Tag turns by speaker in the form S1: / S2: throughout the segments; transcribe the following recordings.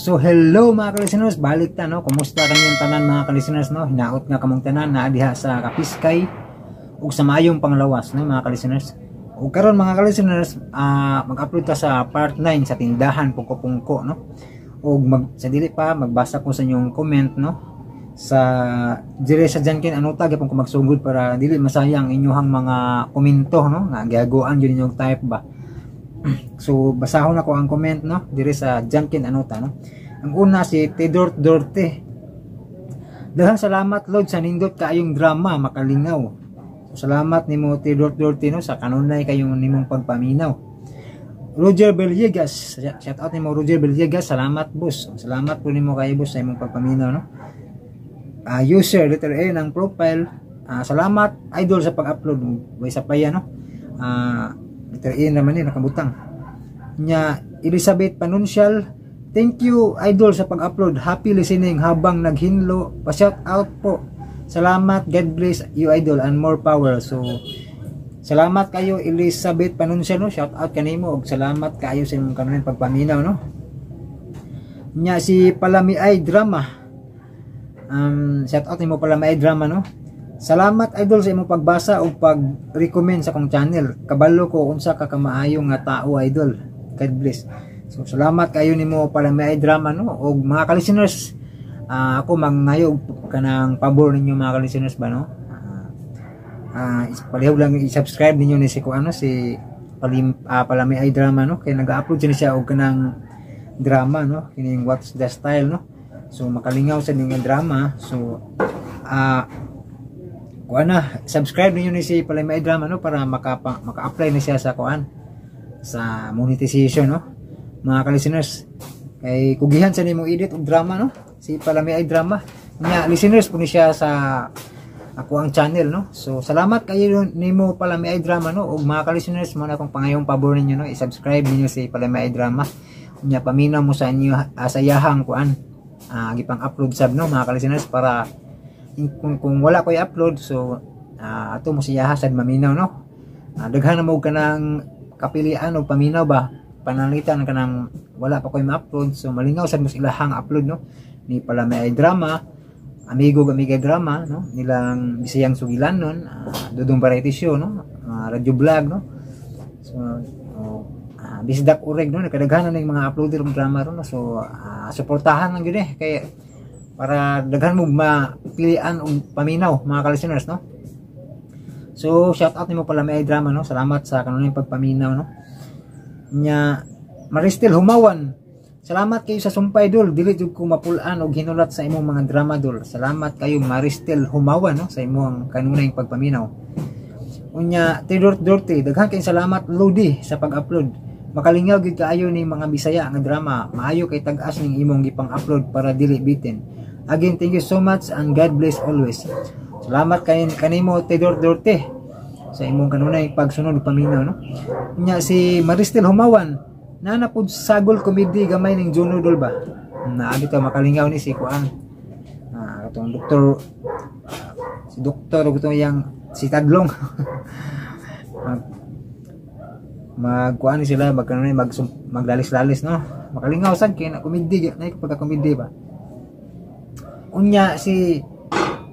S1: So hello mga ka-listeners, balik ta no. Kumusta kanyang tanan mga ka-listeners no? Hinaot nga kamong tanan na diha sa Kapiskay ug sa maayong panglawas no mga ka-listeners. Ug karon mga ka-listeners, mag-upload ta sa part 9 sa tindahan pungko-pungko no. Ug sa dili pa magbasa ko sa inyong comment no. Sa dire sa Jankin ano tag kung magsugod para dili masayang inyong mga komento no. Nga giaguan gyud inyong type ba. So basahon ako ang comment no dire sa Jankin Anota no. Ang una si Tidor Dorte. Daghang salamat Lord sa nindot kaayong drama makalingaw. So, salamat nimo Tidor Dorte no sa kanunay kayong nimong pagpaminaw. Roger Beliegas, shout out nimo Roger Beliegas, salamat boss. Salamat po nimo kay boss sa imong pagpaminaw no. User letter A ng profile. Salamat idol sa pag-upload. Way sa paya no. Letter A naman eh, nakabutang nya Elizabeth Panuncial, thank you idol sa pag-upload, happy listening habang naghinlo, pa-shout out po, salamat, God bless you idol and more power. So salamat kayo Elizabeth Panuncial no, shout out kanimo ug salamat kayo sa imong kanunay pagpaminaw no. Nya si Palamiay Drama, shout out nimo Palamiay Drama no. Salamat idol sa imong pagbasa o pag-recommend sa akong channel. Kabalo ko unsa ka kamaayo nga tao idol. God bless. So salamat kayo nimo para may drama no og mga ka-listeners. Ako mangayog kanang pabor ninyo mga ka-listeners ba no. Palihog lang i-subscribe ninyo ni si kuano si Palamay Drama no kay naga-upload siya og kanang drama no kining What's the Style no. So makalingaw sa ning drama. So subscribe niyo ni si Palamay Drama no para maka-apply na siya sa kuan sa monetization no mga ka-listeners. Kay kugihan sa nimong edit og drama no si Palamay Drama nya listeners po ni siya sa ako ang channel no. So salamat kayo nimo Palamay Drama no og mga ka-listeners mo na kung pangayong pabor ninyo no i-subscribe niyo si Palamay Drama nya paminaw mo sa inyo sa iyahang kuan gipang upload sab no mga ka-listeners para kung wala ko i-upload so ato mo siya hasad maminaw no. Daghan na mo kanang kapilian o paminaw ba panalitan kanang wala pa ko i-upload so malingaw sad mo ilahang upload no ni Palamay Drama, amigo drama no nilang Bisayang Sugilanon, Dudong Variety Show no, radio vlog no. So bisdak ureg no nakadaghanan ning mga uploader ng drama ron no. So suportahan lang gyud kay para daghan mo mapilian og paminaw mga ka-listeners no. So shout out nimo Palamay Drama no, salamat sa kanunay pagpaminaw no. Nya Maristel Humawan, salamat kayo sa sumpay dol, dili jud ko mapulaan og hinulat sa imong mga drama dol. Salamat kayo Maristel Humawan no sa imong kanunay pagpaminaw. Unya Tidor Dorte, daghan kay salamat Lodi sa pag-upload. Makalingaw gid kaayo ning mga Bisaya nga drama, maayo kay tag-as ning imong gipang-upload para dili bitin. Again, thank you so much and God bless always. Salamat kanimo Tidor Dorte sa imong kanunay pagsunod paminaw no. Nya si Maristel Humawan, nanapod sagol comedy gamay ning Juno Dol ba. Naagi to makalingaw ni si kuan. Katong doktor si doktor ug yang si Tadlong. Magkuan sila magkanunay maglalis-lalis no. Makalingaw sad kay na comedy na pagka-comedy ba. Unya si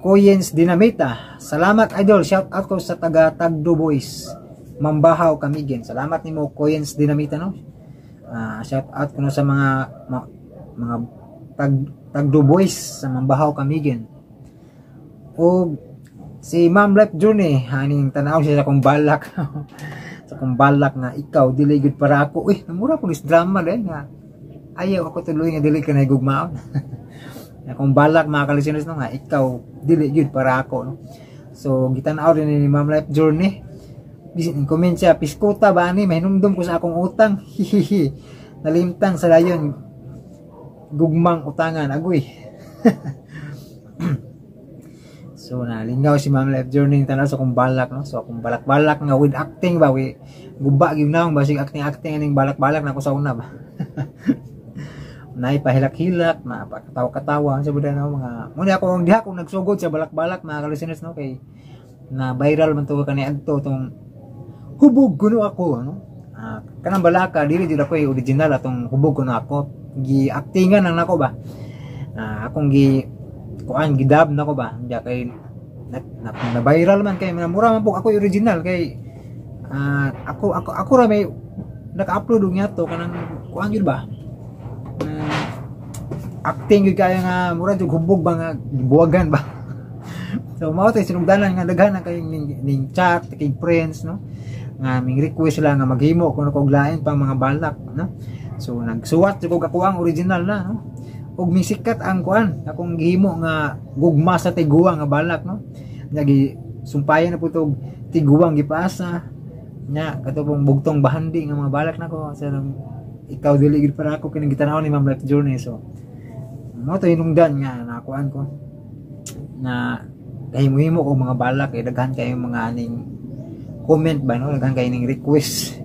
S1: Koyens Dinamita, salamat idol, shout out ko sa taga Tagdo Boys Mambahaw Kamigen. Salamat nimo Koyens Dinamita no. Shout out ko na sa mga Tagdo Boys sa Mambahaw Kamigen. O si Ma'am Life Journey, haning tanaw siya sa kong balak. Sa kong balak nga ikaw dili gud para ako. Uy, namura po is drama dai nga. Ayaw ako tuloy nga dili ka na higugmaon. Kung balak mga ka-listeners no nga ikaw dili gyud para ako no. So gitanaw rin ni Ma'am Life Journey, bisin comment siya piskuta ba ani mahinumdum ko sa akong utang. Hihihi, nalimtang sa dayon gugmang utangan agoy. So nalingaw si Ma'am Life Journey tanaw sa akong balak no. So akong balak-balak nga with acting ba we guba gyud naong basig acting aning balak-balak na ko sa una ba. Naipahilak-hilak, napakatawa-katawa sa buda no mga. Muna ako ang diha kung nagsugod sa balak-balak mga ka-listeners no kay na viral man to kaniadto tong hubog kuno ako no. Kanang balaka dili jud ako original atong hubog kuno ako. gi-actingan ang nako ba. Akong gidab nako ba. Diya kay na viral man kay mura man po ako original kay ako ra may naka-upload og to kanang kuan gyud ba. Acting gyud kaya nga mura jud hubog ba nga gibuwagan ba. So mao tay sinugdanan nga daghan kay ning chat kay friends no. Nga ming request sila nga maghimo kuno kog lain pang mga balak no. So nagsuwat jud ako ang original na no. Og misikat ang kuan akong gihimo nga gugma sa tiguang nga balak no. Nya sumpayan na po tog tiguang gipaasa nya katubong bugtong bahandi nga mga balak nako sa ikaw dili gid para ako kining gitanaw ni Ma'am Life Journey. So mo to hinungdan nga nakuan ko na kahimo-himo ko mga balak kay daghan kay mga aning comment ba no, daghan kay ning request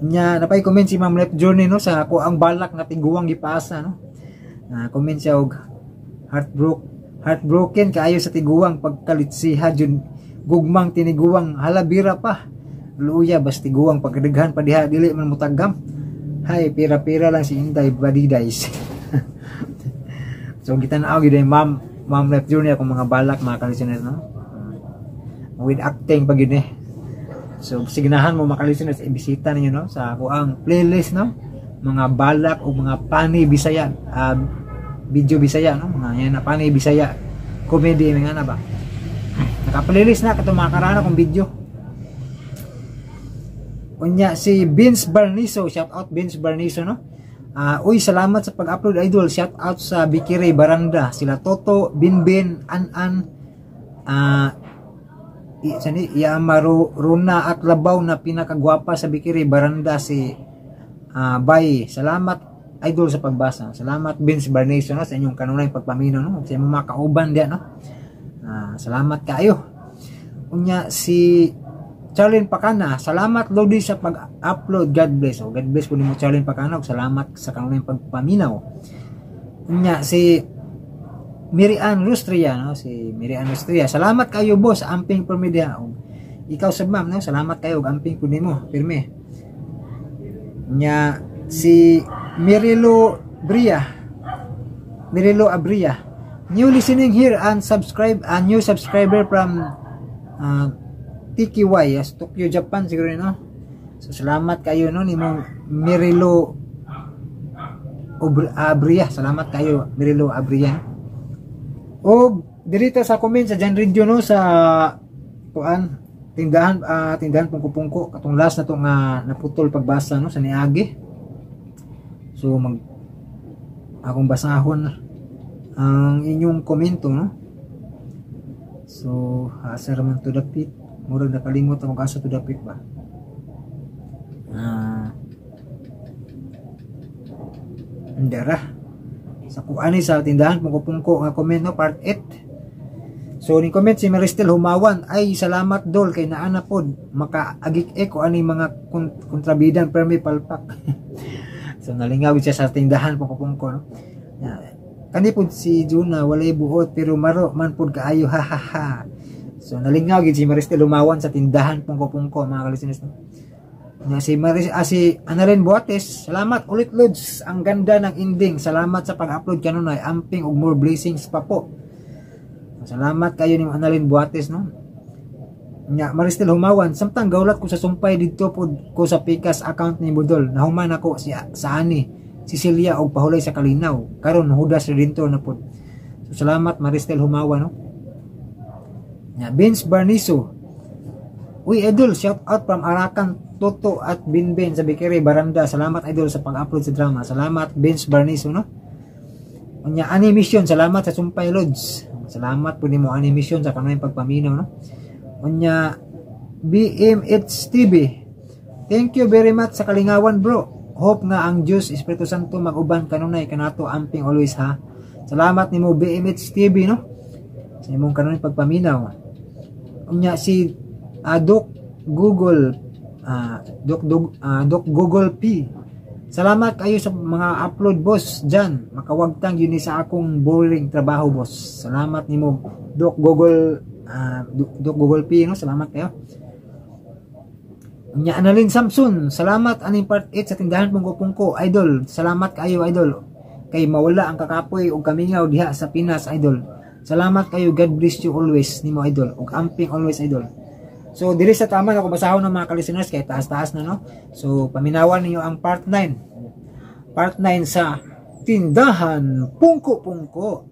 S1: nya napay comment si Ma'am Life Journey no sa ako ang balak nga tiguang gipaasa no. Comment siya og heartbroken kaayo sa tiguang pagkalitsiha jud gugmang tiniguang halabira pa luya bas tiguang pagdaghan pa diha dili man mutagam. Hay pira-pira lang si Inday Badidays. So kita na gyud Ma'am Life Journey akong mga balak mga ka-listeners no. With acting pag yun So signahan mo mga ka-listeners ibisita ninyo no sa ako ang playlist no. Mga balak o mga pani Bisaya, video Bisaya no, mga yan na pani Bisaya, comedy mga na ba. Naka-playlist na katong mga karana kong video. Unya si Vince Barniso, shout out Vince Barniso no. Uy salamat sa pag-upload idol, shout out sa Bikiri Baranda, sila Toto, Binbin, An Yamaru, Runa at Labaw na pinakagwapa sa Bikiri Baranda si Bay. Salamat idol sa pagbasa. Salamat Vince Barniso no sa inyong kanunay pagpaminaw no. Sa mga kauban diyan no. Salamat kayo. Unya si Charlene Pakana, salamat Lodi sa pag-upload. God bless. God bless po nimo Charlene Pakana. Salamat sa kanunay pagpaminaw. Unya si Miriam Lustria no, si Miriam Lustria. Salamat kayo boss, amping permedia. Ikaw sa ma'am no, salamat kayo amping po nimo, pirme. Unya si Mirilo Abria. New listening here and subscribe, a new subscriber from TKY, yes, Tokyo, Japan siguro no. So salamat kayo no nimo Mirilo Abria. Salamat kayo Mirilo Abria. O dirita sa comment sa Jan Radio no sa kuan tindahan pungko-pungko katong last na to nga naputol pagbasa no sa niagi. So akong basahon ang inyong komento no. So asa man to dapit, murag nakalimot ako asa to dapit ba. Andara sa kuani sa tindahan pungko-pungko nga comment no part 8. So ni comment si Maristel Humawan, ay salamat dol kay naana pod makaagik ko ani mga kontrabidan permi palpak. So nalingaw siya sa tindahan pungko-pungko no. Kani pod si Juna walay buot pero maro man pod kaayo ha ha ha. So nalingaw gid si Maristel Humawan sa tindahan pungko-pungko mga ka-listeners no. Si Annalyn Buates, salamat ulit Lods, ang ganda ng ending. Salamat sa pag-upload kanunay, amping og more blessings pa po. Salamat kayo ni Annalyn Buates no. Nya Maristel Humawan, samtang gawlat ko sa sumpay didto pod ko sa Pikas account ni Budol. Nahuman ako sa ani Cecilia og pahulay sa Kalinaw. Karon Judas Redentor na pod. So salamat Maristel Humawan no. Nya Vince Barniso, uy idol, shout out from Arakan Toto at Binben sa Bikiri Baranda. Salamat idol sa pag-upload sa drama. Salamat Vince Barniso no. Unya animation, salamat sa sumpay Lods. Salamat po nimo animation sa kanang pagpaminaw no. Unya BMH TV, thank you very much sa kalingawan bro. Hope nga ang Diyos Espiritu Santo mag-uban kanunay kanato amping always ha. Salamat nimo BMH TV no sa imong kanunay pagpaminaw. Unya si Doc Google Doc Google P, salamat kayo sa mga upload boss dyan. Makawagtang yun sa akong boring trabaho boss. Salamat nimo Doc Google P no, salamat kayo. Nya Analin Samson, salamat aning part 8 sa tindahan pungko-pungko, idol. Salamat kayo, idol. Kay mawala ang kakapoy ug kamingaw diha sa Pinas, idol. Salamat kayo, God bless you always nimo, idol. Ug amping always, idol. So diri sa tama ako basahon ng mga ka-listeners kay taas-taas na, no. So paminawan niyo ang part 9. Part 9 sa tindahan pungko-pungko.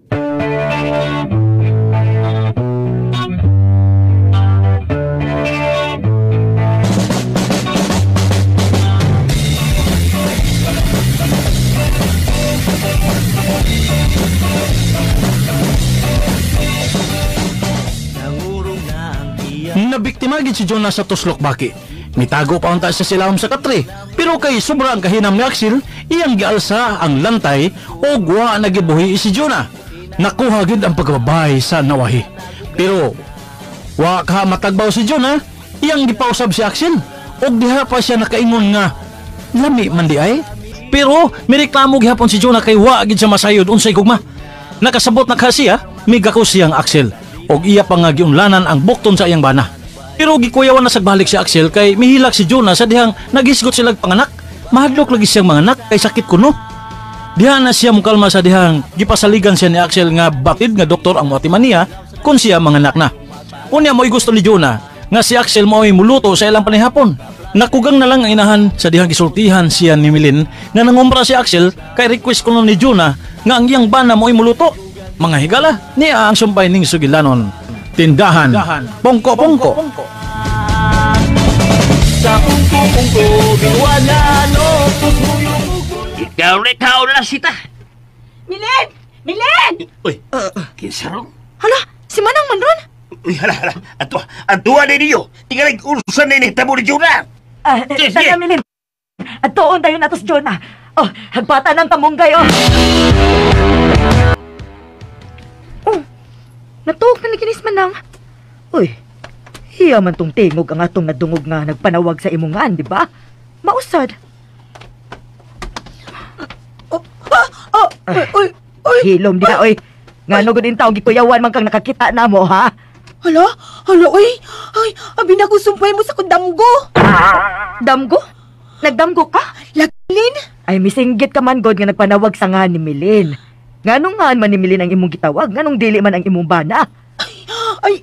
S2: Nabiktima gid si Jonah sa tuslok baki. Mitago pa unta sa silawom sa katre, pero kay sobra ang kahinam ni Axel, iyang gialsa ang lantay o wa na gibuhi si Jonah. Nakuha gid ang pagbabay sa nawahi. Pero wa ka matagbaw si Jonah, iyang gipausab si Axel og diha pa siya nakaingon nga lami man di ay. Pero mireklamo gihapon si Jonah kay wa gid siya masayod unsay gugma. Nakasabot na siya, migako siyang Axel og iya pa nga giunlanan ang bukton sa iyang bana. Pero gikuyawan na sagbalik si Axel kay mihilak si Jonah sa dihang nagisgot silang panganak. Mahadlok lagi siyang manganak kay sakit kuno. Diha na siya mukalma sa dihang gipasaligan siya ni Axel nga batid nga doktor ang motimania kung siya manganak na. Unya mo'y gusto ni Jonah nga si Axel mo'y muluto sa ilang panihapon. Nakugang na lang ang inahan sa dihang gisultihan siya ni Milin nga nangumpra si Axel kay request kuno ni Jonah nga ang iyang bana mo'y muluto. Mga higala, niya ang sumpay ning sugilanon. Tindahan, pungko-pungko.
S3: Sa pungko-pungko, binuwanan o pusmuyong. Ikaw na sita.
S4: Milen! Milen!
S3: Uy, kinsarong?
S4: Hala, si Manang man ron?
S3: Uy, hala. Atua na niyo. Tingnan ang urusan na initabo ni Jonah.
S4: Tanda, Milen. At doon tayo natos, Jonah. Oh, hagpata ng tamunggay, oh. Natuog na ni kinis Manang. Uy, hiya man tong tingog ang atong nadungog nga nagpanawag sa imungan, di ba? Mausad. Hilom di na, oy. Nga nugod in taong gikuyawan man kang nakakita na mo, ha?
S5: Hala, oy. Ay, abi na ko sumpay mo sa kundamgo.
S4: Damgo? Nagdamgo ka?
S5: Laglin?
S4: Ay, misinggit ka man, God, nga nagpanawag sa nga ni Milin. Nganong nga man ni Milin ang imong gitawag? Nganong dili man ang imong bana?
S5: Ay,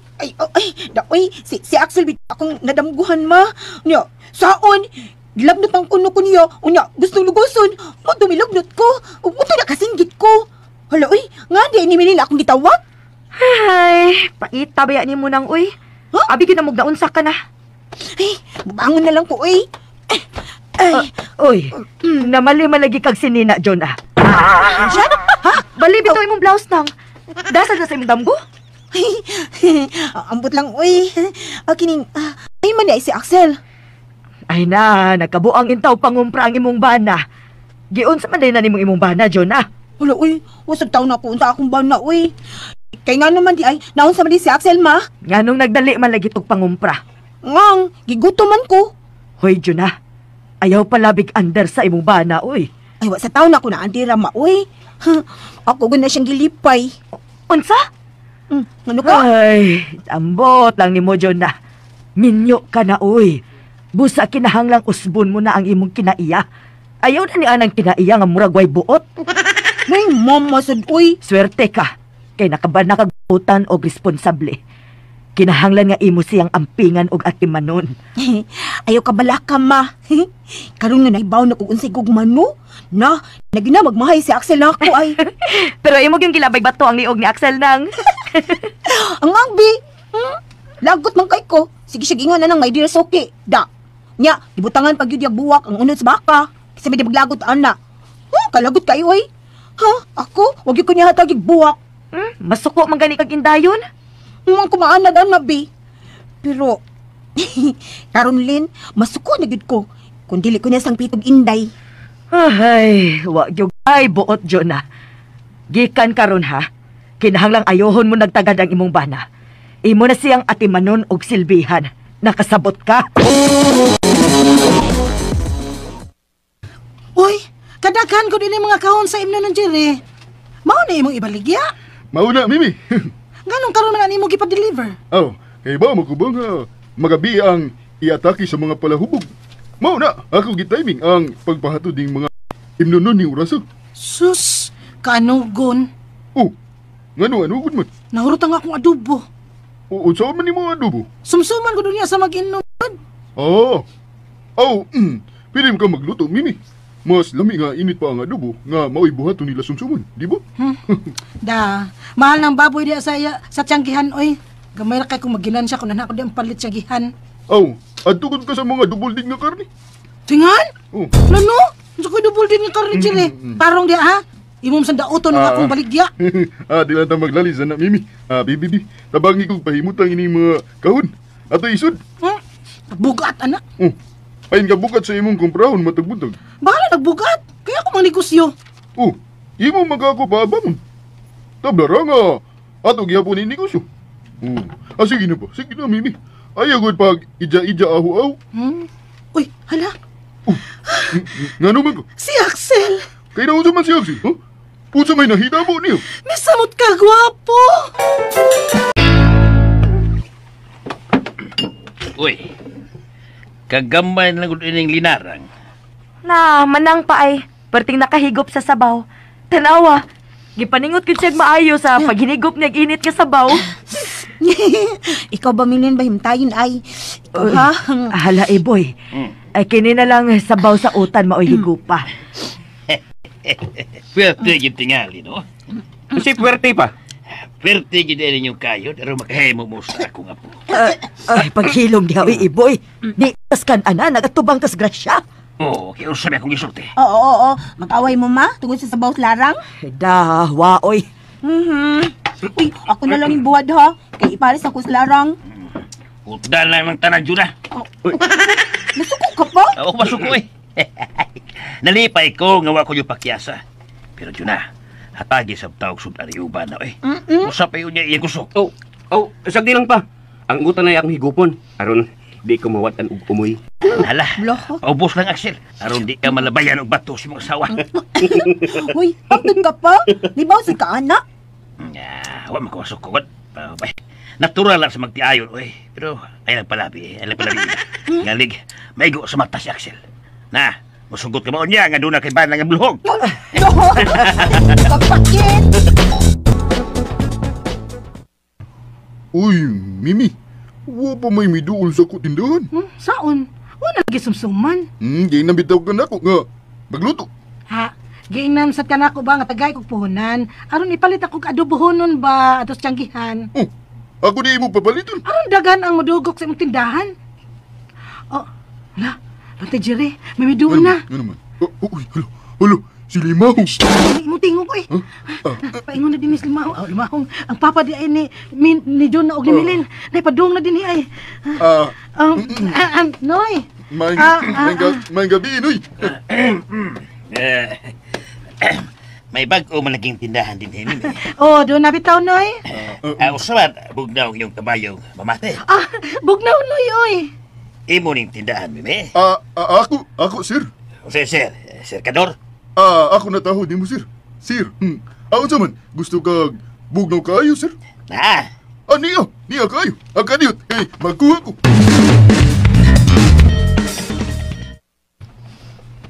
S5: si Axel bit akong nadamguhan ma. Nya, saon? Gilabnot ang kuno ko niya. Unya, gustong luguson. Mo tumilagnot ko. Ug mo na kasinggit ko. Hala, uy, nga di ni Milin akong gitawag?
S4: Ay, paita ba yan mo nang, uy?
S5: Huh?
S4: Abi ginamog na unsa ka na.
S5: Ay, bubangon na lang ko, uy.
S4: Uy, namali malagi kag sinina, Jonah.
S5: Siya?
S4: Ha? Bali bitaw imong blouse nang. Dasal na sa imong damgo?
S5: Ambot lang, uy. Kining, ay man si Axel.
S4: Ay na, nagkabuang intaw pangumpra ang imong bana. Giun sa man din na nimong imong bana, Jonah.
S5: Wala, uy. Wasag taon na po unta akong bana, uy. Kay nga naman di ay, naon sa man si Axel, ma.
S4: Nganong nagdali man lagi tog pangumpra.
S5: Ngang, giguto man ko.
S4: Hoy, Jonah. Ayaw palabig under sa imong bana, uy.
S5: Ay, wa sa taon na ako na andira, ma, uy. Ako guna siyang gilipay.
S4: Unsa?
S5: Ano ka?
S4: Ay, ambot lang ni mo, Jonah. Minyo ka na, uy. Busa kinahanglang usbon mo na ang imong kinaiya. Ayaw na ni anang kinaiya nga murag way buot.
S5: May mama sad, uy.
S4: Swerte ka. Kay nakabana kag utan og responsable. Kinahanglan nga imo siyang ampingan og atimanon.
S5: Ayaw ka balaka, ma. Karon nga naibaw na kung unsay gugmano. Na, nagina magmahay si Axel na ako, ay.
S4: Pero imo gyung gilabay bato ang liog ni Axel nang.
S5: Ang angbi. Lagot man kay ko. Sige siya gingon na nang may dear soki. Da. Nya, ibutangan pag yun yung buwak ang unod sa baka. Kasi may di maglagot ana. Kalagot kayo, ay. Ako, wag yun ko niya hatagig buwak.
S4: Masuko man gani kag indayon.
S5: Mga kumaanad ang nabi. Pero, karon Lin, masuko na gid ko. Kung dili ko niya sang pitog inday.
S4: Ay, wag yung ay buot, Jonah. Gikan karon ha. Kinahanglang ayohon mo nagtagad ang imong bana. Imo na siyang atimanon og silbihan. Nakasabot ka.
S5: Uy, kadaghan ko din mga kahon sa imna ng Jerry. Mao na imong ibaligya.
S6: Mauna, Mimi.
S5: Ganong karon man nimo gipa-deliver?
S6: Oh, kay ba mo kubong magabi ang iatake sa mga palahubog. Mao na, ako gitiming ang pagpahatod ng mga imnonon ni Urasa.
S7: Sus, kanugon.
S6: Oh, ngano gud man?
S7: Nahurot ang akong adobo.
S6: Oo, saan man ni mga adobo?
S7: Sumsuman ko niya sa mag-inom.
S6: Pwede ka magluto, Mimi. Mas lami nga init pa ang adobo nga mao'y buhaton nila sumsuman, di ba?
S7: Da, mahal ng baboy diya sa tiyanggihan, oy. Gamay ra kay kung maginansya kung ako di ang palit tiyanggihan.
S6: Adtugod ka sa mga double din nga karne.
S7: Tingal?
S6: Oh.
S7: Lano? Sa ko'y double din yung karne, Chile. Parang diya, ha? Imong sa dauton ng akong balik diya.
S6: Di lang ta maglalis na, Mimi. Bibi, tabangi kong pahimutang ini mga kahon. Ato isod.
S7: Bugat, anak.
S6: Ayon ka bukat sa imong komprahon matagbuntag.
S7: Bahala nagbugat. Kaya ako mang negosyo.
S6: Imo magako paaba mo. Tablara nga. Ato gihapon ni negosyo. Sige na pa. Sige na, Mimi. Ayaw gud pag ija-ija ahu-ahu.
S7: Uy, hala.
S6: Nga naman ko.
S7: Si Axel.
S6: Kaya na unsa man si Axel, ha? Unsa may nahita mo niyo?
S7: Misamot ka, gwapo.
S3: Uy, kagamay na gud ining linarang.
S4: Na, manang pa ay. Perting nakahigop sa sabaw. Tanawa, gipaningot ko siyang maayo sa paghinigop niya init nga sabaw.
S5: Ikaw ba milin ba himtayin ay? Ikaw ha?
S4: Hala boy. Ay kini na lang sabaw sa utan maoy higupa.
S3: Pwerte yung tingali, no?
S8: Kasi puwerte pa.
S3: Pwerte yung din yung kayo, pero makahemo mo sa akong apo.
S4: Ay, paghilom niya, iboy. Di tas kan ana, nagatubang tas grasya.
S3: Oo, kaya sabi akong isulti.
S5: Oo. Mag-away mo ma, tungod sa sabaw sa larang.
S4: Da, waoy.
S5: Uy, ako na lang yung buwad ha. Kaya iparis ako sa larang.
S3: Utdan lang ng tanan dyan,
S5: Nasuko ka pa?
S3: Oo, masuko eh. Nalipay ko, ngawa ko yung pakyasa. Pero dyan hatagi sa tawag sudari uban na eh. Usap yun niya iyang kusok.
S8: Sagdi lang pa. Ang utan na akong higupon. Aron, di ko mawatan og umoy.
S3: Hala, paubos lang Axel. Aron di ka malabayan og bato si mga sawa.
S5: Uy, pagdun ka pa? Di ba si Kaana?
S3: Huwag makawasok ko. Natural lang sa magtiayon, pero ay nagpalabi na. Ngalig, maigo sa mata si Axel. Na, masugot ka mo niya nga doon na kay Banang ang bluhog.
S5: Kapakit!
S6: Uy, Mimi. Wa pa may miduol sa kutindahan.
S7: Saon? Wala gisumsuman.
S6: Di nabitaw ka na ako nga magluto.
S7: Ha? Giingnan sa kanako ba nga tagay kog puhunan. Aron ipalit ako adobohonon ba atos tiyanggihan.
S6: Ako di mo papaliton.
S7: Aron dagan ang madugok sa imong tindahan. Hala. Ate Jerry, may miduon na.
S6: Ano naman? Halo, si Limaw.
S7: Imong tingog ko eh. Paingon na din ni Limahong. Limahong. Ang papa di ay ni John na og ni Milin. Naipadung na din ni ay. Noy.
S6: May gabi, Noy.
S3: May bag-o malaking tindahan din din.
S7: Doon na bitaw, Noy.
S3: Usabat, bugnaw yung kabayong mamate.
S7: Bugnaw, Noy, oy.
S3: Imo ning tindahan, Mime.
S6: Ako, sir.
S3: Sir Kador.
S6: Ako natahod ni mo, sir. Sir, ako saman, gusto kag bugnaw kayo, sir. Niya kayo. Akadiyot, magkuha ko.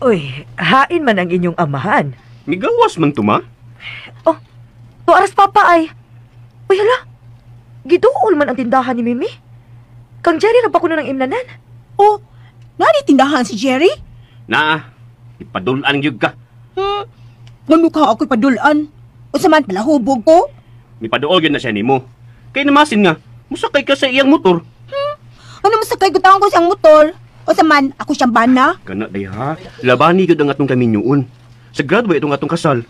S4: Uy, hain man ang inyong amahan.
S8: Migawas man tuma.
S4: Tuaras papa ay. Uy, hala. Giduol man ang tindahan ni Mimi. Kang Jerry na ba ko na ng imnanan?
S5: Nani tindahan si Jerry?
S8: Ipadulan yun ka.
S5: Ngano ka ako'y padulan? O saman pala hubog ko?
S8: Mipaduol yun na siya ni mo. Kaya namasin nga, musakay ka sa iyang motor.
S5: Ano masakay gutawan ko siyang motor? O saman, ako siyang bana?
S8: Kana day ha, labani yun ang atong kaminyoon. Sagrado ba itong atong kasal?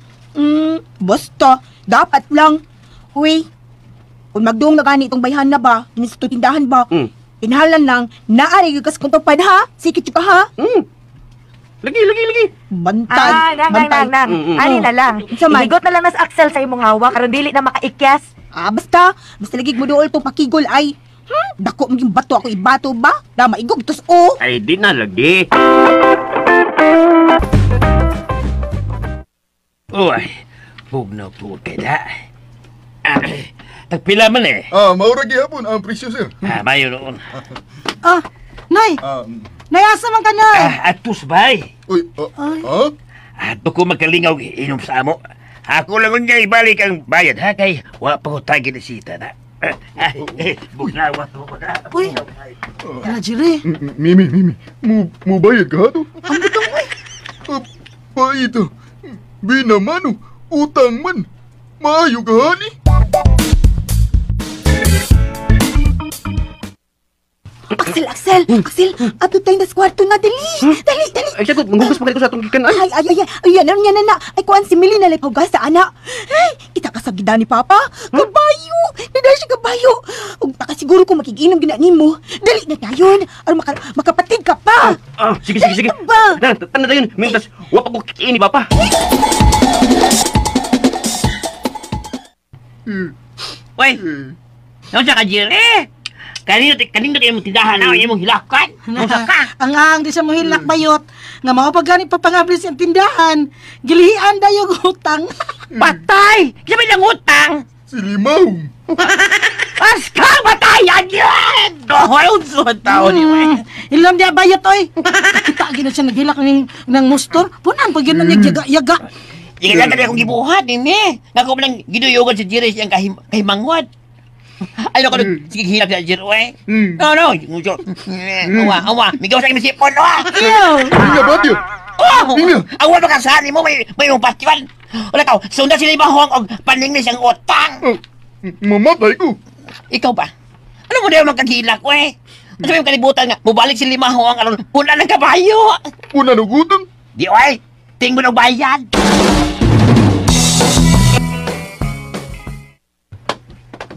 S5: Basta, dapat lang. Huy, kung magdoong na gani itong bayhan na ba, din sa tindahan ba, inhalan lang, naari ka sa kuntupad ha? Sikit ka ha?
S8: Lagi.
S5: Bantay.
S4: Nang. Ani na lang.
S5: Saman.
S4: Ihigot na lang nas Axel sa imong hawak, karon dili na makaikyas.
S5: Basta lagig mo dool itong pakigol ay, dako mo yung bato ako ibato ba? Da maigog tos o.
S8: Ay, di na lagi.
S3: Uy, bugnaw po kay da. Tagpila man
S6: maura gihapon ang presyo, sir.
S3: Mayo noon.
S7: Nay,
S6: Ah,
S7: nayasa man ka, Nay.
S3: Atus bay.
S6: uy,
S3: Ato ko magkalingaw inom sa amo. Ako lang niya ibalik ang bayad ha kay wa pa ko tagi na sita na. Bukawa to ko na.
S7: Uy, ala, Jerry.
S6: Mimi, mo bayad ka to?
S7: Ang butong, uy.
S6: Pa ito, binamano, utang man. Maayo ka, hani?
S5: Axel, ato tayo nas kwarto na, dali. Dali.
S8: Ay, siya ko, manghugas pa ko sa atong gikan. Ay,
S5: Ay, yan na. Ay, kuan si Millie na lay pawgas sa ana. Ay, kita ka sa gida ni Papa. Kabayo. Nada siya kabayo. Ug baka siguro kung makiginom gina nimo. Dali na tayon. Aron makapatid ka pa.
S8: sige.
S5: Ano ba?
S8: Tanda tayo, mintas, wa pa ko kikiin ni Papa.
S3: Uy, naon sa ka Jerry? Kanino kayo mong tindahan na imong hilakan? Musa ka?
S7: Ang di sa mohilak bayot. Nga mga pagani papangablis ang tindahan. Gilihian dayo utang.
S3: Patay! Sabi lang utang!
S6: Si Limaw.
S3: Aska! Patayan yan! Hoy, unso ang tao ni May.
S7: Ilam di bayot, oy. Kita gina siya naghilak ng mustor. Punan pag yun niya yaga.
S3: Ika lang akong gibuhat, ini. Nga ko lang ginuyogan si Jerry siyang kahimangwad. Ay, naku, sige, hilap sa Jerry, eh. No. Awa. Migaw sa aking masipon, awa.
S6: Inga ba diyo?
S3: Awa ba kasani mo, may mong festival. Wala ka, sundan sila ibang o paningnis ang utang.
S6: Mamatay ko.
S3: Ikaw ba? Ano mo na yung magkagilak, eh? Ano yung kalibutan nga, mubalik si Limahong aron puna ng kabayo.
S6: Puna ng utang.
S3: Di, oy, tingin mo ng bayan.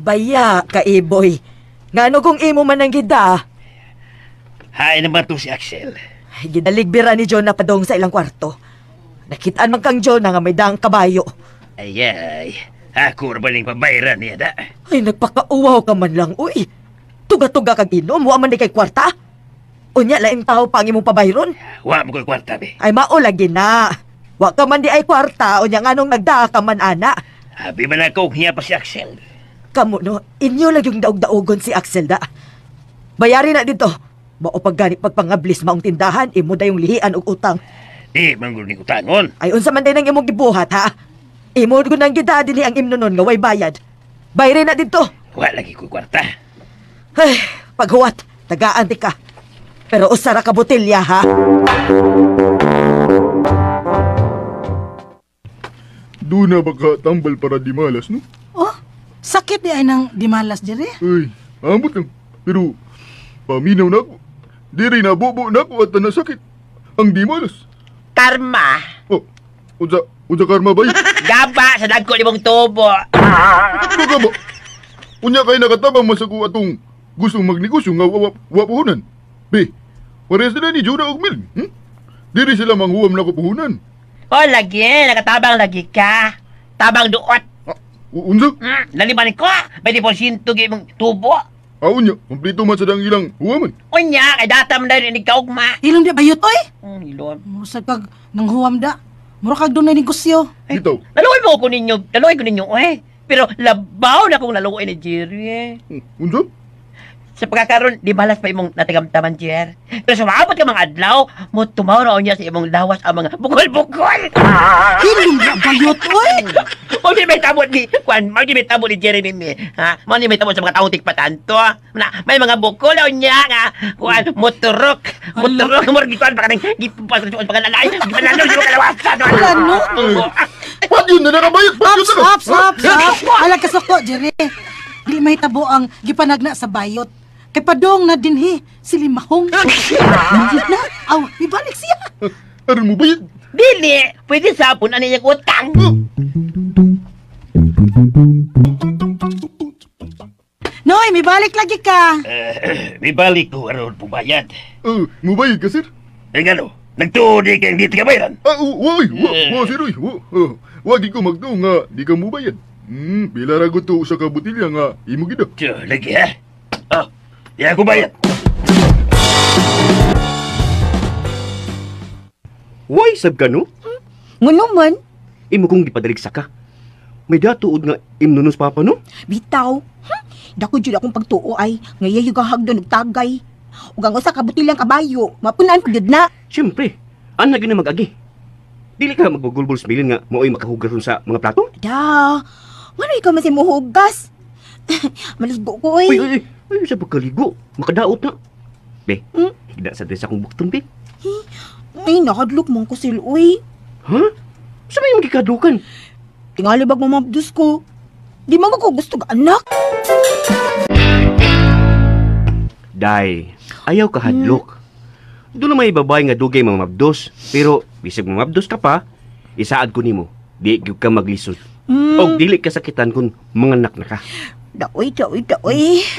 S4: Baya, kaiboy. Ngano kung imo man ang gida?
S3: Hay naman to si Axel.
S4: Gidaligbira ni John na padong sa ilang kwarto. Nakitaan man kang John nga may daang kabayo.
S3: Ay, ako ba ning pabayran niya da?
S4: Ay, nagpakauwaw ka man lang, uy. Tuga-tuga kag inom, wa man di kay kwarta. Unya, laing tao pang imong pabayron.
S3: Wa mo ko'y kwarta, be.
S4: Ay, maulagi na. Wa ka man di ay kwarta, unya nga nung nagdaa ka man, ana.
S3: Habi man ako, hiya pa si Axel.
S4: Kamu, no, inyo lang yung daog-daogon si Axel da. Bayari na dito. Mao pagganit pagpangablis maong tindahan, imo da yung lihian og utang.
S3: Di, manggul ni utangon.
S4: Ay, unsa man din ang imong gibuhat, ha? Imo ko nang gida din ang imnonon nga way bayad. Bayri na dito.
S3: Wa lagi ko'y kwarta.
S4: Ay, paghuwat, tagaan ti ka. Pero usara ka botelya, ha?
S6: Doon na baka tambal para di malas, no?
S7: Oh, sakit di ay nang dimalas, Jerry.
S6: Ay, amot lang. Pero, paminaw na ako. Diri na bobo na ako at nasakit. Ang di malas.
S3: Karma.
S6: Oh, unsa karma ba yun?
S3: Gaba sa dagko ni mong tubo.
S6: Ano ka ba? Unya kay nakatabang masago atong gustong magnegosyo nga wapuhunan. Be, pares sila ni Jonah og Mil. Diri sila manghuwam na kupuhunan.
S3: O, lagi. Nakatabang lagi ka. Tabang duot.
S6: Unsa?
S3: Laliman ko. May deposito mong tubo.
S6: Unya, kompleto man sa dang ilang huwaman.
S3: Unya, kay data mo na rin ikaugma.
S7: Hilom di bayot, oy.
S3: Hilom.
S7: Musag kag nang huwam da. Mura kag doon na negosyo.
S6: Bitaw.
S3: Naluoy mo ko ninyo, eh. Pero labaw na kung naluoy ni Jerry, eh.
S6: Unsa?
S3: Sa pagkakaroon, di balas pa imong natagamtaman, Jer. Pero sumabot ka mga adlaw, mo tumawraw niya sa imong lawas ang mga bukol-bukol.
S7: Hilom di bayot, oy.
S3: O di may tabot ni, di may tabot ni Jerry ni, ha? Mo di may tabot sa mga taong tikpatanto. Na, may mga bukol niya, nga. Moturok, mo rin gituan, baka nang gipapasok sa mga lalay, gipananaw sa mga kalawasan.
S7: Ano?
S6: What yun na nakabayad?
S7: Stop. Alag ka soko, Jerry. Di may tabo ang gipanagna sa bayot. Kay padong na dinhi, si Limahong. Nandiyan na. Aw, ibalik siya.
S6: Aron mo bayad?
S3: Dili, pwede sapon ano yung utang.
S7: Noy, may balik lagi ka.
S3: May balik ko, aron pubayad.
S6: Mo bayad ka, sir?
S3: Eh gano, nagtuodi kayong di ka bayaran.
S6: Sir, oy. Wagi ko magtuo nga, di ka mo bayad. Bila rago to sa kabutilya nga, imo gida.
S3: Tiyo, lagi ha? Oh, di ako bayad.
S8: Why sab ka, no?
S5: Ngano man?
S8: Imo kong gipadarigsa ka. May datuod nga imnunos papa, no?
S5: Bitaw. Dako jud akong pagtuo ay ngayon yung hagdan og tagay. Ug ang usa ka botilyang kabayo, mapunan ko gyud na.
S8: Siyempre, ana gyud na mag-agi. Dili ka magbugulbul sa milin nga maoy makahugas ron sa mga plato?
S5: Da. Ngano ikaw man si muhugas? Maligo ko
S8: Uy,
S5: oy.
S8: sa pagkaligo. Makadaot na. Be, higda sa dress akong bukton, be.
S5: Ay, nakadlok mong ko siloy.
S8: Ha? Sa may magkikadukan?
S5: Tingali bag mamabdus ko. Di man ko gusto ka anak.
S8: Day, ayaw ka hadlok. Doon na may babae nga dugay mamabdos. Pero, bisag mamabdos ka pa, isaad ko nimo. Di gyud ka maglisod. O dili ka sakitan kung manganak na ka.
S5: Daoy.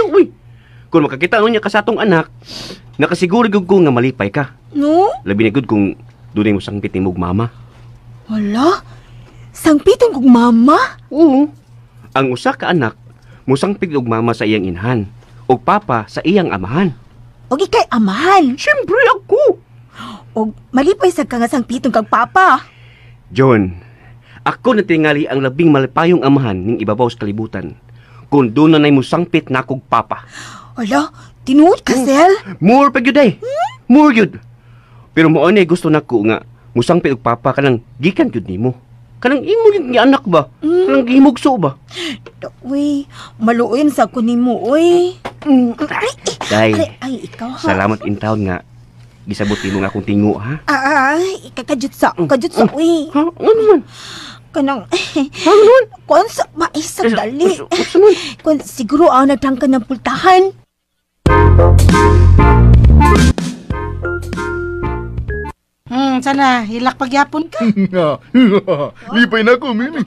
S8: Uy, kung makakita niya ka sa atong anak, nakasiguro gyud ko nga malipay ka.
S5: No?
S8: Labi na gyud kung dunay mo sangpit nimog mama.
S5: Wala. Sangpiton kong mama?
S8: Oo. Ang usa ka anak, musangpit og mama sa iyang inhan, og papa sa iyang amahan.
S5: Og ikay amahan.
S8: Siyempre ako.
S5: Og malipay sa ka nga sangpiton kag papa.
S8: John, ako na tingali ang labing malipayong amahan ning ibabaw sa kalibutan. Kung doon na nay musangpit na akong papa.
S5: Wala, tinuod ka, Sel?
S8: More pa gyud ay. More gyud. Pero mo ani gusto nako nga musangpit og papa kanang gikan gyud nimo. Kanang imo gyud nga anak ba? Kanang gihimugso ba?
S5: Uy, maluoy sa ko nimo, uy.
S8: Day,
S5: Ay, ikaw ha.
S8: salamat in town nga gisabot mo nga akong tingo ha.
S5: Ay, kajut sa, uy.
S8: Ha? Ano man?
S5: Kanang,
S8: Ano man?
S5: kung sa maisag dali.
S8: Usa man?
S5: Kung siguro ang nagtangka ng pultahan.
S7: Sana, hilak pagyapon ka.
S6: Lipay na ko, Mimi.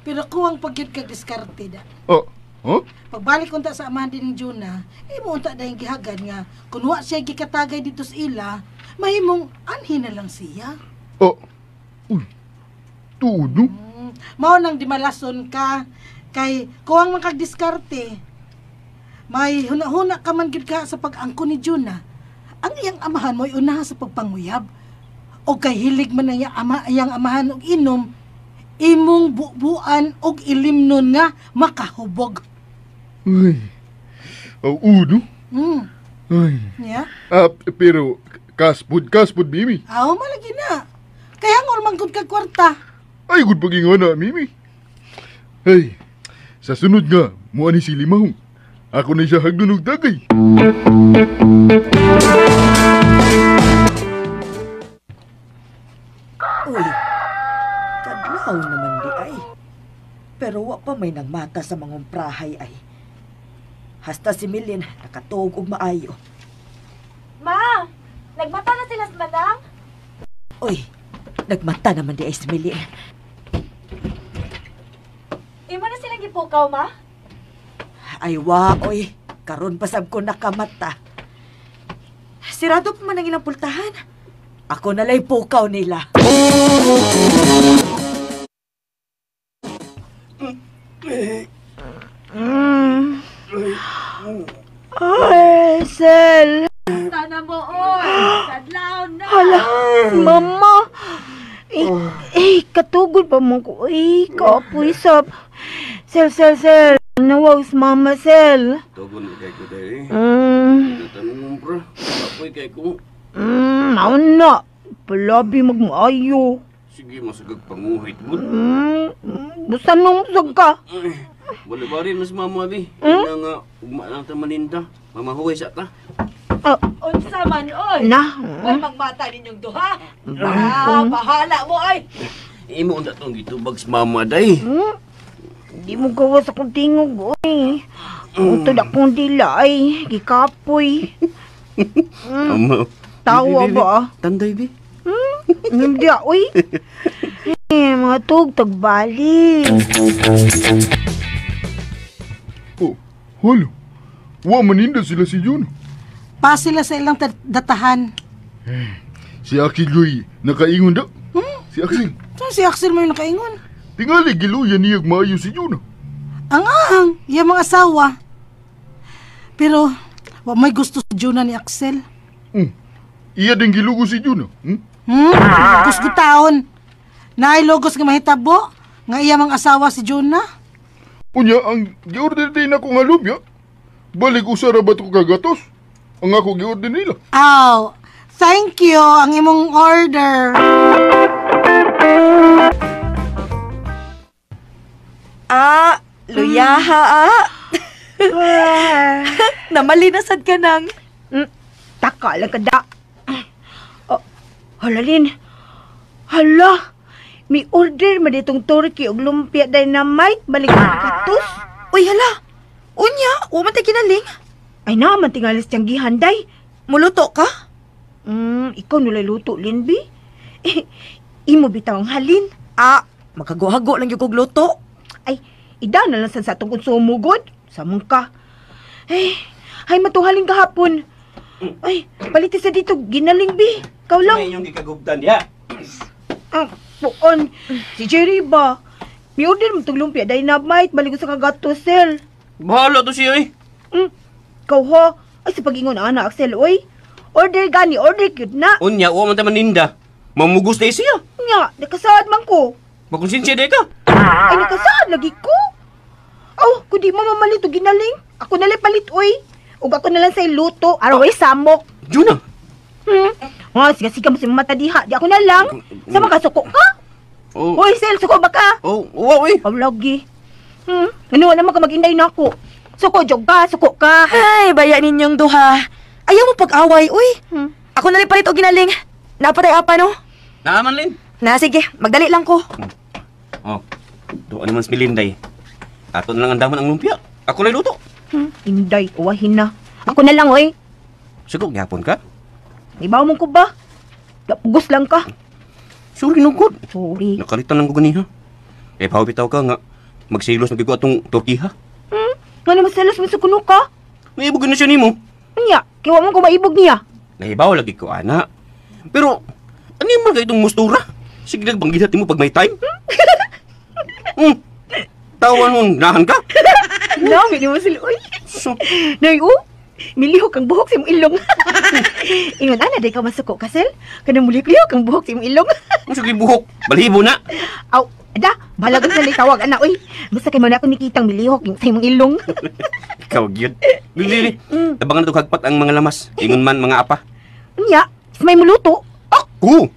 S7: Pero kuwang pagyud kag diskarte da.
S6: Oh, huh?
S7: Pagbalik unta sa amahan din ni Juna, imo unta dahil gihagad nga, kung wa siya gikatagay dito sa ila, mahimong anhin na lang siya.
S6: Oh, uy, tudo.
S7: Mao nang di malason ka, kay kuwang man kag diskarte. May huna-huna ka man gid ka sa pag-angko ni Juna. Ang iyang amahan mo'y unaha sa pagpanguyab. O kay hilig man ang iyang amahan og inom, imong bubuan og ilimnon nga makahubog.
S6: Ay, udo. Ay.
S7: Yeah?
S6: Pero, kaspud, Mimi.
S7: Aw, malagi na. Kaya ngol manggod kag kwarta.
S6: Ay, good paging na, Mimi. Ay, sa sunod nga, mo ani si Limahong. Ako na siya hagdunog dagay.
S4: Uy, kadlaw naman di ay. Pero wa pa may nagmata sa mga prahay ay. Hasta si Milin nakatuog og maayo.
S9: Ma! Nagmata na sila sa madang?
S4: Uy, nagmata naman di ay si Milin.
S9: Imo na silang gipukaw, ma?
S4: Ay wa, oy. Karon pasab ko nakamata. Sirado pa man ang ilang pultahan. Ako nalay pukaw nila.
S5: Ay, Sel.
S9: Sana mo, oy! Kadlaw na!
S5: Hala, mama. Katugod pa mo ko. Kapoy sap. Sel. Nawaws mama, Sel.
S8: Tugon kay ko day. Tanong mo bro. Apoy kay ko.
S5: Naon na. Palabi magmaayo.
S8: Sige, masagag panguhit mo.
S5: Basta nung sag ka.
S8: Bali-bali na si mama di. Kaya nga, ugma lang ta maninda. Mamahuway sa ta.
S9: Unsa man, oy!
S5: Na.
S9: Oy, magmata ninyong duha! Bahala mo, oy!
S8: Imo unta tong gitubag si mama day.
S5: Di mo gawas akong tingog, oy. Utod akong dila, ay. Gikapoy.
S8: Ama.
S5: Tawa
S8: Di,
S5: ba?
S8: Tanday bi.
S5: Hindi, oy. Mga tug, tagbalik.
S6: Oh, halo. Wa maninda sila si Juno.
S7: Pa sila sa ilang datahan.
S6: Si Akiloy, nakaingon daw. Si Axel.
S7: So si Axel may nakaingon.
S6: Tingali giluyan niyag maayo si Juno.
S7: Ang iya mga asawa. Pero, wa may gusto sa Juna ni Axel.
S6: Iya din gilugo si Juno.
S7: Gusto taon. Nailogos nga mahitabo, nga iya mga asawa si Juna.
S6: Unya, ang gi-order din ako nga lubya. Balik usara ba ito kagatos? ang ako gi-order nila.
S7: Aw, thank you ang imong order.
S4: Luyaha Namalinasad ka nang.
S5: Taka lang kada. Halalin. Hala. May order man ditong turkey og lumpia dynamite balik sa katus.
S4: Uy, hala. Unya, man tayo kinaling.
S5: Ay naman tingalis tiyang gihanday.
S4: Muluto ka?
S5: Ikaw nulay luto, Linby. Imo bitaw ang halin.
S4: Makaguhago lang yung kog luto.
S5: Ay, ida na lang sa atong konsumo, God. Samong ka. Ay, matuhalin kahapon. Ay, paliti sa dito, ginaling, Bi. Ikaw lang.
S8: May inyong gikagubdan, ya.
S5: Puon. Si Jerry ba? May order mo itong lumpia dynamite, balik ko sa kagato, Sel.
S8: Bahala to siya, eh.
S5: Ikaw ha? Ay, sa pag-ingon na, Axel, oy. Order gani, order cute na.
S8: Unya, uwa man taman ninda. Mamugos na siya.
S5: Nga, nakasaad man ko.
S8: Makonsensya na ka.
S5: Ay, nakasaad lagi ko. Kung di mo mamalit o ginaling, ako nalang palit, oy. Ug ako nalang sa luto, araw ay samok.
S8: Juna.
S5: Siga-siga mo si mata diha, di ako na lang. Sama ka, suko ka?
S8: Oh.
S5: Hoy, Sel, suko ba ka?
S8: Uwa, eh.
S5: Lagi. Ano naman ka mag-inday na ako? Suko, jog ka, suko ka.
S4: Ay, baya ninyong duha. Ayaw mo pag-away, uy. Ako na rin palit o ginaling. Napatay apa, no?
S8: Naaman, Lin.
S4: Sige, magdali lang ko.
S8: Doon naman si Melinday. Ato na lang ang daman ang lumpia. Ako na luto.
S5: Inday, uwahin na. Ako na lang, oy.
S8: Siguro, gyapon ka?
S5: Ibaw mo ko ba? Pugos lang ka.
S8: Sorry, no good.
S5: Sorry.
S8: Nakalitan lang ko ganiha. Pahawitaw ka nga. Magsilos na gigo atong tortiha.
S5: Nga naman salas mo sa kuno ka?
S8: Naibog na siya ni mo.
S5: Anya, kiwa mo ko maibog niya.
S8: Nahibaw lagi ko, ana. Pero, ano yung mga itong mustura? Sige lang, banggilat mo pag may time. Tawan mong nahan ka.
S5: Dami ni mo sila, oy.
S8: So,
S5: Nay, milihok ang buhok sa imong ilong. Ingon, day ka masuko, Kasel? Kanang muli-lihok ang buhok sa imong ilong.
S8: sige buhok. Balibo na.
S5: Balagot na lang tawag, ana, oy. Basta kay mo na ako nikitang milihok sa imong ilong.
S8: Ikaw, yun. Lili, tabangan na ito hagpat ang mga lamas. Ingon man mga apa.
S5: Anya, sa may muluto.
S8: Ako!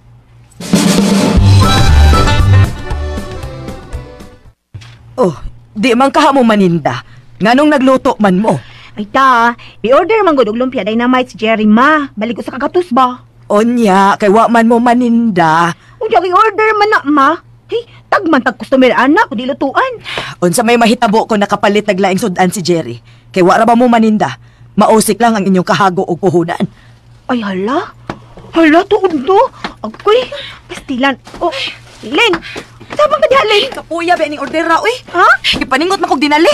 S4: Di man kaha mo maninda. Nganong nagluto man mo?
S5: Ay i-order man gud og lumpia dynamite si Jerry ma. Balik ko sa kagatus ba?
S4: Onya, kay wa man mo maninda.
S5: Unya i-order man na ma. Hey, tagman tag customer ana ko di lutuan.
S4: Unsa may mahitabo ko nakapalit naglaing sudan si Jerry. Kay wa ra ba mo maninda? Mausik lang ang inyong kahago o puhunan.
S5: Ay hala. Hala tuod do. Agoy, pastilan. Len. Sabang ka diha, Len?
S4: Kapuya ba ning order ra, uy?
S5: Ha?
S4: Ipaningot man kog dinali.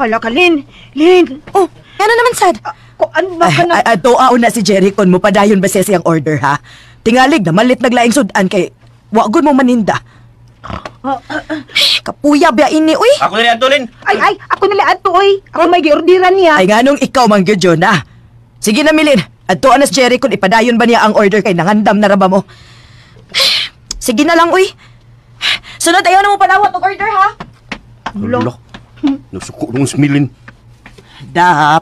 S5: Hala ka, Len. Len.
S4: Ano naman sad?
S5: Kuan ba ka na?
S4: Doaon na si Jerry kon mo padayon ba siya siyang order, ha? Tingalig na malit naglaing sudan kay wa gud mo maninda. Kapuya ba ini, uy?
S8: Ako na rin, Antolin.
S5: Ay, ako nila ato, oy. Ako may giordiran niya.
S4: Ay nganong ikaw man gyud yun, ha? Sige na, Milin. Adtoan na si Jerry kon ipadayon ba niya ang order kay nangandam na ra ba mo? Sige na lang, uy. Sunod ayaw na mo panawat og order, ha?
S8: Wala. Nasuko nung smilin.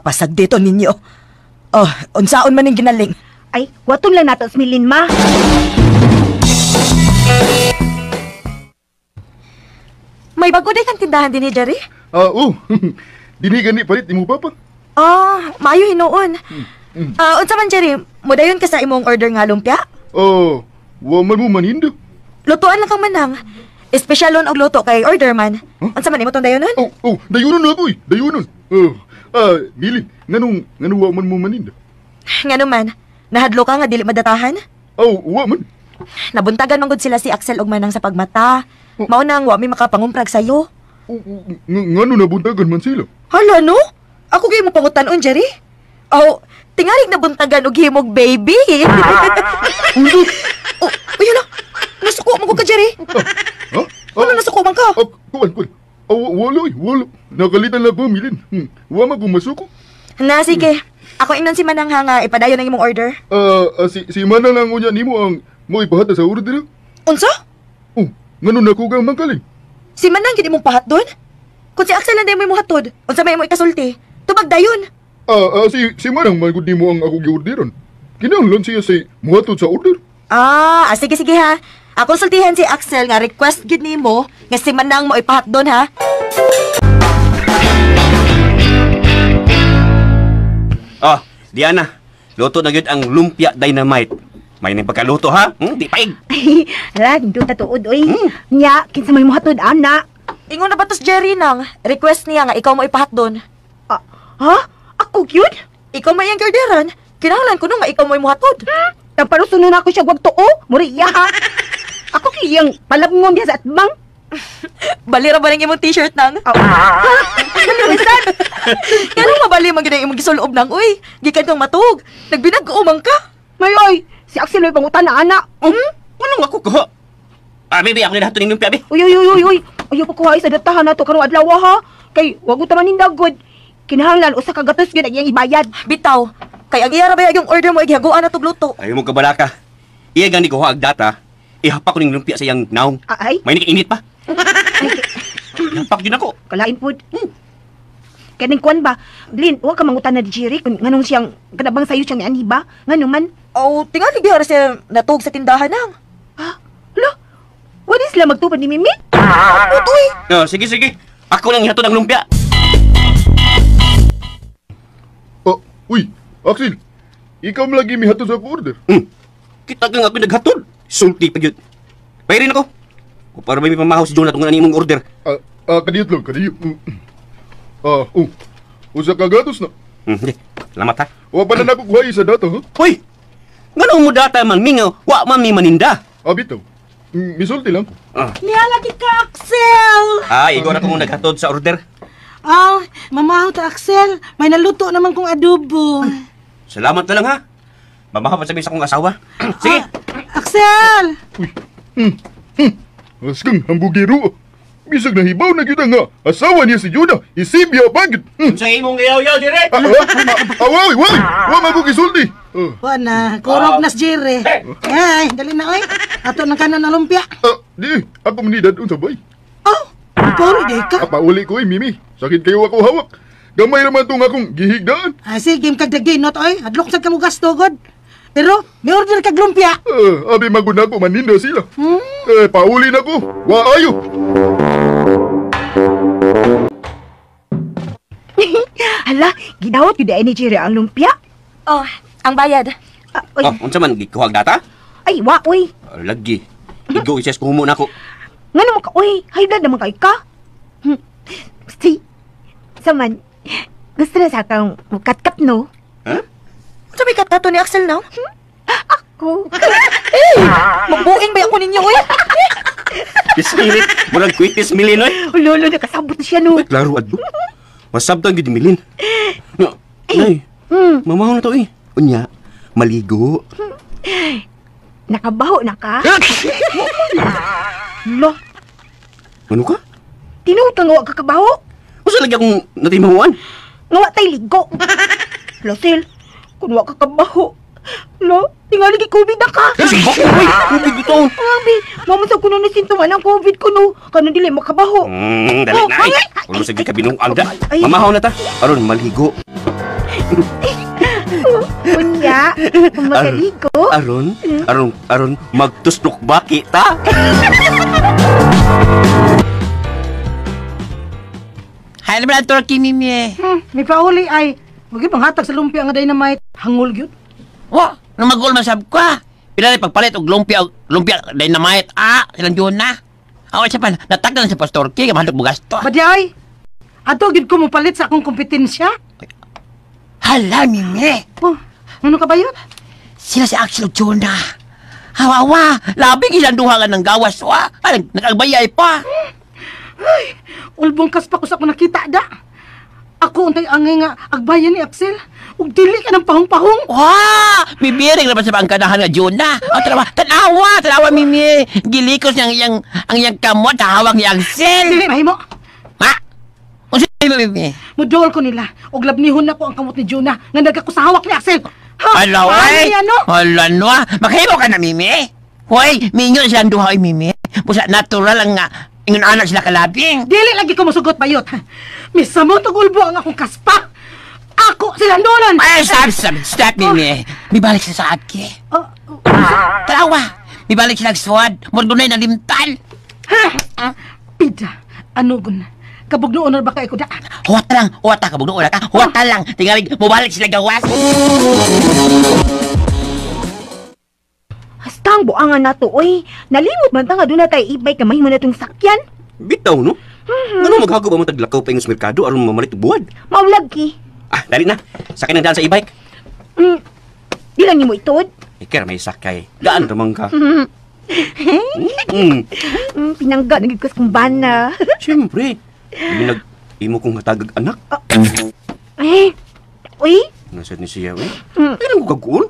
S4: Pasag dito ninyo. Unsaon man ning ginaling?
S5: Ay, waton lang nato smilin, ma.
S4: May bago day kang tindahan din ni Jerry?
S6: Dini gani palit ni mo papa.
S4: Maayo hinuon. Unsa man, Jerry? Mudayon ka sa imong order nga lumpia?
S6: Wa man mo maninda.
S4: Lutuan lang kang manang. Espesyalon og luto kay order man. Unsa man imo tong dayonon?
S6: Dayunon na ako, dayunon. Milin, nganong wa man mo maninda?
S4: Ngano man? Nahadlo ka nga dili madatahan?
S6: Wa man.
S4: Nabuntagan man gud sila si Axel og manang sa pagmata. Mao nang wa mi makapangumprag sayo.
S6: Ngano nabuntagan man sila?
S4: Hala no? Ako gyud mo pangutan-on, Jerry. Tingalig nabuntagan og himog baby. Ayun na. Nasuko mo ko ka, Jerry. Ano nasuko man ka?
S6: Kuwan. Wala. Nakalitan lang ko, Milin. Wa man kung masuko.
S4: Sige. Ako inon si Manang nga ipadayon ang imong order.
S6: Si Manang ang unya nimo ang mo ipahata sa order.
S4: Unsa?
S6: Ngano nakugang mangkaling?
S4: Si Manang gid imong pahat doon? Kung si Axel lang day mo hatod, unsa may imong ikasulti? Tubag dayon.
S6: Si Manang magud nimo ang ako gi-orderon. Kinahanglan siya si muhatod sa order.
S4: Sige ha. Ako sultihan si Axel nga request gid nimo nga si Manang mo ipahatdon ha.
S8: Diana, luto na gyud ang lumpia dynamite. May nang pagkaluto ha? Di paig.
S5: Hala, hindi ta tuod, oy. Nya, kinsa may muhatod, ana.
S4: Ingon na ba tos Jerry nang request niya nga ikaw mo ipahatdon?
S5: Ha? Ako cute?
S4: Ikaw may ang orderan. Kinahanglan ko nung nga ikaw mo imuhatod.
S5: Taparusunon ako siya wag tuo. Muriya ha. Ako kiyang palabngom diya sa atbang.
S4: Balira ba ng imong t-shirt nang? Kaya mabali man gina imong gisuloob nang, uy. Gikan kang matug. Nagbinag-umang ka.
S5: May oy, si Axel may pangutan na ana.
S8: Anong ako ko? Baby, ako na ning lumpia, be.
S5: Uy. Ayaw pa kuha sa datahan na to karong adlaw ha. Kay wag mo taman nindagod. Kinahanglan usa ka gatos gyud ang iyang ibayad.
S4: Bitaw. Kay ang iyara ba yung order mo igihaguan na tog luto.
S8: Ayaw mo kabalaka. Iya gani ko ag data. Ihapak ko ning lumpia sa iyang naong.
S5: Ay?
S8: May init pa. Ihapak din ako.
S5: Kalain pod. Kaning kwan ba? Blin, huwag ka mangutan na di Jerry kung nganong siyang kanabang sayo siyang ni ba? Nganong man?
S4: Tingali di oras siya natug sa tindahan nang.
S5: Hala? Wala sila magtupad ni Mimi?
S4: Utoy.
S8: Sige. Ako lang ihatod ang lumpia.
S6: Uy, Axel. Ikaw mo lagi mihatod sa order.
S8: Kita kang ako naghatod. Sulti pa yun. Pairin ako. O para may pamahaw si Jonah kung ano mong order.
S6: Kadiyot lang, kadiyot. Usa ka gatos na.
S8: Hindi. Salamat ha.
S6: Wa pa na nakukuha sa data, ha?
S8: Hoy! Ganong mo data man, mingaw. Wa man mi maninda.
S6: Bitaw. Misulti lang ko.
S7: Niyalagi ka, Axel!
S8: Ikaw na kung naghatod sa order.
S7: Mamahaw ta, Axel. May naluto naman kong adobo.
S8: Salamat na lang ha. Mamahaw pa sabihin sa kong asawa. Sige.
S7: Axel!
S6: Askang hambugiro. Bisag na hibaw na kita nga. Asawa niya si Judah. Isibya bagit.
S8: Sa imong iyaw-yaw, dire.
S6: Wai. Wa magugisulti.
S7: Wana, kurog nas Jerry. Ay, dali na, oy. Ato ng kanan na lumpia.
S6: Di, ako manidad unsa bay.
S7: Puro di ka.
S6: Pauli ko Mimi. Sakit kayo ako hawak. Gamay naman itong akong gihigdaan.
S7: Sige, kagdaginot, oy. Adlok sa kamo gasto, god. Pero, may order kag lumpia.
S6: Abi maguna ko maninda sila. Pauli na ko. Wa ayo.
S5: Hala, gidawat yun ni Jerry ang lumpia.
S4: Ang bayad.
S8: Unsa man gikuhag data?
S5: Ay, wa, uy.
S8: Lagi. Igo ises kumo na ako.
S5: Nga naman ka, uy. High blood naman kay ka. Saman, gusto na sa kang kat-kat, no?
S4: Sabi katato ni Axel na?
S5: Ako.
S4: Magbuing ba ako ninyo, uy?
S8: Spirit, murag kwitis milin, oy.
S5: Lolo, nakasabot siya, no?
S8: Klaro adto. Masabtang gid milin. Nay, mamahaw na to eh. Unya, maligo.
S5: Nakabaho na ka? Lo,
S8: Ano ka?
S5: tinuod ka nga wa kakabaho.
S8: Usa lagi akong natimahuan.
S5: Nga wa tay ligo. Lo, Sil, kung wa kakabaho. Lo, tingali kay COVID na ka.
S8: Sibok ko, oy. Kubig ito.
S5: Abi, mamasag ko na nasintuman ang COVID ko, no? Kano dili makabaho.
S8: Dali na ay. Ulo sige ka binuang da.
S5: Ay.
S8: Mamahaw na ta. Aron maligo.
S5: Unya, kung makaligo.
S8: Aron magtuslok baki ta.
S9: Hay naman ang turkey, Mimi.
S7: May pauli ay. Huwag yung panghatag sa lumpia nga dynamite. Hangol yun.
S9: Wa, nang magul masab ka. Pila na pagpalit og lumpia dynamite. Silang yun na. Siya pa, natagdan sa Pastor King, mahal mo gasto.
S7: Badi ay. Ato, gid ko mo palit sa akong kompetensya.
S9: Hala, Mimi.
S7: Ano ka ba yun?
S9: Sila si Axel Jonah. Hawawa, labing ilang duhangan ng gawas. Nag-agbayay pa.
S7: Ay, ulbong kaspa ko sa akong nakita da. Ako untay angay nga agbayan ni Axel. Ug dili ka ng pahong-pahong.
S9: Bibiring naman sa pangkanahan nga Jonah. Tanawa, Mimi. Gilikos ang iyang kamot, hawak ni Axel.
S7: Dili mahimo.
S9: Unsa Mimi?
S7: Mudol ko nila. Og labnihon na ko ang kamot ni Jonah nga nagkakusahawak ni Axel.
S9: Hala, way.
S7: Ano?
S9: Hala, no. Maghimo ka na, Mimi. Hoy, minyo silang duha, Mimi. Busa natural ang nga ingon anak sila kalabing.
S7: Dili lagi ko masugot bayot. Misamo tog ulbo ang akong kaspa.
S5: Ako si Landolan!
S9: Ay, stop, Mimi. Mibalik siya sa akin. Talawa, mibalik siya nagsuwad. Murgunay na limtal.
S7: Pida, ano gun? Kabog noon ba kayo ko da?
S9: Huwata ka, bugno ka. Huwata lang. Tingalig, mubalik sila gawas.
S5: Hastang buangan na to, oy. Nalimot man ta nga doon na tayo ibay kamay mo na itong sakyan.
S8: Bitaw, no? Ano maghago ba mo taglakaw pa yung merkado aron mamalit og buwad?
S5: Maulag ki.
S8: Dali na. Sakay ng daan sa e-bike.
S5: Di lang ni mo itod.
S8: Ikir, may sakay. Gaan ramang ka.
S5: Pinangga, nagigkas kong bana.
S8: Siyempre. Imo kong hatagag anak.
S5: Uy?
S8: Nasad ni siya, eh. Pero ko kaguon.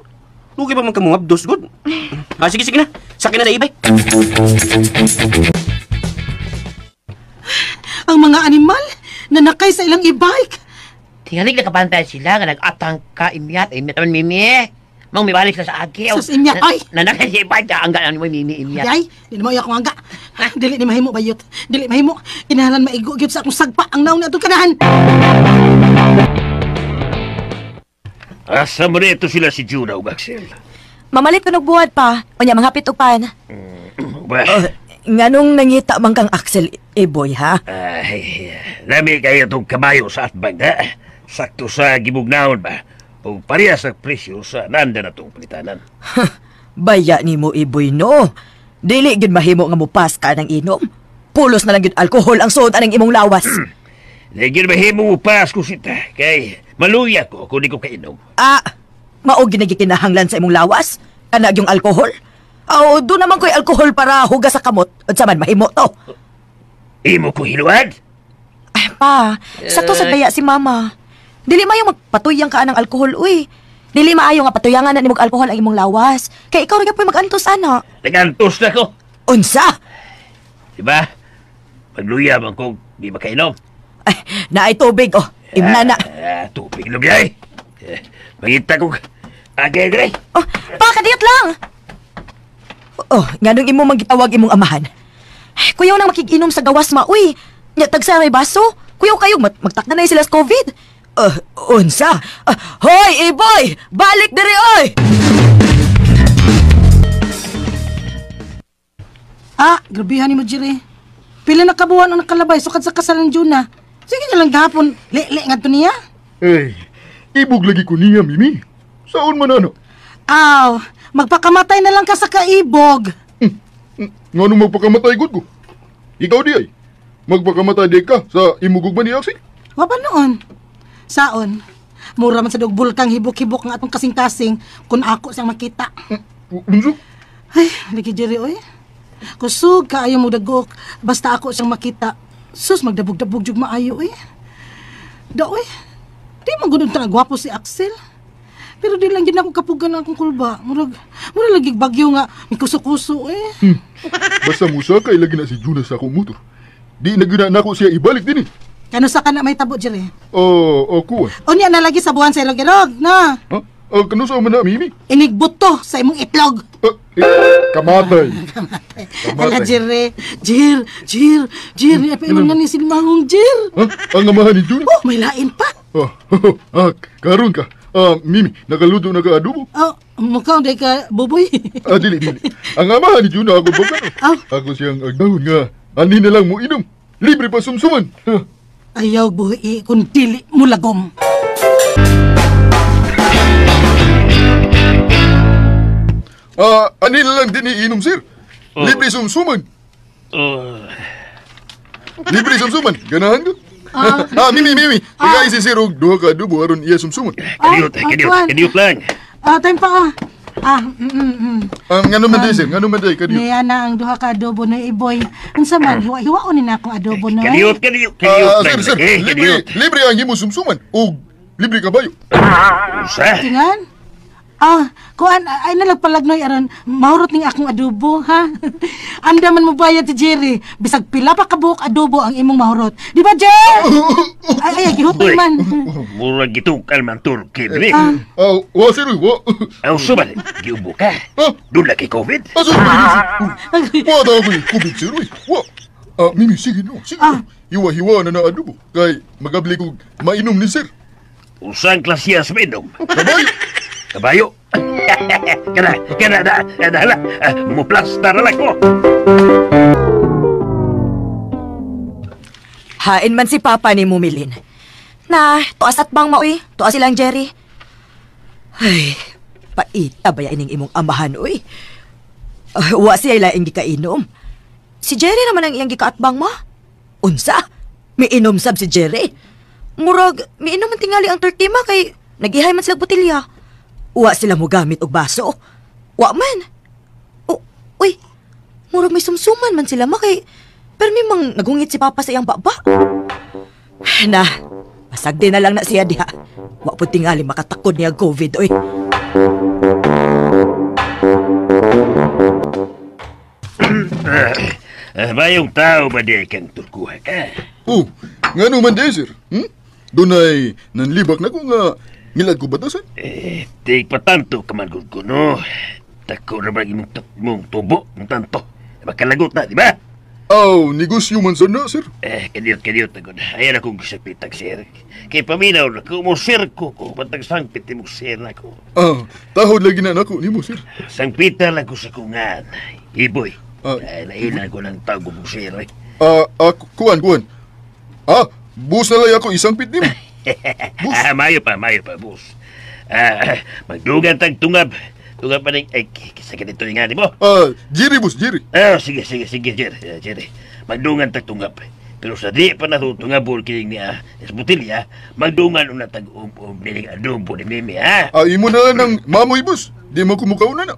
S8: Lugi pa man ka mga abdos, god. Sige na. Sakay na e-bike.
S7: Ang mga animal na nakay sa ilang e-bike.
S9: Tingalig na kapantay sila nga nag-atang ka imyat naman Mimi. Mang mibalik sila sa akin.
S7: Sus, imyat, ay!
S9: Nanakay siya ipad ka, ang ganan mo Mimi imyat.
S7: Ay, di na mo iyak mga dili ni mahimo bayot. Dili mahimo. Inahalan maigo gyud sa akong sagpa ang naong na itong kanahan.
S3: Asa mo ito sila si Juna ug Axel?
S4: Mamalit ko nagbuhat pa. O niya, manghapit og pan.
S3: Ba?
S4: Nganong nangita man kang Axel, boy, ha?
S3: Ay, nami kayo itong kamayo sa atbang, ha? Sakto sa gibugnaon ba? O pareha sa presyo sa nanda na itong palitanan.
S4: Baya ni mo, boy, no? Dili gid mahimo nga mupas ka ng inom. Pulos na lang gid alkohol ang suod anang imong lawas.
S3: Nagyan mahimo mo pas ko sita, kay maluya ko kung di ko kainom.
S4: Maog ginagikinahanglan sa imong lawas? Kanag yung alkohol? Doon naman ko'y alkohol para hugas sa kamot. At saman, mahimo to.
S3: Imo ko hiluad?
S4: Pa, sakto sa baya si mama. Dili mayo magpatuyang ka ng alkohol, uy. Dili maayo nga patuyangan na nimog alkohol ang imong lawas. Kaya ikaw rin ka po'y mag-antos, ana.
S3: Nag-antos na ko.
S4: Unsa?
S3: Diba? Magluya man kung di makainom.
S4: Naay tubig, imnana.
S3: Tubig lubiyay. Mangita ko. Agay.
S4: Pa, kadiyot lang. Nga nung imo manggitawag imong amahan. Kuyaw nang makiginom sa gawas ma, uy. Nyatag sa may baso. Kuyaw kayo, magtakna na sila sa COVID. Unsa? Hoy, boy! Balik diri, oy!
S7: Grabihan ni mo, Jiri. Pila na kabuhan ang nakalabay, sukad sa kasalan Juna. Sige na lang gahapon, le nga to niya.
S6: Ibog lagi ko niya, Mimi. Saan man ano?
S7: Magpakamatay na lang ka sa kaibog.
S6: Nga nung magpakamatay gud ko? Ikaw di ay. Magpakamatay di ka sa imugog ba ni Axel?
S7: Wapa noon? Saon? Mura man sa dugbul kang hibok-hibok nga atong kasing-kasing kung ako siyang makita.
S6: Unso?
S7: Ay, lagi Jerry, oy. Kusog ka ayaw mo dagok. Basta ako siyang makita. Sus, magdabog-dabog jug maayo, oy. Oy. Di man gudong gwapo si Axel. Pero di lang din ako kapugan akong kulba. Mura lagi bagyo nga. May kuso-kuso, eh.
S6: Basta musa kay lagi na si Juna sa akong motor. Di nagina na ako siya ibalik din eh.
S7: Kano sa kana may tabo, Jerry?
S6: Kuha.
S7: Unya na lagi sa buwan sa ilog-ilog, na.
S6: Kano sa man na, Mimi?
S7: Inigbot to sa imong itlog.
S6: Kamatay.
S7: Hala, Jerry. Jir. Niya pa imang nga ni silmahong, Jir.
S6: Ang amahan ni Juna?
S7: May lain pa.
S6: Karon ka. Mimi, nakaluto na ka adobo?
S7: Mukhang day ka, buboy.
S6: Dili. Ang amahan ni Juna ako ba ka? Ako siyang agdahon nga. Ani na lang mo inom. Libre pa sumsuman.
S7: Ayaw buhi kung dili mo lagom.
S6: Ani na lang din iinom, sir. Libre sumsuman. Libre sumsuman. Ganahan ka? Mimi. Ika isi sir og duha ka adobo aron iya sumsuman.
S3: Kadiot lang.
S7: Time pa
S6: Ngano man day, sir? Ngano man day? Kadiot.
S7: Niya na ang duha ka adobo na iboy. Unsa man, hiwa-hiwaon ni na akong adobo na.
S3: Kadiot.
S6: Sir. Libre ang imo sumsuman. O libre ka bayo.
S3: Sa?
S7: Tingan? Kuan, ay nalagpalagnoy aron mahurot ning akong adobo, ha? Anda man mo bayad ti Jerry. Bisag pila pa kabuok adobo ang imong mahurot. Di ba, Jer? Ay, gihutoy man.
S3: Mura gitukal man turki, dili.
S6: Wa, sir, wa.
S3: Suman, giubo ka. Doon lagi COVID.
S6: Wa daw ko COVID, sir, wa. Mimi, sige no. Hiwa-hiwa na adobo. Kay magabli ko mainom ni sir.
S3: Usang klasya sa minom.
S6: Kabayo!
S3: Kabayo. Kana, muplastar lang ko.
S4: Hain man si Papa ni Mumilin. Na, tuas at bang maoy? Tuas silang Jerry. Ay, paita ba ining imong amahan, uy? Wa siya ilaing gikainom. Si Jerry naman ang iyang gikaatbang ma. Unsa? Miinom sab si Jerry. Murag, miinom man tingali ang turkey ma kay nagihay man silang botilya. Wa sila mo gamit og baso. Wa man. Uy, murag may sumsuman man sila ma kay pero may mang nagungit si Papa sa iyang baba. Na, pasagdi na lang na siya diha. Wa po tingali makatakod niya COVID, oy.
S3: Mayong tao ba di kang turkuha ka?
S6: Oh, nga naman di, sir. Dunay, nanlibak na ko nga ngilad ko batasan.
S3: Tig patanto ka man ko, no? Tako na ba imong tubo, mong tanto? Makalagot na, di ba?
S6: Negosyo man sana, sir.
S3: Kadiyot na ko na. Ayan akong gisapitag, sir. Kay paminaw na ko, mo sir ko, patag sangpit mo sir na ko.
S6: Tahod lagi na nako nimo, sir.
S3: Sangpita lang ko sa kungan. Iboy. Nailan ko ng tago mo sir.
S6: Kuan. Bus na lang ako isang pit nimo. Bus.
S3: Mayo pa, bus. Magdugan tag tungab. Tungab pa rin, sa ganito nga di mo.
S6: Jerry, bus, Jerry.
S3: Sige, Jerry. Magdungan tag tungab. Pero sa di pa natutungabol kining niya, sa butilya, magdungan una tag niling adum po ni Mimi, ha?
S6: Imo na lang ng mamoy, bus. Di mo kumukaw na.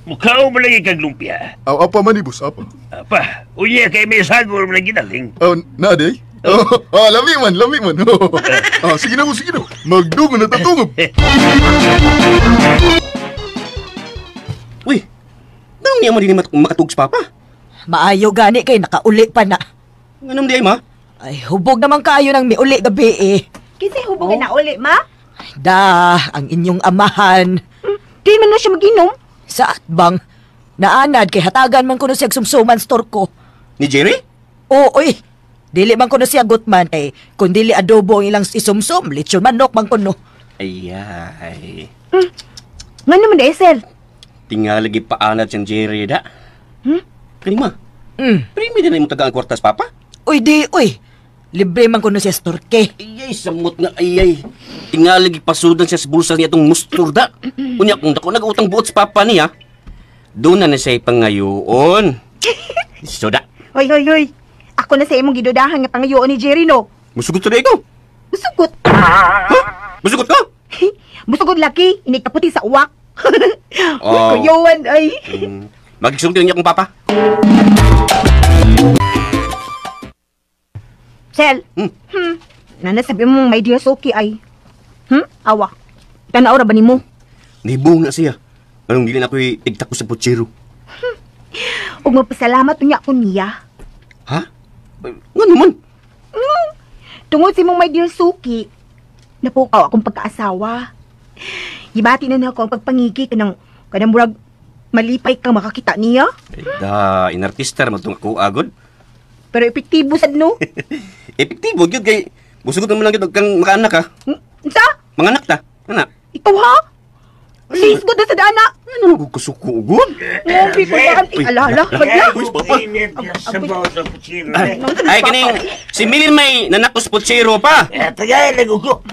S3: Mukhaw mo lagi kag lumpia.
S6: Apa man ni, bus, apa.
S3: Apa, unya kay may sagol mo na ginaling.
S6: Naaday? Lami man. Sige na. Magdungan na tatungab.
S8: Uy, nang niya mo din makatugs, Papa?
S4: Maayo gani kay nakauli pa na.
S8: Anong di, ma?
S4: Ay, hubog naman kayo ng miuli gabi eh.
S5: Kasi hubugan na uli, ma?
S4: Ang inyong amahan.
S5: Di man na siya mag-inom.
S4: Sa atbang, naanad kay hatagan man kuno siya sumsuman store ko.
S8: Ni Jerry?
S4: Oy. Dili man kuno siya gutman kay kun dili adobo ang ilang isumsum, lechon manok man kuno.
S8: Ayay.
S5: Nga naman, Esel.
S8: Tinggal lagi paanad siyang Jerry, da. Kanima?
S4: Mm.
S8: Primi din na yung tagaan kwartas, Papa?
S4: Uy, libre man kuno siya store ke.
S8: Ayay, samot nga ayay. Tinggal lagi pasudan siya sa bulsa niya itong musturda. Unya, kung dako nag-utang buot sa Papa niya, doon na siya pangayoon. Soda.
S5: Hoy. Ako na sa imong gidudahan nga pangayoon ni Jerry, no?
S8: Musugot to na ikaw.
S5: Musugot.
S8: Musugot ka?
S5: Musugot laki, inikaputi sa uwak.
S8: Oh.
S5: Kuyawan, ay.
S8: Magigsulti niya akong Papa.
S5: Sel. Nanasabi mo may diasoki ay. Awa. Tanaw ra ba nimo?
S8: Nibong na siya. Anong dili na ako'y tigtak ko sa putsero.
S5: Ug magpasalamat niya ako niya.
S8: Ha? Nga naman?
S5: Tungod si mong may diasoki, napukaw akong pagkaasawa. Gibati na ako ang pagpangigi kanang murag malipay kang makakita niya.
S8: Inartista naman itong ako agod.
S5: Pero epektibo sad no?
S8: Epektibo, yun kay... Musugot naman lang yun kang makaanak ha.
S5: Sa?
S8: Mga anak ta, anak.
S5: Ikaw ha? Sisgot na sa dana.
S8: Ano nagkukusuko, ugod?
S5: Mobi ko ba? Ala, wala.
S8: Uy, Papa. Ay, kining, si Milin may nanakos putsero pa.
S3: Tagay, lagugo.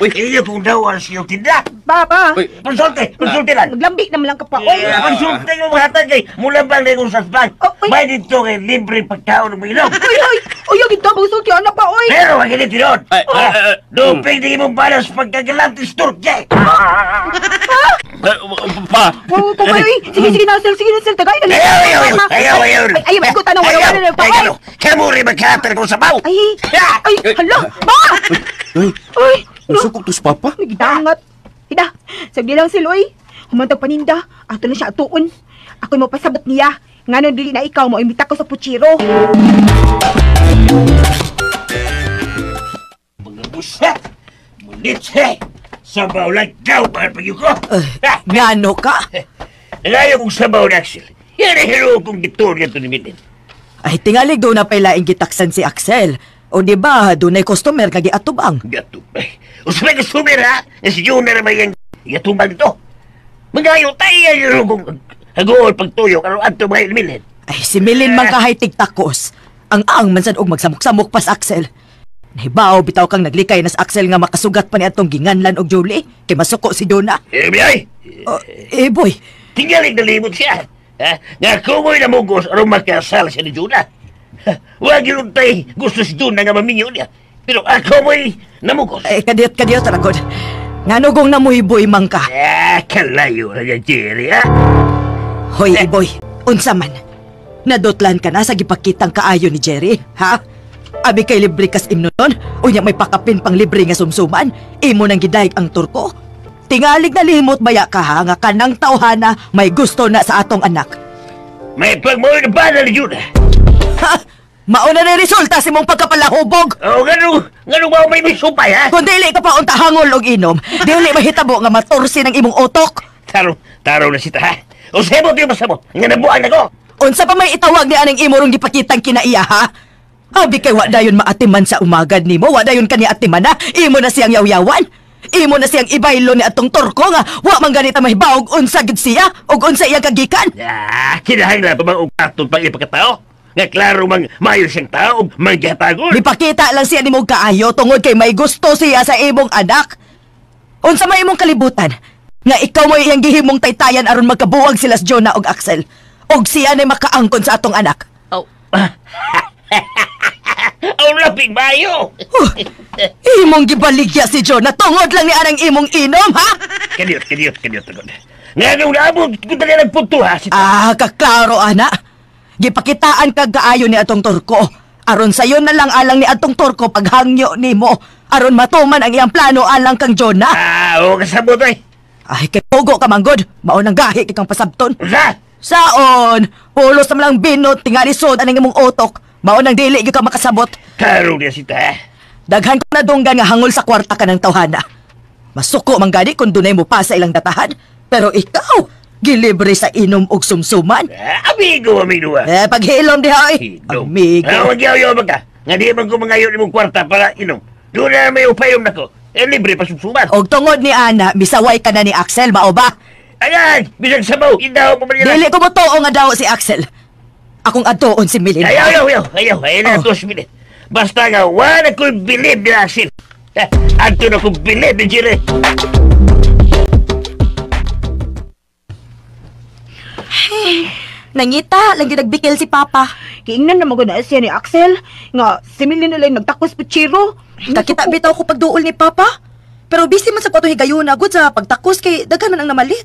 S8: Uy,
S3: Iyo kung daw ang siyong tinda.
S5: Papa.
S8: Uy.
S3: Konsulte lang.
S5: Naglambik naman lang ka pa.
S3: Konsulte yung mga tagay. Mula bang na yung sasbang. May dito kay libre pagkaon ng ilog.
S5: Uy, yung ito, busog kaya na pa, oy.
S3: Pero wag ini tinod. Doon pwede mong balas pagkagalantis turke.
S8: Pa.
S5: Sige na, Sel. Tagay na lang.
S3: Ayaw.
S5: Ay, ko tanong, wala na pa.
S3: Ay, kamuri magkatar ko sa baw.
S5: Ay, hala, ba?
S8: Uy, nasuko to sa Papa.
S5: Nagdangat. Hida, sagdi lang si Loy. Humantag paninda. Ato na siya atuon. Ako'y mapasabot niya. Nga nung dili na ikaw, mauimita ko sa putsiro.
S3: Mga busa. Munit, sabaw lang daw para pag ko.
S4: Ngano ka?
S3: Nangayo kong sabaw na Axel. Yan ang hero kong gitorya to ni Minin.
S4: Ay, tingalig doon na pala gitaksan si Axel. O di ba, dunay customer kagi atubang.
S3: Gatubay. Usapay customer ha? Nga si Juna na may gatubang dito. Magayo tayo yung kung hagool pagtuyo karon adto mga ilmilin.
S4: Ay, si Milin man kahay tigtakos. Ang man sad og magsamok-samok pas Axel. Nahibaw, bitaw kang naglikay nas Axel nga makasugat pa ni atong ginganlan og Julie. Kay masuko si Dona.
S3: Ay!
S4: Boy.
S3: Tingalig na limot siya. Ha? Nga kumoy na mugos aron makasal siya ni Juna. Huwag yun tayo gusto si Juna nga maminyo niya. Pero ako mo'y namugos.
S4: Kadiyot talagod. Nganugong namuhiboy man ka.
S3: Kalayo na yan, Jerry, ha?
S4: Hoy, Iboy, unsa man. Nadotlan ka na sa gipakitang kaayo ni Jerry, ha? Abi kay libre kas imnon, unya may pakapin pang libre nga sumsuman, imo nang gidayeg ang turko. Tingalig na limot baya ka ha, nga kanang tawhana may gusto na sa atong anak.
S3: May pagmawin na ba na ni Juna?
S4: Ha? Mauna na resulta si mong pagkapalahubog.
S3: Oh, ganun ba may supay, ha?
S4: Kung dili ka pa unta hangol og inom, dili mahitabo nga matursi ng imong utok.
S3: Taro na sita, ha? O sebot yung masabot, nga nabuang na ko.
S4: Unsa pa may itawag ni anang imo rong gipakitang kinaiya, ha? Abi kay wa dayon maatiman sa umagad nimo, wa dayon kani atiman na, imo na siyang yawyawan. Imo na siyang ibaylo ni atong turko nga wa man ganita mahibawog unsa gid siya ug unsa iya kagikan.
S3: Kinahanglan pa mang ugaton pang ipakatao. Nga klaro mang mayo siyang tao, manggatagon.
S4: Dipakita lang siya ni mong kaayo tungod kay may gusto siya sa imong anak. Unsa may imong kalibutan? Nga ikaw mo iyang gihimong taytayan aron magkabuwag sila sa Jonah og Axel. Og siya na makaangkon sa atong anak.
S3: Oh. Ang laping mayo.
S4: Imong gibaligya si Jonah tungod lang ni anang imong inom, ha?
S3: Kaniyot. Nga nung naabot, kung tali nagpunto, ha?
S4: Kaklaro, ana. Gipakitaan kag kaayo ni atong turko. Aron sayo na lang alang ni atong turko paghangyo nimo. Aron matuman ang iyang plano alang kang Jonah.
S3: Oo, kasabot ay.
S4: Ay, kay pugo ka manggod. Maunang gahi kay kang pasabton.
S3: Sa?
S4: Saon? Pulos na lang binot, tingali sod anang imong utok. Maunang dili gyud ka makasabot.
S3: Karo niya sita.
S4: Daghan ko na dunggan nga hangol sa kwarta ka ng tawhana. Masuko man gani kung dunay mo pa sa ilang datahan. Pero ikaw, gilibre sa inom og sumsuman.
S3: Amigo.
S4: Paghilom di ay. Amigo.
S3: Magyaw-yaw ka. Nga di man ko mangayon imong kwarta para inom. Doon na may upayom na ko. Libre pa sumsuman.
S4: Og tungod ni Ana, misaway ka na ni Axel, mao ba?
S3: Ayan! Bisag sabaw! Indaw mo ba nila?
S4: Dili ko mo tuo nga daw si Axel. Akong atoon si Milin.
S3: Ayaw na ito si Milin. Basta nga, wala ko'y bilib ni Axel. Ato na ko'y bilib ni Jire.
S5: Nangita, lang nagbikil si Papa. Kiingnan na maguna siya ni Axel. Nga, si Milin na lang nagtakos puchiro.
S4: Kakita bitaw ko pagduol ni Papa. Pero busy man sa kwatong higayon agad sa pagtakos kay daghan man ang namalit.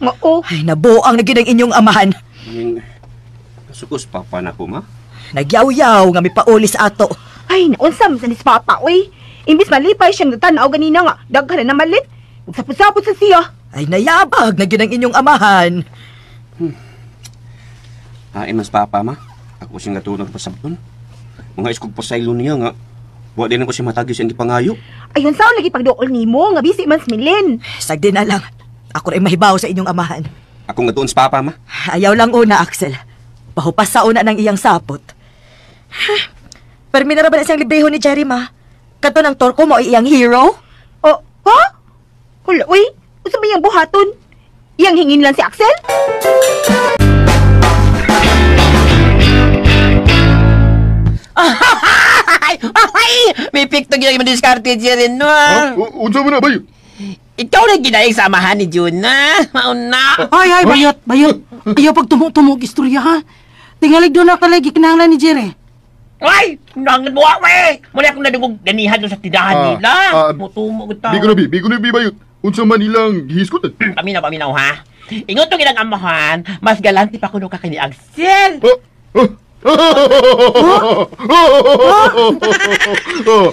S5: Oo.
S4: Ay, nabuang na gid ang inyong amahan.
S8: Sukos Papa na ko, ma?
S4: Nagyaw-yaw nga may pauli sa ato.
S5: Ay, naunsam sa ni Papa, uy. Imbis malipay siyang natanaw ganina nga, daghan na namalit. Magsapot-sapot sa siya.
S4: Ay, nayabag na gid ang inyong amahan.
S8: Mas Papa, ma. Ako siyang natulog pa sabton. Mga iskog pasaylo niya nga. Wa din ako siya matagi siyang gipangayo.
S5: Ayun sao lagi pagduol nimo nga busy man si Milin.
S4: Sagdi na lang. Ako rin mahibaw sa inyong amahan.
S8: Ako nga doon sa Papa, ma.
S4: Ayaw lang una, Axel. Pahupas sa una ng iyang sapot. Pero minaraban na siyang libreho ni Jerry, ma. Kato ng torko mo ay iyang hero?
S5: Oh, ha? Wala, uy. Usa ba iyang buhaton? Iyang hingin lang si Axel?
S9: May piktog yung diskarte siya rin, no?
S6: Unsa mo na ba yun?
S9: Ikaw na ginaing samahan ni Juna. Mauna.
S7: Ay, bayot. Ayaw pag tumog istorya, ha? Tingalig doon na kalagi kinahanglan ni Jerry.
S3: Ay! Nangan mo ako eh! Muli akong nadugog ganihan doon sa tindahan nila. Mutumo kita.
S6: Di ko na bayot. Unsa man ilang gihiskutan?
S3: Paminaw, ha? Ingot to ginang amahan, mas galanti pa kuno ka kay ni Axel.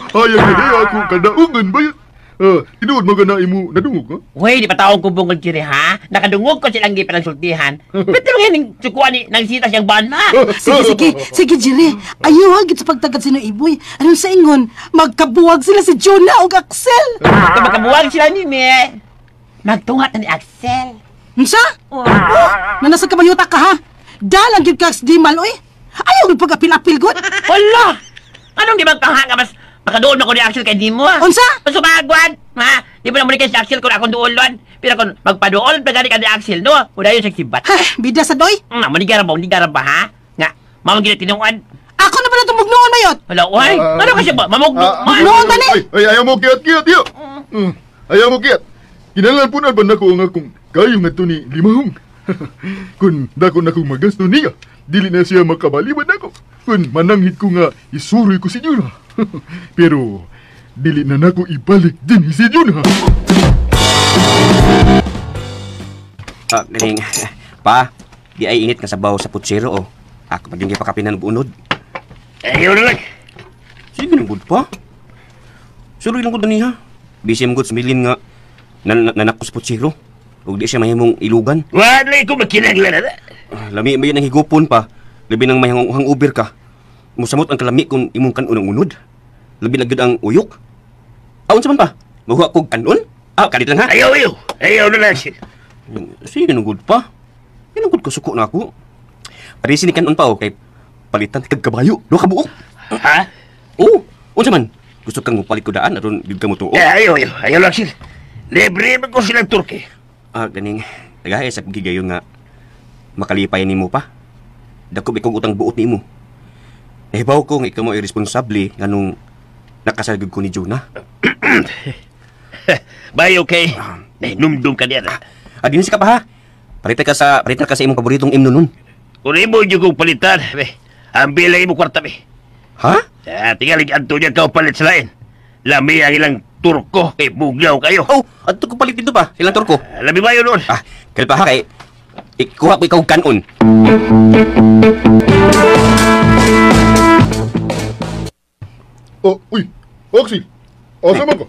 S6: Ayaw na ako kadaugan bayot. Tinuod mo na imo nadungog, ha?
S3: Uy, di pa taong kubungod kiri, ha? Nakadungog ko silang gipa ng sultihan. Pwede mo yan sukuan ni nang sita siyang bana.
S7: Sige, Jerry. Ayaw hagit sa pagtagad sino Iboy. Anong sa ingon? Magkabuwag sila si Jonah o Axel.
S3: Kung magkabuwag sila ni Me, magtungat na ni Axel.
S7: Unsa? Nanasa ka bayuta ka, ha? Dalang yun ka di mal, oy. Ayaw yung pag-apil-apil, God.
S3: Hala!
S9: Anong di magpangha nga mas makadoon ako ni Axel kay di mo ha?
S7: Unsa?
S9: Masumagwan! Ha? Di mo na muli kay si Axel kung akong doon. Pero kung magpadoon, pagani ka ni Axel, no? Wala yun sa sibat.
S7: Bida sa doy.
S9: Hindi garab ba, ha? Nga, mamang gina tinuan.
S7: Ako na pala tumugnoon mayot.
S9: Wala, uhay. Ano kasi ba?
S7: Noon tani.
S6: Ay, ayaw mo kiyat-kiyat, yo. Ayaw mo kiyat. Kinalan po na ba na ko ang akong kayong ato ni Limahong. Kung dako na kong magasto niya, dili na siya makabaliban ako. Kung mananghit ko nga, isuroy ko si Juna. Pero, dili na nako ibalik din si Juna.
S8: Galing. Pa, di ay init ka sa baho sa putsero, oh. Ako pa din kay pakapinan og unod.
S3: Ayaw na lang.
S8: Sige nang good pa. Suroy lang ko niya. Busy mo good sa milin nga nanak ko sa putsero. Ug di siya mahimong ilugan.
S3: Wala ko makinaglan na.
S8: Lami ba yun ang higupon pa? Labi nang may hangover ka. Musamot ang kalami kung imong kanon ang unod. Labi na gud ang uyok. Aon sa man pa? Mahuha kog kanon? Kadit lang ha?
S3: Ayaw. Ayaw na lang siya.
S8: Sige nang good pa. Yan ang good kasuko na ako. Parisi ni kanon pa o kay palitan kag kabayo. Do ka buok.
S3: Ha?
S8: Oo. Unsa man? Gusto kang mupalit ko daan aron gid ka mo tuo.
S3: Ayaw lang siya. Libre man ko silang Turkey.
S8: Ganing. Tagahay sa gigayon nga makalipay nimo pa. Dako ikog utang buot nimo. Nahibaw ko nga ikaw mo irresponsable nganong nakasagod ko ni Juna.
S3: Bayo kay. Numdum ka diyan.
S8: Adin si ka pa ha. Parita ka sa imong paboritong imno nun.
S3: Kung imo yung kong palitan, ang bilay mo kwarta,
S8: Ha?
S3: Tingalig anto niya ka palit sa lain. Lami ang ilang Turko kay buglaw kayo.
S8: Oh, ato ko palit dito pa. Silang Turko.
S3: Lami ba yun nun?
S8: Kaya pa ha kay ikuha ko ikaw kanon.
S6: Uy, Oxy. Asa man ko?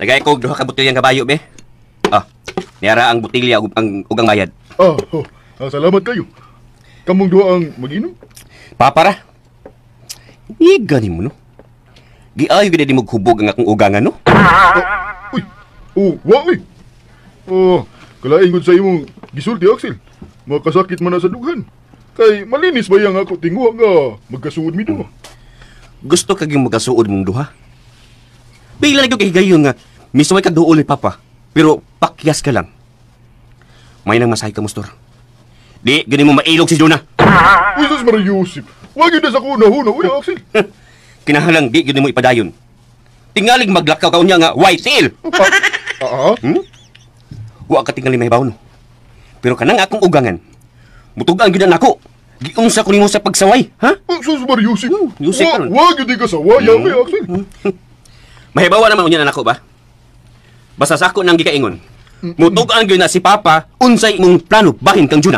S8: Tagay ko duha ka botilyang kabayo, be. Niara ang botilya ug ang bayad.
S6: Salamat kayo. Kamong duha ang mag-inom?
S8: Papara. Iga ni mo, no? Giayo gid di mo hubog ang akong ugangan, no?
S6: Uy. Kalain gud sa imong gisulti, Axel. Makasakit man na sa dughan. Kay malinis ba yang ako tinguha nga magkasuod mi duha?
S8: Gusto kag yung magkasuod mong duha? Bila na kay gayon nga mismo ka duol ni Papa, pero pakyas ka lang. May nang masahay ka, Mustor. Di, gani mo mailog si Juna.
S6: Uy, sus Mariusip. Wag yun na sa kuna-huna, uy, Axel.
S8: Kinahalang di gani mo ipadayon. Tingaling maglakaw ka niya nga white seal. Wa ka tingali mahibaw, no? Pero kanang akong ugangan, mutugaan gyud nako. Giunsa ko nimo sa pagsaway, ha?
S6: Sus Mariusip.
S8: Yusip ka ron.
S6: Wag yun di ka sawayan, uy, Axel.
S8: Mahibawa naman unya na nako ba? Basta sa ako nang gikaingon. Mutugaan gyud na si Papa unsay imong plano bahin kang Juna.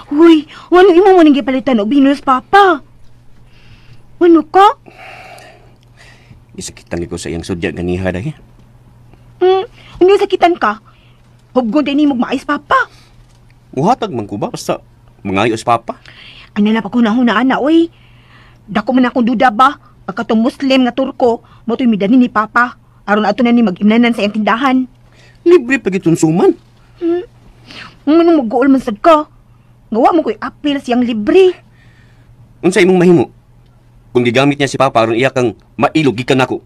S5: Uy, wano imo mo nang gipalitan og binos, Papa? Wano ka?
S8: Isakitan ko sa iyang sudya ganiha dahi.
S5: Ano sakitan ka? Hubgon din mo maayos, Papa.
S8: Uhatag man ko ba basta mangayos Papa?
S5: Ano na pa ko nahunaan na, uy. Dako man akong duda ba? Pagkatong Muslim nga Turko, mo to'y midani ni Papa. Aron ato na ni mag-imnanan sa iyang tindahan.
S8: Libre pa gitong suman.
S5: Manong mag-goal man sad ka. Gawa mo ko'y apil siyang libre.
S8: Unsay imong mahimo? Kung gigamit niya si Papa aron iya kang mailog gikan nako.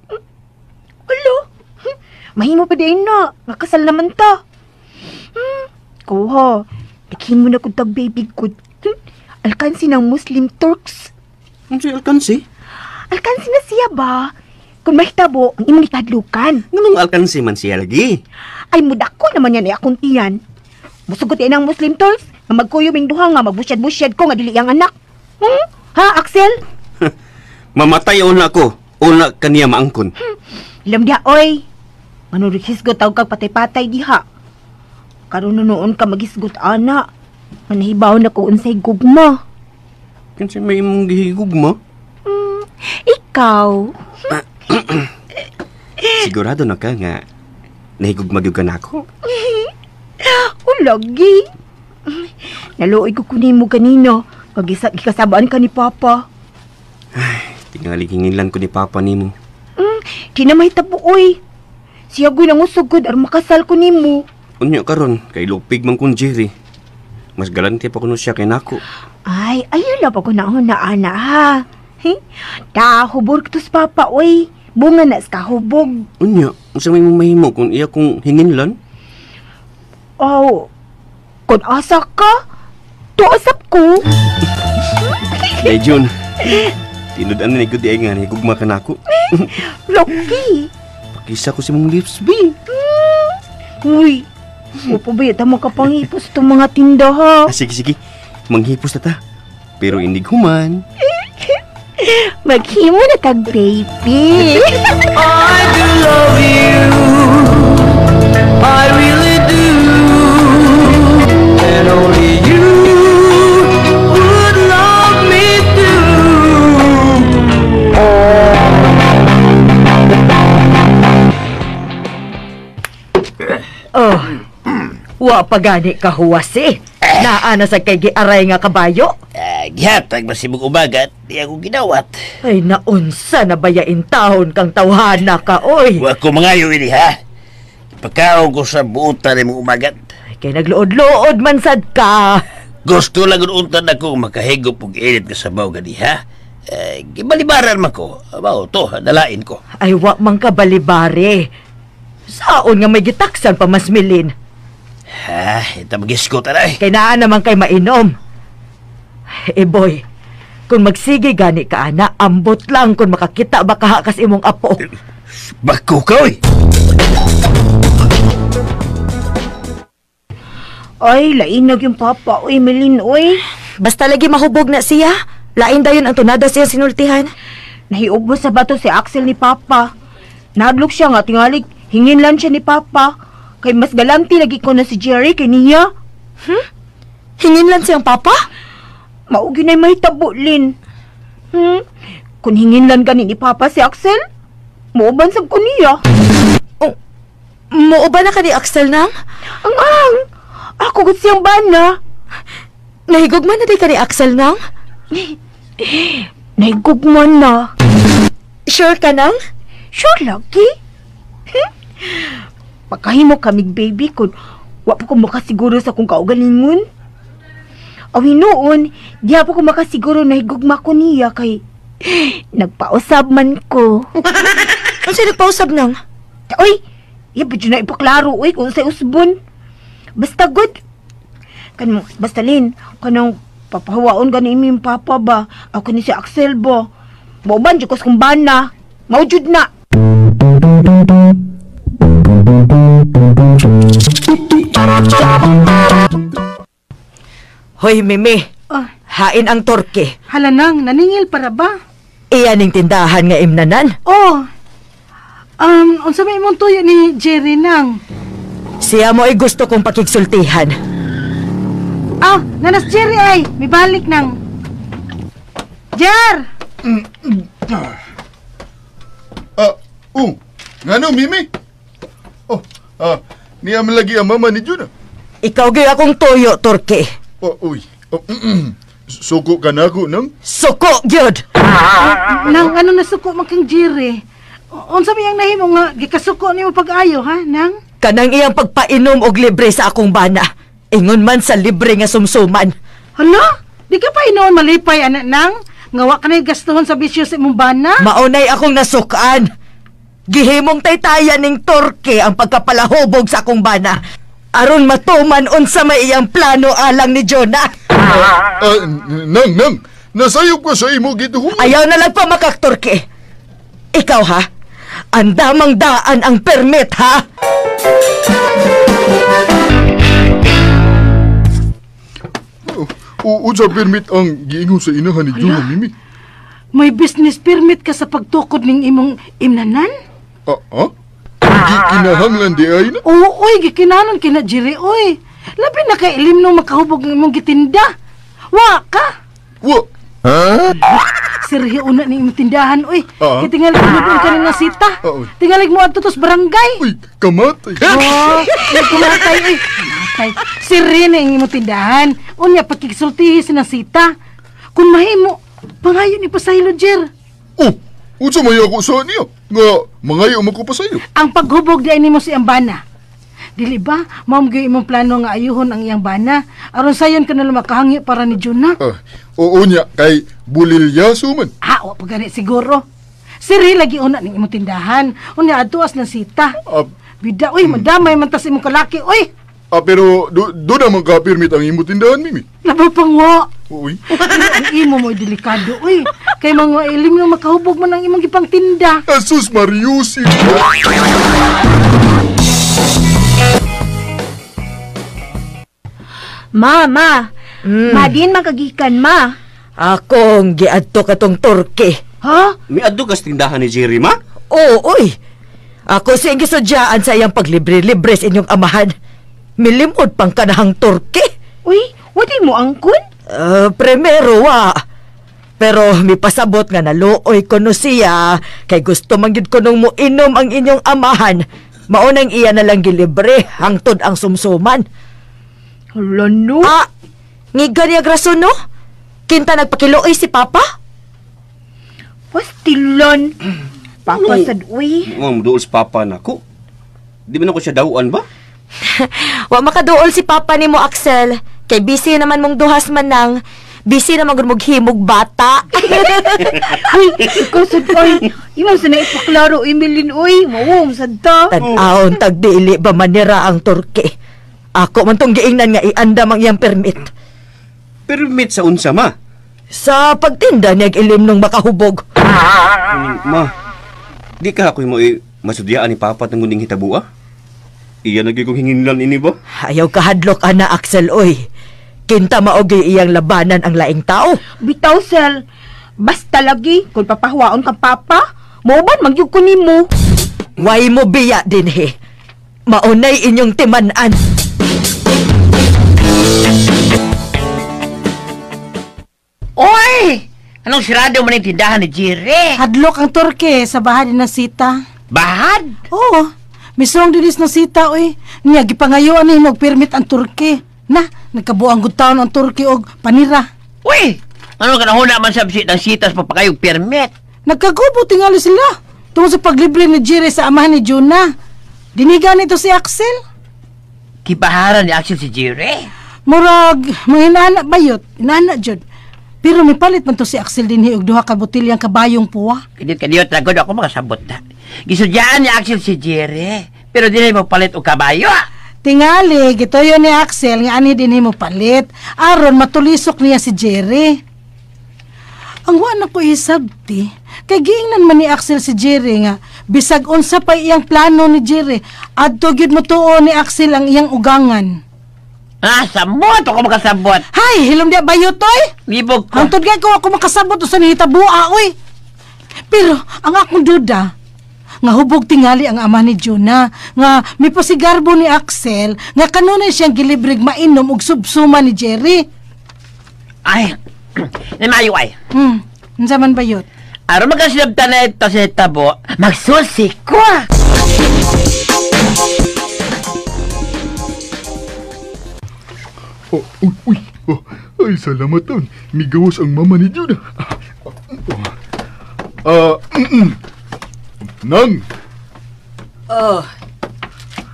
S5: Alo, mahimo pa din na. Nakasal naman ta. Kuha, dikhin mo na kung tag-baby good. Alkansi ng Muslim Turks.
S8: Unsay alkansi?
S5: Alkansi na siya ba? Kung mahitabo, ang imong ikadlukan.
S8: Nganong alkansi man siya lagi?
S5: Ay, mudako naman yan akong tiyan. Musugot yan ang Muslim Turks nga magkuyuming duha nga magbusyad-busyad ko nga dili ang anak. Ha, Axel?
S8: Mamatay una ko. Una kaniya maangkon.
S5: Ilam diha, oy. Manurikisgot tawag kag patay-patay diha. Karon noon ka magisgot ana. Manahibaw na ko unsay gugma.
S8: Kinsa may imong gihigugma?
S5: Ikaw.
S8: Sigurado na ka nga nahigugma-gyud ka nako.
S5: Lagi. Naluoy ko kunin mo kanino. Gikasabaan ka ni Papa.
S8: Tingali hinginlan ko ni Papa nimo.
S5: Di na mahitabo, oy. Siya go'y nangusugod aron makasal ko nimo.
S8: Unya karon kay lupig man kun Jerry. mas galante pa kuno siya kay nako.
S5: Ay, ayun na pa ko na ana ha. Hubog to sa papa, oy. Bunga na sa kahubog.
S8: Unya, unsa may mahimo kung iya kong hinginlan?
S5: Oh, kung asa ka, tuasap ko.
S8: Day Jun, tinudan na ni Gudi ay nga ni gugma ka nako.
S5: Lucky.
S8: Pakisa ko si mong lips, B.
S5: Uy, upabayat mo ka panghipos itong mga tinda ha.
S8: Sige, manghipos na ta. Pero hindi human.
S5: Maghimo na kag baby.
S10: I do love you, I really do, and only you would love me
S4: Oh, wa pa gani kahuwasi. Naana sa kay giaray nga kabayo.
S9: Gihatag masibog umagat, di ako ginawat.
S4: Ay naunsa na bayain tahon kang tawhana ka, oy.
S9: Wa ko mangayo ini ha. Pagkaon ko sa buutan ni mong umagat.
S4: Ay, kay nagluod-luod man sad ka.
S9: Gusto lang untan ako makahigop og init ka sabaw gani ha. Gibalibaran man ko. Abaw to, dalain ko.
S4: Ay wa man ka balibare. Saon nga may gitaksan pa mas milin.
S9: Ha, ito mag-iskot aray.
S4: Kay naa naman kay mainom. Boy, kung magsige gani ka ana, ambot lang kung makakita ba kahakas imong apo.
S9: Bako ka, oy!
S5: Ay, lainag yung papa, oy, Melin, oy.
S11: Basta lagi mahubog na siya. Lain dayon ang tunada siya sinultihan.
S5: Nahiubos sa bato si Axel ni papa. Nadlok siya nga, tingalig, hingin lang siya ni papa. Kay mas galanti lagi ko na si Jerry kay niya.
S11: Hingin lang siyang papa?
S5: Maugi na'y mahitabo, Lin. Kung hingin lang gani ni papa si Axel, muuban sab ko niya.
S11: Oh, muuban na ka ni Axel nang?
S5: Ang ako gut siyang bana.
S11: Nahigugman na di ka ni Axel nang?
S5: Nahigugman na.
S11: Sure ka nang?
S5: Sure, Lucky. Pagkahimo kamig baby kun wa pa ko makasiguro sa kung kaugalingon. Awi noon, di pa ko makasiguro na higugma ko niya kay nagpausab man ko.
S11: Ano siya nagpausab nang?
S5: Oy, iba dyan na ipaklaro, oy, kung sa usbon. Basta good. Basta Lin, kanang papahawaon gani iming papa ba? Ako ni si Axel ba? Mauban dyan ko sa kumbana. Maujud na.
S4: Hoy, Mimi. Hain ang torke.
S7: Halanang, naningil para ba?
S4: Iyan ning tindahan nga imnanan.
S7: Oh. Unsa may imong tuyo ni Jerry nang?
S4: Siya mo ay gusto kong pakigsultihan.
S7: Nanas Jerry ay, may balik nang. Jer!
S6: Ngano, Mimi? Niya lagi ang mama ni Juna.
S4: Ikaw gay akong tuyo, torke.
S6: Suko ka na ako, nang?
S4: Suko, gyud!
S7: Nang ano na suko man kang Jerry? Unsa may ang nahimo nga gikasuko nimo pag-ayo ha, nang?
S4: Kanang iyang pagpainom og libre sa akong bana. Ingon man sa libre nga sumsuman.
S7: Hala? Di ka pa inoon malipay, anak nang? Ngawa ka na'y gastuhon sa bisyo sa imong bana?
S4: Maunay akong nasukaan. Gihimong taytayan ning torke ang pagkapalahubog sa akong bana. Aron matuman unsa may iyang plano alang ni Jonah.
S6: Nang, nasayop ko sa imo gituhon.
S4: Ayaw na lang pa makaktorke. Ikaw ha? Andamang daan ang permit ha?
S6: Unsa permit ang giingon sa inahan ni Jonah, Mimi?
S7: May business permit ka sa pagtukod ning imong imnanan?
S6: Gikinahanglan di ay na?
S7: Oo, oy, gikinanon kina Jerry, oy. Labi na kay ilim nung makahubog ng imong gitinda. Wa ka?
S6: Wa?
S7: Sirhi una ni imong tindahan, oy. Tingalig mo doon ka ng nasita. Tingalig mo adto tos barangay.
S6: Uy, kamatay.
S7: Kumatay, oy. Kamatay. Sirhi na imong tindahan. Unya, pagkikisultihi si nasita. Kung mahimo, pangayon ni pasaylo, Jer.
S6: Unsa may ako sa niya? Nga, mangayo mo ko pa sa'yo.
S7: Ang paghubog di nimo si Ambana. Dili ba? Mao gyud imong plano nga ayuhon ang iyang bana. Aron sayon ka na lang makahangi para ni Juna.
S6: Oo niya, kay bulilyaso man.
S7: Wa pa gani siguro. Siri lagi una ning imong tindahan. Unya atuas ng sita. Bida, uy, madamay man tas imong kalaki, uy.
S6: Pero do naman ka-permit ang imo tindahan, Mimi.
S7: Labaw pa nga.
S6: Uy.
S7: Ang imo mo'y delikado, uy. Kay mga ilim nang makahubog man ang imong gipang tinda.
S6: Asus Mariusi.
S11: Ma. Madin makagikan, ma.
S4: Akong giadto katong Turkey.
S7: Ha?
S8: May adto kas tindahan ni Jerry, ma?
S4: Oo, uy. Ako siyang gisudyaan sa iyang paglibre-libre sa inyong amahan. Milimod pang kanahang Turkey.
S5: Uy, wadi mo angkon?
S4: Primero, Pero may pasabot nga naluoy ko no siya, kay gusto man gyud ko nung muinom ang inyong amahan. Maunang iya na lang gilibre, hangtod ang sumsuman.
S5: Hala no?
S4: Ngiga niya graso no? Kinta nagpakiluoy si Papa?
S5: Pastilan. Papa sad, uy.
S8: Duol si Papa nako. Di ba na ko siya dawaan ba?
S11: Wa makaduol si Papa ni mo, Axel. Kay busy naman mong duhas manang. Busy naman gud himog bata.
S5: Uy, ikaw sad, uy. Iman sa na ipaklaro, Emilin, uy. Mawong sad ta.
S4: Tan-aon tagdili ba manira ang Turkey. Ako man tong giingnan nga iandam ang iyang permit.
S8: Permit sa unsa, ma?
S4: Sa pagtinda niya ilim nung makahubog.
S8: Ma, di ka ako mo masudyaan ni Papa ng nguning hitabua? Iya lagi kong hinginlan ini ba?
S4: Ayaw kahadlok ana, Axel, oy. Kinta maogi iyang labanan ang laing tao.
S5: Bitaw, Sel. Basta lagi, kung papahuwaon ka, Papa, mauban magyug ko nimo.
S4: Way mo biya din, he. Maunay inyong timanan.
S9: Oy! Anong sirado man yung tindahan ni Jerry?
S7: Hadlok ang Turkey sa bahad ng sita.
S9: Bahad?
S7: Oo. Misong dinis ng sita, uy. Niya, gipangayuan ni permit ang Turkey. Na, nagkabuang gutaon ang Turkey og panira.
S9: Uy! Ano ka nahuna man sa ng sitas pa kayong permit?
S7: Nagkagubo tingali sila. Tungkol sa paglibre ni Jerry sa amahan ni Juna. Dinigan ito si Axel.
S9: Kibaharan ni Axel si Jerry?
S7: Murag, mga inaanak bayot. Inaanak, Jod. Pero may palit man to si Axel din hiog duha ka botilyang kabayong puwa.
S9: Kadiyot ragod ako makasabot na. Gisudyaan ni Axel si Jerry. Pero di na mo palit o kabayo.
S7: Tingali, gitoyo ni Axel nga ani din mo palit. Aron matulisok niya si Jerry. Ang wala ko isabti, kay giingnan man ni Axel si Jerry nga bisag unsa pa iyang plano ni Jerry. Adto gyud mo tuo ni Axel ang iyang ugangan.
S9: Sabot ako makasabot.
S7: Hay, hilom dia bayot oy.
S9: Libog ko.
S7: Hantod gay ko ako makasabot sa nihitabuha oy. Pero ang akong duda nga hubog tingali ang ama ni Juna nga may pasigarbo ni Axel nga kanunay siyang gilibrig mainom og subsuma ni Jerry.
S9: Ay, namayo ay.
S7: Unsa man bayot?
S9: Aron makasilabtan na ito sa tabo, magsusi ko.
S6: Ay, salamat taon. Migawas ang mama ni Juna. Nang.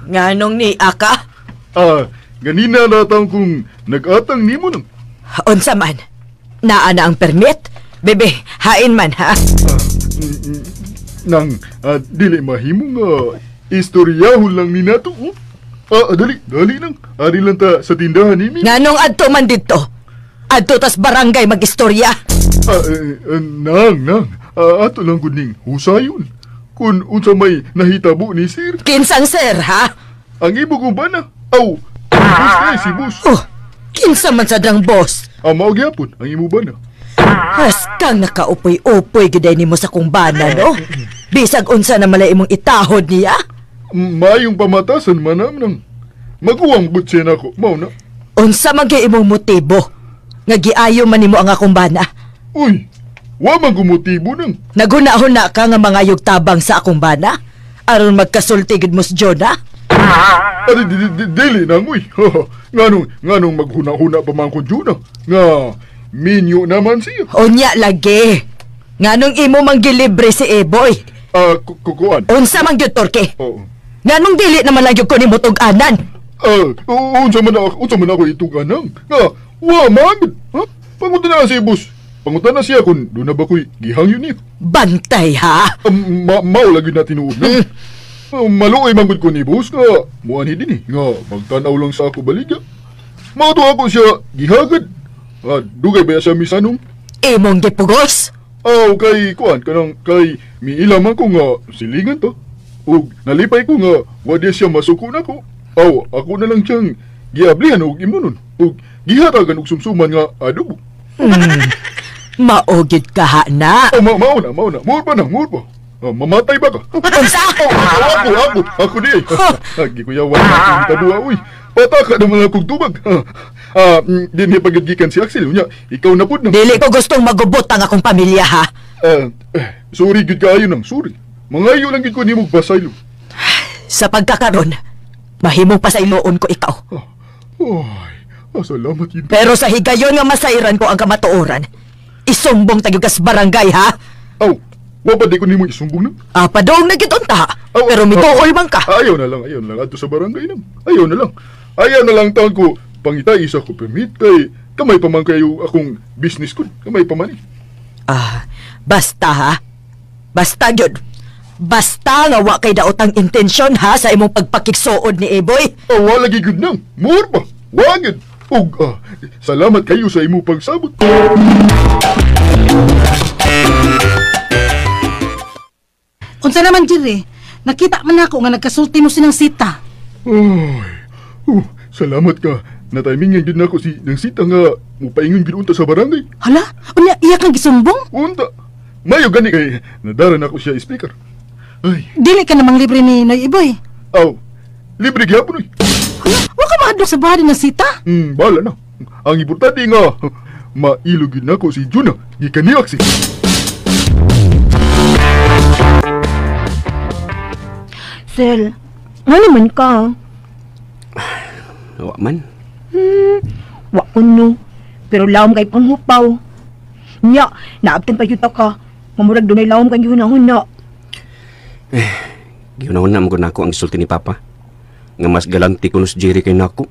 S4: Nganong ni Aka?
S6: Ganina natang kung nag-atang nimo nang.
S4: Unsa man? Naa na ang permit? Bebe, hain man, ha?
S6: Nang, dili mahimo nga istoryahon lang ni nato. Dali nang. Ari lang ta sa tindahan ni Mi.
S4: Nganong adto man dito? Adto tas barangay mag-istorya?
S6: Nang. Ato lang kuning husayon. Kung unsa may nahitabo ni Sir.
S4: Kinsang Sir, ha?
S6: Ang ibo kong bana. Boss kay si boss.
S4: Kinsa man sadang boss?
S6: Mao gyapon ang imo bana.
S4: Haskang nakaupoy-upoy giday nimo sa kumbana, no? Bisag unsa na malay imong itahod niya?
S6: Mayong pamatasan man nang maguwang butse nako. Mao na.
S4: Unsa man kay imong motibo nga giayo man nimo ang akong bana?
S6: Uy, wa man gumutibo nang.
S4: Naguna-huna ka nga mangayog tabang sa akong bana aron magkasulti gid mo si Jonah?
S6: Dili nang uy. Nganong maghuna-huna pa man ko Jonah. Nga minyo naman siya.
S4: Unya lagi. Nganong imo manggilibre si Eboy?
S6: Kukuan.
S4: Unsa man gyud Turkey? Nganong dili naman lang yung ko ni Mutog-anan?
S6: Unsa man ako ituganang. Nga, magid. Ha? Pangutan na si boss. Pangutan na siya kung doon na ba ko'y gihangyo niya.
S4: Bantay ha?
S6: Mao lagi na tinuod na. Maluoy manggod ko ni boss nga muani din eh. Nga, magtanaw lang sa ako baligya. Mauto ako siya gihagad. Dugay ba siya misanong?
S4: Imong gipugos?
S6: Kay miilam ako nga silingan to. Ug nalipay ko nga wadi siya masuko na ko. Ako na lang siyang giablihan og imunon. Ug gihatagan og sumsuman nga adobo.
S4: Maogid ka ha na.
S6: Mao na. Muot pa. Mamatay ba ka? Ako di. Agi ko yawan na tabua uy. Pataka naman akong tubag. Din paggigikan si Axel nya. Ikaw na pud na.
S4: Dili ko gustong magubot ang akong pamilya ha.
S6: Sorry gid kaayo nang sorry. Mangayo lang gid ko nimo pasaylo.
S4: Sa pagkakaron, mahimong pasayloon ko ikaw.
S6: Salamat yun.
S4: Pero sa higayon nga masairan ko ang kamatuoran, isumbong tagyugas barangay ha.
S6: Wapad ko nimo isumbong na.
S4: Padong na gid unta. Pero mituol man ka.
S6: Ayaw na lang adto sa barangay nang. Ayaw na lang taon ko pangitay isa ko permit kay kamay pa man kayo akong business ko. Kamay pa man.
S4: Basta ha. Basta gyud. Basta nga wa kay daotang intensyon ha sa imong pagpakigsuod ni Eboy.
S6: Wala lagi gyud nang. More pa. Wagid. Ug salamat kayo sa imong pagsabot.
S7: Unsa naman Jerry? Nakita man ako nga nagkasulti mo sinang Sita.
S6: Salamat ka. Na-timingan din ako si nang Sita nga mupaingon gid unta sa barangay.
S7: Hala? Unya iya kang gisumbong?
S6: Unta. Mayo gani kay nadaran ako siya speaker.
S7: Dili ka namang libre ni Noy Iboy.
S6: Libre gyapon oy.
S7: Wa ka maadlok sa bahay ng Sita?
S6: Bala na. Ang importante nga mailugid nako si Juna gikan ni Axel.
S5: Sel, ano man ka?
S8: Wa man.
S5: Wa kuno. Pero lawom kay panghupaw. Nya, naabtan pa yuta ka. Mamurag dunay lawom kang gihunahuna.
S8: Gihunahuna mo na ako ang sulti ni Papa. Nga mas galanti ko no si Jerry kay nako.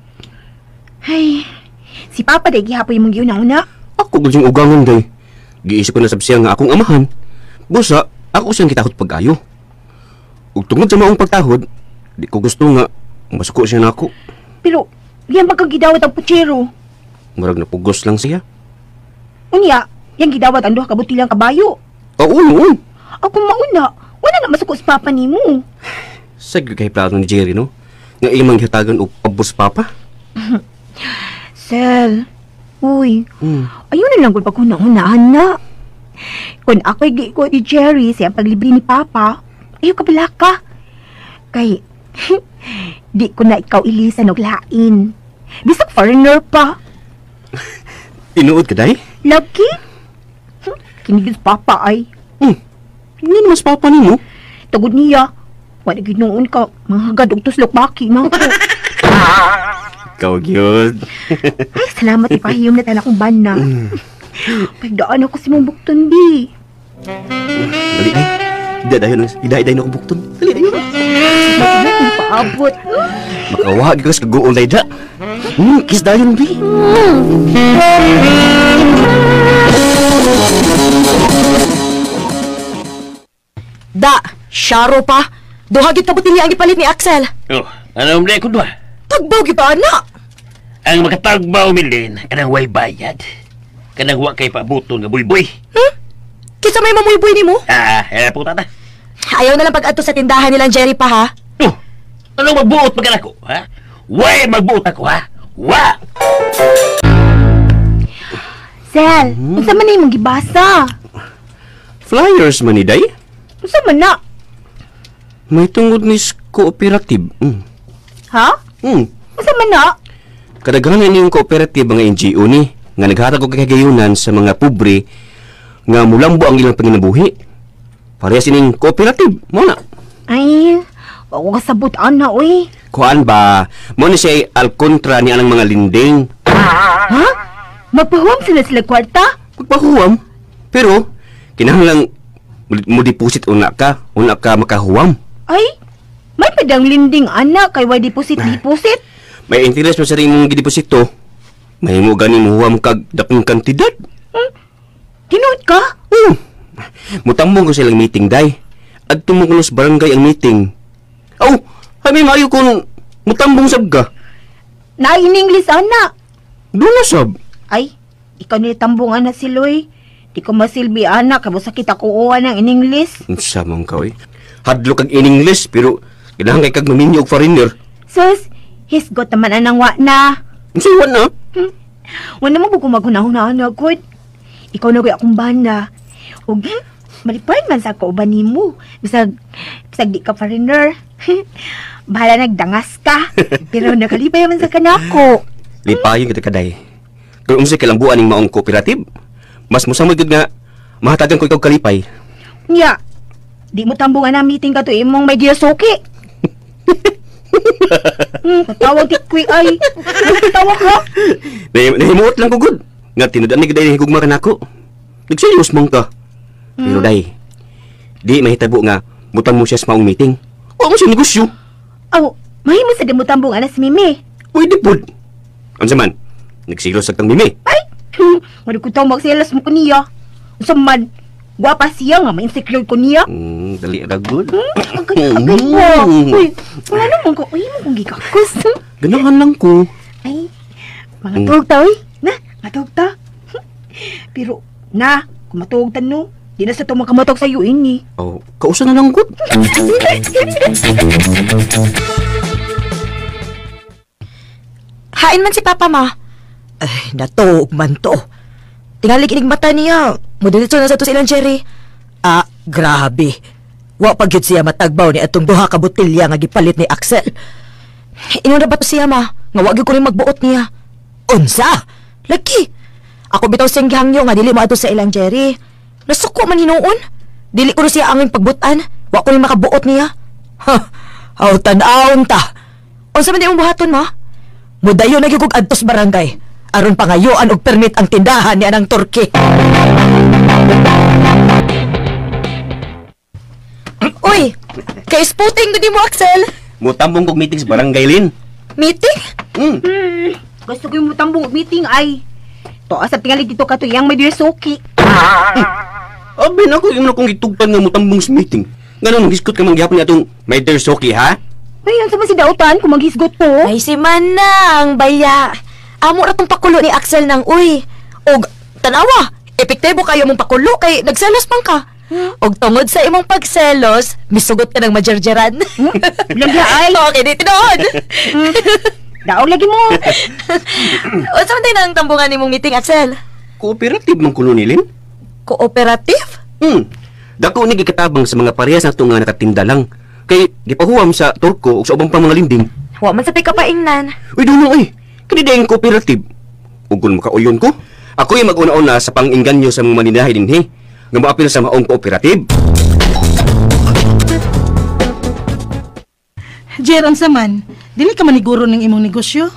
S5: Ay, si Papa day gihapoy mong gihunahuna.
S8: Ako guling ugangon day. Giisip ko na sab siya nga akong amahan. Busa, ako siyang kitahod pag-ayo. Ug tungod sa maong pagtahod, di ko gusto nga masuko siya nako.
S5: Pero, yan bang gidawat ang putsero?
S8: Murag napugos lang siya.
S5: Unya, yan gidawat ang duha ka butilang kabayo.
S8: Oo.
S5: Ako mauna, wala na masuko si Papa nimo.
S8: Sagyo kay plano ni Jerry, no? Nga imang hitagan og pabos Papa.
S5: Sel, ayun na lang kung pagkunahunaan na. Kung ako'y giiko ni Jerry sa paglibre ni Papa, ayaw ka pala ka. Kay, di ko na ikaw ilisan og lain. Bisag foreigner pa.
S8: Tinuod ka, day?
S5: Lagi? Kinigil sa Papa ay.
S8: Hindi naman sa Papa ni mo.
S5: Tagod niya. Wala ginoon ka. Mga hagad og tuslok baki, mga ko.
S8: Ikaw, yun.
S5: Ay, salamat ipahiyom na tala kong bana. Pagdaan ako si mong bukton, di.
S8: Dali, ay. Iday na akong bukton. Dali, ay.
S5: Matinak mo paabot.
S8: Makawag ka sa kagoon, Layda. Kiss dayon, bi.
S11: Syaro pa. Duha gid kabutili ang ipalit ni Axel.
S3: Ano mo ko duha?
S11: Tagbaw gid pa na.
S3: Ang makatagbaw milin, kanang way bayad. Kanang wa kay pabuton nga buy-buy.
S11: Kinsa may mamuyboy nimo?
S3: Po tata.
S11: Ayaw na lang pag-adto sa tindahan nilang Jerry pa ha.
S3: Ano magbuot pag ako, ha? Way magbuot ako, ha? Wa!
S5: Sel, unsa man imong gibasa?
S8: Flyers man ni day?
S5: Unsa man na?
S8: May tungod ni cooperative.
S5: Ha? Unsa man na?
S8: Kadaghanan niyong cooperative nga NGO ni nga naghatag og kagayunan sa mga pobre nga mulambo ang ilang panginabuhi. Parehas ining cooperative mo na.
S5: Ay, wa ko kasabot ana oy.
S8: Kuan ba? Mo ni siya alkontra ni anang mga linding.
S5: Ha? Magpahuwam sila kwarta?
S8: Magpahuwam? Pero kinahanglan mo deposit una ka makahuwam.
S5: Ay, May padang linding anak kay way deposit.
S8: May interest mo sa rin mong gideposito. May mo gani mo huwam kag dakong kantidad.
S5: Tinood ka?
S8: Mutambong ko silang meeting, day. At tumukulos barangay ang meeting. May maayo kung mutambong sab ka.
S5: Na in English anak.
S8: Doon na sab.
S5: Ay, ikaw nitambong anak si Loy. Di ko masilbi anak, kamo sa kita kuuan ng in English.
S8: Unsa man ka, oy. Hadlo kag in English, pero kailangan kay kag maminyo og foreigner.
S5: Sus, hisgot naman anang wa na.
S8: Unsa wa na?
S5: Wala mo ko maghunahuna anak ko. Ikaw na ko akong banda. Og malipay man sa kauban nimo. Bisag di ka foreigner. Bahala nagdangas ka. Pero nakalipay man sa kanako.
S8: Lipayon kita kaday. Kung unsay kalambuan ning maong kooperative, mas mosamod gud nga mahatagan ko ikaw kalipay.
S5: Nya, di mo tambungan na meeting ka to imong may giasuki. Tawag tikwi ay. Tawag ka?
S8: Nahimuot lang ko gud. Nga tinudan ni gaday higugma kanako. Nagsayos mong ka. Pero day, di mahitabo nga mutang mo siya sa maong meeting. Wa mo siya negosyo.
S5: Mahimo sa dimo tambungan na si Mimi.
S8: Pwede pod. Unsa man? Nagsilos sa tang Mimi.
S5: Ay, wala ko tawag magsilas mo ko niya. Unsa man, gwapa siya nga, ma-insecure ko niya.
S8: Dali ra gud.
S5: Ang ganda-ganda ko. Uy, ano mo ko? Uy, mo kong gikakos.
S8: Ganahan lang ko.
S5: Ay, mga tuwag ta, uy. Na, matawag ta. Pero, kung matawag ta no, di na sa ito makamatawag sa'yo ini.
S8: Kausa na lang gud.
S11: Hain man si Papa ma. Ay, natuog man to. Tingali kinig mata niya. Mudiritso na sa to silang Jerry. Grabe. Wa pa gyud siya matagbaw ni atong duha ka botelya nga gipalit ni Axel. Inuna ba to siya ma? Nga wa gyud ko rin magbuot niya. Unsa? Lagi. Ako bitaw siyang gihangyo nga dili mo ato sa ilang Jerry. Nasuko man hinuon. Dili ko rin siya angin pagbutan. Wa ko rin makabuot niya. Tan-aon ta. Unsa man di mong buhaton ma? Mudayon na gyud kog adtos barangay. Aron pangayoan og permit ang tindahan niya ng Turkey. Uy, kay spooting ko di mo, Axel.
S8: Mutambong kog meeting sa barangay, Lin.
S11: Meeting?
S5: Gusto ko yung mutambong meeting ay. To asap tingali dito ka to yang may dirasuki.
S8: Abi na ko yung nakong gitugtan nga mutambong sa meeting. Ganun, giskot ka manggihapon niya itong may dersoki, ha?
S5: Ay, yan sa si Dautan kung maghisgot ko.
S11: Ay, si Manang, baya. Amo ra tong pakulo ni Axel nang uy. Og tanawa, epektibo kayo mong pakulo kay nagselos man ka. Og tungod sa imong pagselos, misugot ka ng majerjeran.
S5: Ay.
S11: Okay, di tinuod.
S5: Daog lagi mo.
S11: O saan tayo nang tambungan nimong meeting, Axel?
S8: Cooperative ng kulo ni Lin.
S11: Cooperative?
S8: Dako ni gikatabang sa mga parehas na nga nakatinda lang. Kay gipahuwam sa Turko ug sa ubang pang mga linding.
S11: Wa man sa pikapaingnan.
S8: Uy, duno ay. Kani dayang cooperative. Ug kun makauyon ko, ako yung mag-una-una sa pang-inganyo sa mga maninahay dinhi nga maapil sa maong cooperative.
S7: Jer, unsa man? Dili ka maniguro ng imong negosyo?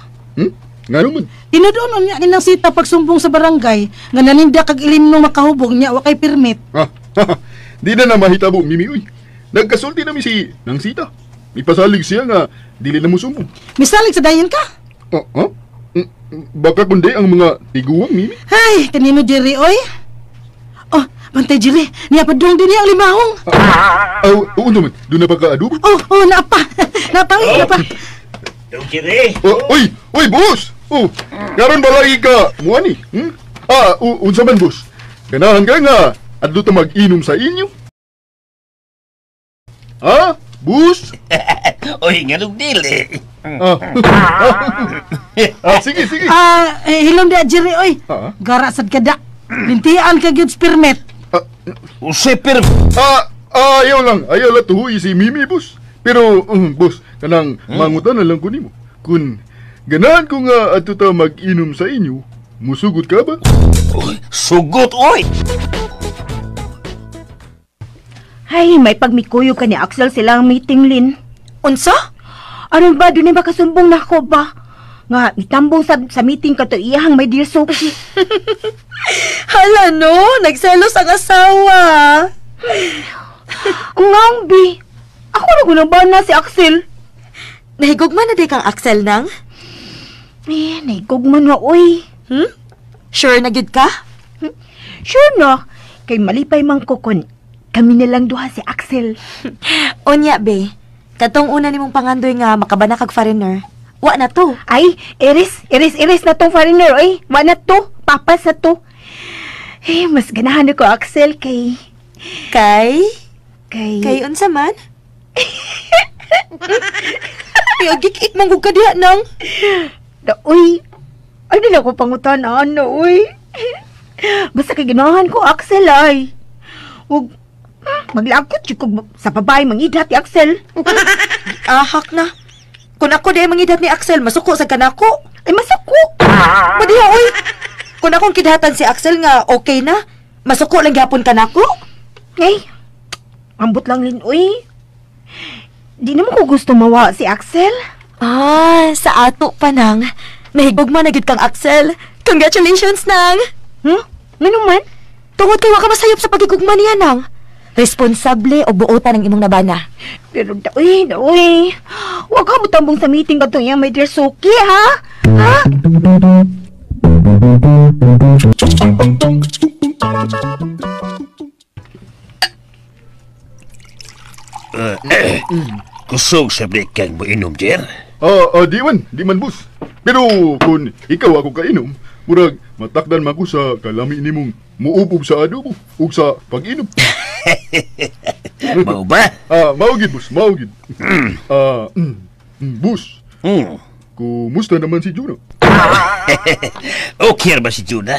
S6: Nga naman.
S7: Tinudoon niya kinang sita pagsumbong sa barangay nga naninda kag ilim nung makahubog niya wa kay permit.
S6: Di na mahitabo, Mimi, uy. Nagkasulti na mi si Nang Sita. Ipasalig siya nga, dili na mo sumbong.
S7: Misalig sa dayon ka?
S6: Baka kundi ang mga tiguang, Mimi.
S7: Ay, kanino Jerry, oy? Oh, bantay Jerry, niya pa doon din ang limahong.
S6: Oo naman, doon na pagka-adobo.
S7: Napa.
S3: Dong Jerry.
S6: Uy, boss! Karon ba lagi ka, muani? Unsa man, boss? Ganahan ka nga, adto ta mag-inom sa inyo? Boss?
S3: Oy, nga nung dili.
S6: Sige.
S7: Hilom dia Jerry, oy. Gara sad kada. Lintian ka gyud permit.
S3: Usipir.
S6: Ayaw lang tuhuy si Mimi, boss. Pero, boss, kanang mangutan na lang ko nimo. Kun ganahan ko nga adto ta mag-inom sa inyo, musugot ka ba?
S3: Sugot, oy!
S5: Ay, may pagmikuyo ka ni Axel silang meeting, Lin.
S11: Unsa?
S5: Ano ba, doon ay makasumbong na ako ba? Nga, itambong sa meeting ka to iyahang may dirsuki.
S11: Hala no, nagselos ang asawa.
S5: Ang bi. Ako na gunabana si Axel.
S11: Nahigugman na di kang Axel nang?
S5: Naigugman na, uy.
S11: Sure na gyud ka?
S5: Sure na. Kay malipay man ko kun kami na lang duha si Axel.
S11: Unya, be. Katong una nimong pangandoy nga makabana kag foreigner. Wa na to.
S5: Ay, iris na tong foreigner, oy. Wa na to. Papas na to. Mas ganahan ko Axel kay...
S11: Kay unsa man? Gikik man gud ka diha nang.
S5: Uy, ay nila ko pangutan-an na, uy. Basta kay ganahan ko Axel, ay. Huwag maglakot siya kung sa babae mangidhat ni Axel.
S11: Ahak na. Kung ako di mangidhat ni Axel, masuko sa kanako.
S5: Ay, masuko.
S11: Madiha, uy. Kung akong kidhatan si Axel nga okay na, masuko lang gyapon kanako.
S5: Ay, ambot lang lin, uy. Di naman ko gusto mawa si Axel.
S11: Sa ato pa nang. Nahigugma na gyud kang Axel. Congratulations, nang.
S5: Ano man?
S11: Tungod kay wa ka masayop sa pagigugma niya, nang. Responsable o buotan ang imong nabana.
S5: Pero daoy. Huwag ka mo tambong sa meeting ka itong yung may dear Suki, ha? Ha?
S3: Kusog sa break kang mo inom, Jer?
S6: Di man, boss. Pero kung ikaw ako kainom, murag matakdan man ko sa kalami nimong muubog sa adobo ug sa pag-inom.
S3: Mau ba?
S6: Maugid, boss, maugid. Boss, kumusta naman si Juna?
S3: Okay ba si Juna?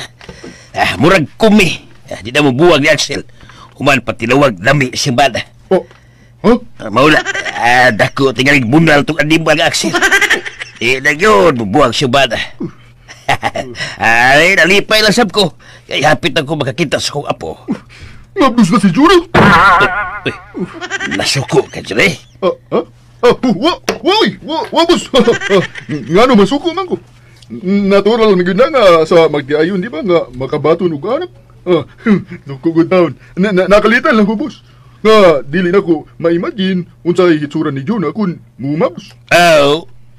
S3: Murag kumi. Di na mo buwag ni Axel. Human patilawag lami si Bada. Maula, dako tingaling bunal itong animal ng Axel. Na yun, bubuwag si Bada. Ay, nalipay lang sab ko. Kaya hapit ako makakita sa kong apo.
S6: Nabdos na si Juna?
S3: Nasuko ka, Jure?
S6: Wa, boss. Nga no, masuko man ko. Natural na gina nga sa magdiayon, di ba, nga makabaton og anak. Nukugod taon. Nakalitan lang ko, boss. Nga, dili na ko ma-imagine unsay hitsura ni Juna kung mumabos.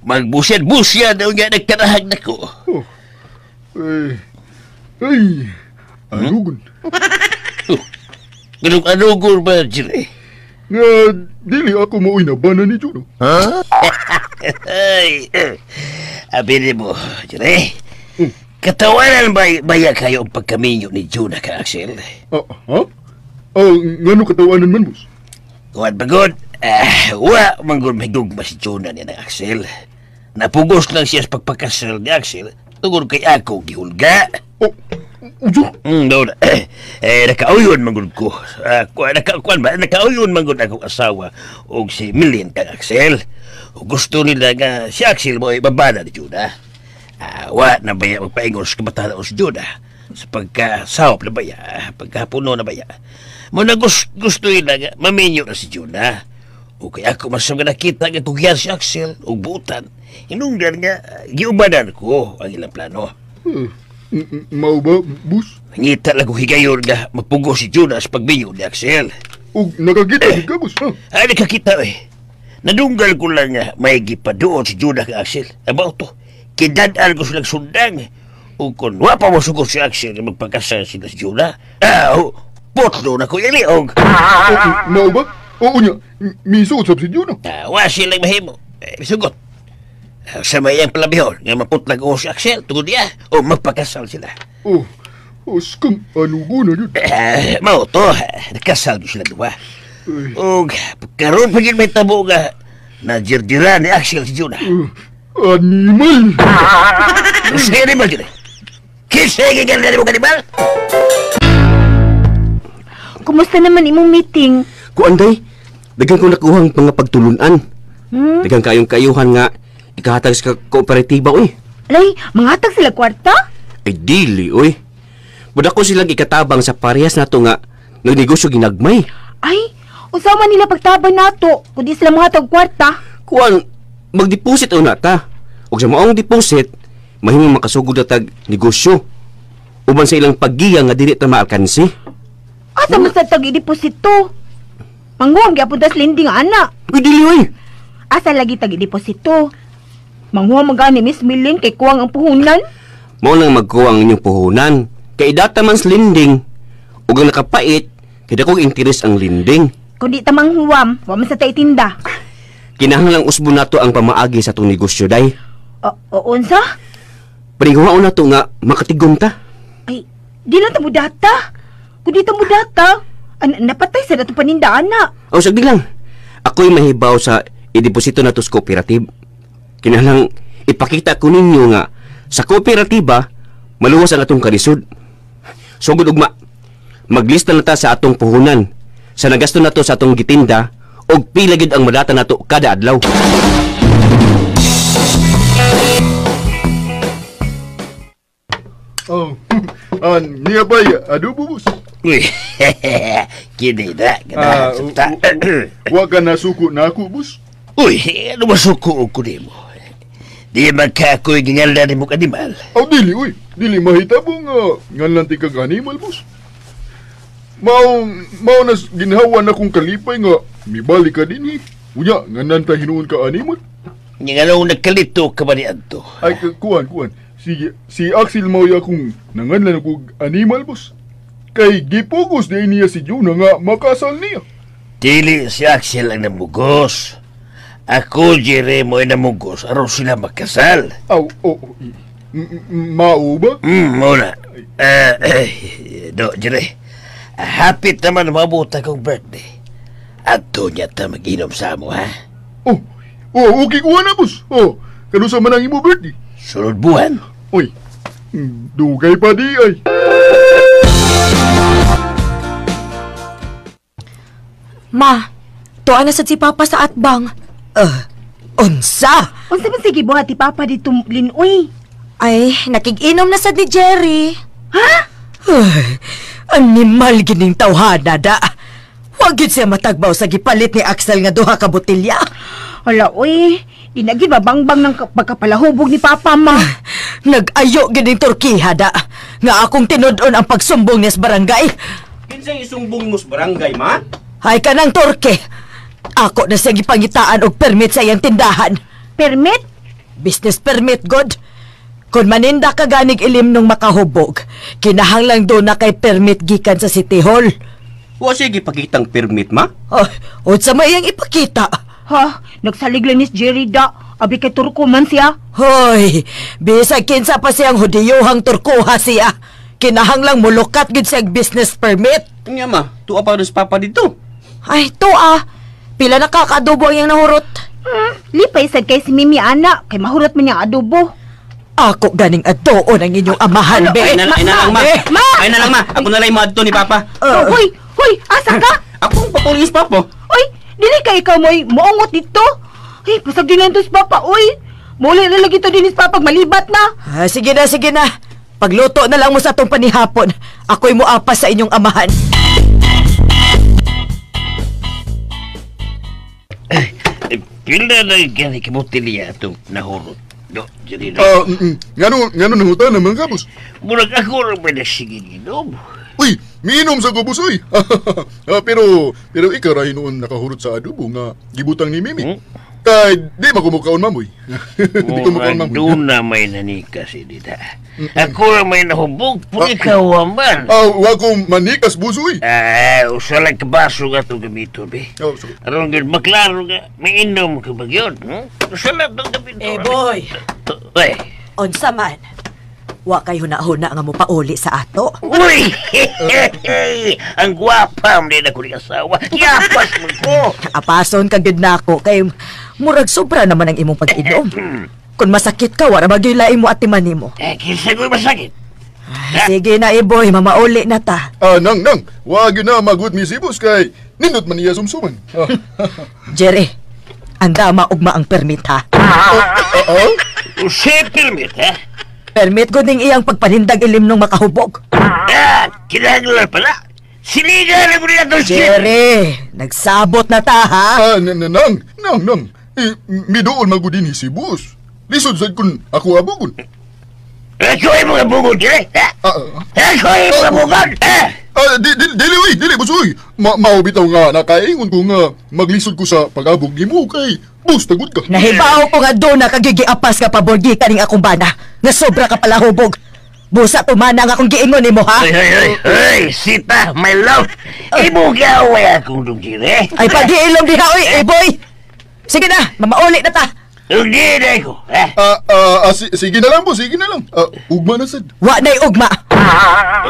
S3: Magbusyad daw nga nagkarahag na ko.
S6: Anugon.
S3: Ganong anugon ba, Jire?
S6: Nga, dili ako mauwi na bana ni Juna.
S3: Abili mo, Jire. Katawanan baya kayo ang pagkaminyo ni Juna ka, Axel?
S6: Ngano katawanan man, boss?
S3: Kuwan bagod, wa manggol may gugma si Juna niya ng Axel. Napugos lang siya sa pagpakasal ni Axel tungod kay ako gihulga.
S6: Ujo?
S3: No, nakauyon manggol ko. Nakauyon manggol akong asawa o si Millen kang Axel. Gusto nila nga si Axel mo ibabana ni Juna. Wa na baya magpaingon sa kabataan si Juna. Sa pagkasawap na baya, pagkapuno na baya. Muna gusto nila nga maminyo na si Juna. O kaya ako masam nga nakita nga kugyan si Axel o buutan. Hinungdan nga giubanan ko ang ilang plano.
S6: Mau ba, boss?
S3: Ngita lang ko higayon nga mapugo si Juna sa pagminyo ni Axel.
S6: O nakakita ka, boss, ha?
S3: Ay, nakakita Nadunggal ko lang nga may gipadoon si Juna ka Axel. About to, kidadaan ko silang sundang. O kung wapa mo sugod si Axel na magpagkasal sila si Juna, potlo na ko iliog.
S6: Mau ba? Oo niya, misuot sa si Juna.
S3: Wa silang mahimo. Misugot. Sa mayang palabihon, nga maputlag o si Axel, tungod niya, o magpagkasal sila.
S6: Skam, ano ko na yun?
S3: Mau to, nakasal sila duwa. O karoon pa yun may tabo nga, nadirdiran ni Axel si Juna.
S6: Animal!
S3: Sige animal yun Kisige ka na mo kanibal?
S5: Kumusta naman imong meeting?
S8: Kuanday, dagang ko nakuhang mga pagtulunan. Dagang kayong kayuhan nga, ikahatag sa kooperatiba, oy.
S5: Alay, mangatag sila kwarta?
S8: Ay, dili, oy. Buda ko silang ikatabang sa parehas na to nga, nagnegosyo ginagmay.
S5: Ay, usama nila pagtabang nato, kundi sila mangatag kwarta.
S8: Kuan, mag-deposit o na ta. O sa maong deposit, mahimong makasugod na tag negosyo. Uban sa ilang paggiya nga dili ta maalkansi.
S5: Asa mo sa tag-i-deposit to? Manghuang gyapon tas lending ana.
S8: Uy, dili oy.
S5: Asa lagi tagi deposito? Manghuang magani Miss Milin kay kuwang ang puhunan.
S8: Mao nang magkuha ang inyong puhunan. Kay data man sa lending. Ug ang nakapait, kay dakong interes ang lending.
S5: Kundi ta manghuwam, wa man sa tay tinda.
S8: Kinahanglang usbon nato ang pamaagi sa atong negosyo, day.
S5: O unsa?
S8: Paninghuwaon nato nga makatigom ta.
S5: Ay, di lang ta mo data. Kundi ta mo data. Napatay sa dato paninda ana.
S8: O sagdi lang. Ako'y mahibaw sa ideposito nato sa kooperative. Kinahanglang ipakita ko ninyo nga sa kooperatiba maluwas ang atong kalisod. Sugod ugma, maglista na ta sa atong puhunan. Sa nagasto nato sa atong gitinda og pila gid ang madata nato kada adlaw.
S6: Oh, niya ba adobo boss?
S3: Uy, kini na.
S6: Wa ka nasuko na ako, boss?
S3: Uy, ano masuko ko ni mo? Di magkakoy gingalda ni mo animal.
S6: Oh, dili, uy. Dili mahitabo nga ngalanti kag animal, boss. Mao na ginhawan akong kalipay nga mibalik ka din Unya, nga nanta hinuon ka animal.
S3: Nga ano nagkalito ka ba ni Anto?
S6: Ay, kuwan. Si Axel mao akong nanganlan akong animal, boss. Kay gipugos na niya si Juna nga makasal niya.
S3: Dili si Axel ang namugos. Ako, Jeremo, ay namugos. Araw sila magkasal.
S6: Mao ba?
S3: Muna. Jere. Hapit naman mabuta kong birthday. Ato niya ta mag-inom sa mo, ha?
S6: Okay kuha na, boss. Kanusa man ang imo birthday?
S3: Sunod buwan.
S6: Uy, dugay pa di ay.
S11: Ma, tuwa na sad si Papa sa atbang. Unsa?
S5: Unsa man sige buhat ti Papa dito linoy?
S11: Ay, nakig-inom na sad ni Jerry.
S5: Ha?
S11: Ay, animal gining tawhana da. Wa gyud siya matagbaw sa gipalit ni Axel nga duha ka botelya.
S5: Hala, uy. Di na gyud mabangbang ng pagkapalahubog ni Papa, ma.
S11: Nag-ayo gining Turkiha da. Nga akong tinud-on ang pagsumbong niya sa barangay.
S8: Kinsay isumbong mo sa barangay, ma?
S11: Ay ka ng Turke. Ako na siya gipangitaan og permit sa iyang tindahan.
S5: Permit?
S11: Business permit, God. Kung maninda ka ganig ilim nung makahubog, kinahanglang doon na kay permit gikan sa City Hall.
S8: Wa sige pakitang permit, ma?
S11: Unsa may iyang ipakita?
S5: Ha? Nagsalig lang ni Jerry da. Abi kay Turko man siya.
S11: Hoy, bisag kinsa pa siyang hudiyohang Turkuha siya. Kinahanglang mulukat gid siya business permit.
S8: Nya ma, tuwa pa rin sa Papa dito.
S11: Ay, tuwa. Pila na kakadubo ang iyang nahurot.
S5: Lipay sad kay si Mimi ana. Kay mahurot man niyang adobo.
S11: Ako ganing atoon ang inyong amahan, be.
S8: Ay na lang, ma. Ay na lang, ma. Ako na lang yung adto ni Papa.
S5: Hoy, asa ka?
S8: Akong papulis, Papa.
S5: Uy, dili ka ikaw mo'y moongot dito. Ay, pasag din lang to si Papa, uy. Muli na lagi to din si Papa, malibat na.
S11: Sige na. Pagluto na lang mo sa atong panihapon. Ako'y muapas sa inyong amahan.
S3: Pila na gani kabutilya itong nahurot. No, Jerry.
S6: Ngano nangutan naman ka, boss?
S3: Murag ako rin may nasigin inom.
S6: Uy, miinom sa ko, boss, uy. Pero ikaw rahin noon nakahurot sa adobo nga gibutang ni Mimi. Kay di makumukaon mamoy. Di ko mukaon mamoy.
S3: Doon na may nanikas dita. Ako rin may nahubog, pero ikaw man.
S6: Wa ko manikas, boss, uy.
S3: Usalang kabaso nga itong gamito, be. Aron nga, maklaro nga, may inom ka ba yun? Usalang itong gamito.
S11: Boy. Unsa man? Wa kay huna-huna nga mo pauli sa ato.
S3: Uy! Ang gwapa mo din ako ni asawa. Yapas mo ko!
S11: Apason kag gid nako kay murag sobra naman ang imong pag-inom. Kung masakit ka, wala magyulain mo at timan mo.
S3: Kinsa ko'y masakit?
S11: Sige na, boy, mamauli na ta.
S6: Nang, wag yun na magud mi si boss kay nindot man niya sumsuman.
S11: Jerry, anda maugma ang permit, ha?
S3: Si permit, ha?
S11: Permit ko ding iyang pagpanindag ilim nung makahubog.
S3: Kinahanglan pala. Sinigaran mo rin itong
S11: Jerry, nagsabot na ta, ha?
S6: Nang. Midoon magudin si boss. Lisod sad kun ako abugon.
S3: Ako ay mga bungod, Jerry. Ako ay mga bungod.
S6: Dili, busoy. Mao bitaw nga nakaingon ko nga maglisod ko sa pag-abog nimo kay bustagod ka.
S11: Nahibaw ko nga doon na kagigiapas ka paborgi ka ning akong bana. Nga sobra ka pala hubog. Busa tumana nga akong giingon nimo ha.
S3: Hoy, Sita, my love. Ibugaw akong dugire.
S11: Ay pag-iilom diha oy, boy. Sige na, mamauli na ta.
S3: Hindi na ko.
S6: Sige na lang po, sige na lang. Ugma na sad.
S11: Wa na'y ugma.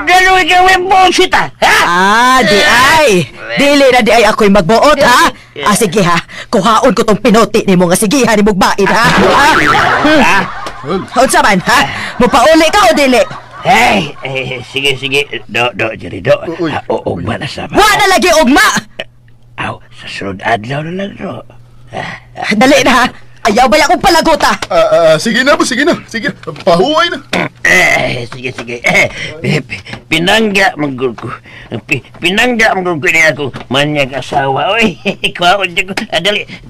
S3: Gano'y gawin mo, Sita, ha?
S11: Di ay. Dili na di ay ako'y magbuot, ha? Sige ha, kuhaon ko tong pinoti ni mo nga sigihan ni Mugbaid, ha? Unsa man, ha? Mupauli ka o dili?
S3: Sige. Jeri, do. Ugma na sa ba?
S11: Wa na lagi ugma!
S3: Aw, sa sunod adlaw na lang, do.
S11: Dali na, ha? Ayaw ba akong palaguta?
S6: Sige na po, sige na. Sige, pahuway na.
S3: Sige. Pinangga manggul ko. Pinangga manggul ko niya ako. Manyag asawa. Oy, kuhaon dyan ko.